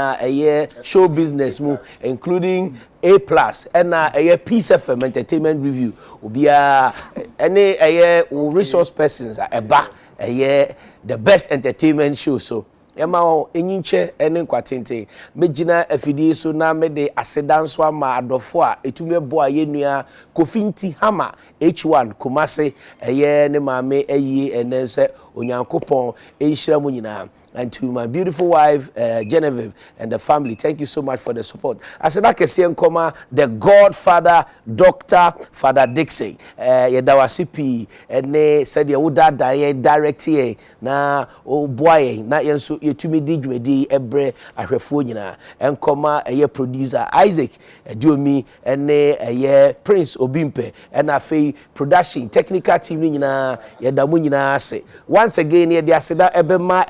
show business mu including A+ and Peace FM Entertainment Review obia any resource persons eba the best entertainment show so Emma enyinche ene nkwatente megina afidie so na mede asedanso ama adofo a etume bo ayenua kofinti hama H1 Kumase ne maame ene se onyankopon ehira mu nyina. And to my beautiful wife, Genevieve, and the family, thank you so much for the support. I said, I can see the Godfather, Dr. Father Dixon, Yedawasipi, and they said, you would die direct here. Na, oh boy, na yensu, you to me did Ebre, Arefonina, and a producer Isaac, do me, and Prince Obimpe, and a production, technical team, Yadamunina say. Once again, the Aseda Ebema,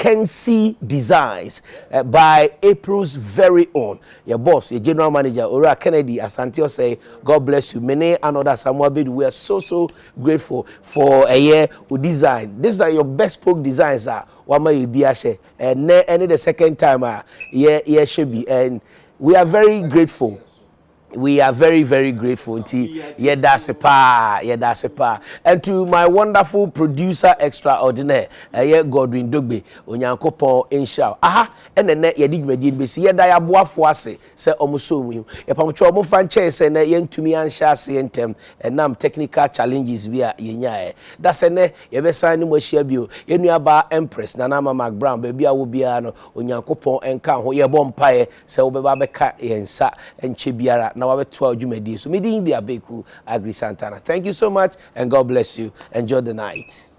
Kensi Designs by April's very own. Your boss, your general manager, Ora Kennedy Asantio say, God bless you. Mene and other Samuel Bid, we are so grateful for a year with design. These are your bespoke designs. Wama Ibiashe. And any the second time, yeah, should be. And we are very grateful. We are very, very grateful. Yeah, that's a pa. Yeah, that's a pa. And to my wonderful producer extraordinaire, yeah, Godwin Dogbe, Onyankopo Insha. Aha, and the net, yeah, dig me did be see, yeah, Diabua Fuase, say almost you. If I'm sure more franchise and young to me and Shasi and Tem, and now technical challenges via Yenya. That's a net, you be signing more Shabio, you know about Empress, Nanama Mac Brown, baby, I will be an Onyankopo and Kan, who your bompire, say, Obabaka and Sa and Chibiara. Now I 12 Jumedi. So meeting the Abeiku, Aggrey Santana. Thank you so much and God bless you. Enjoy the night.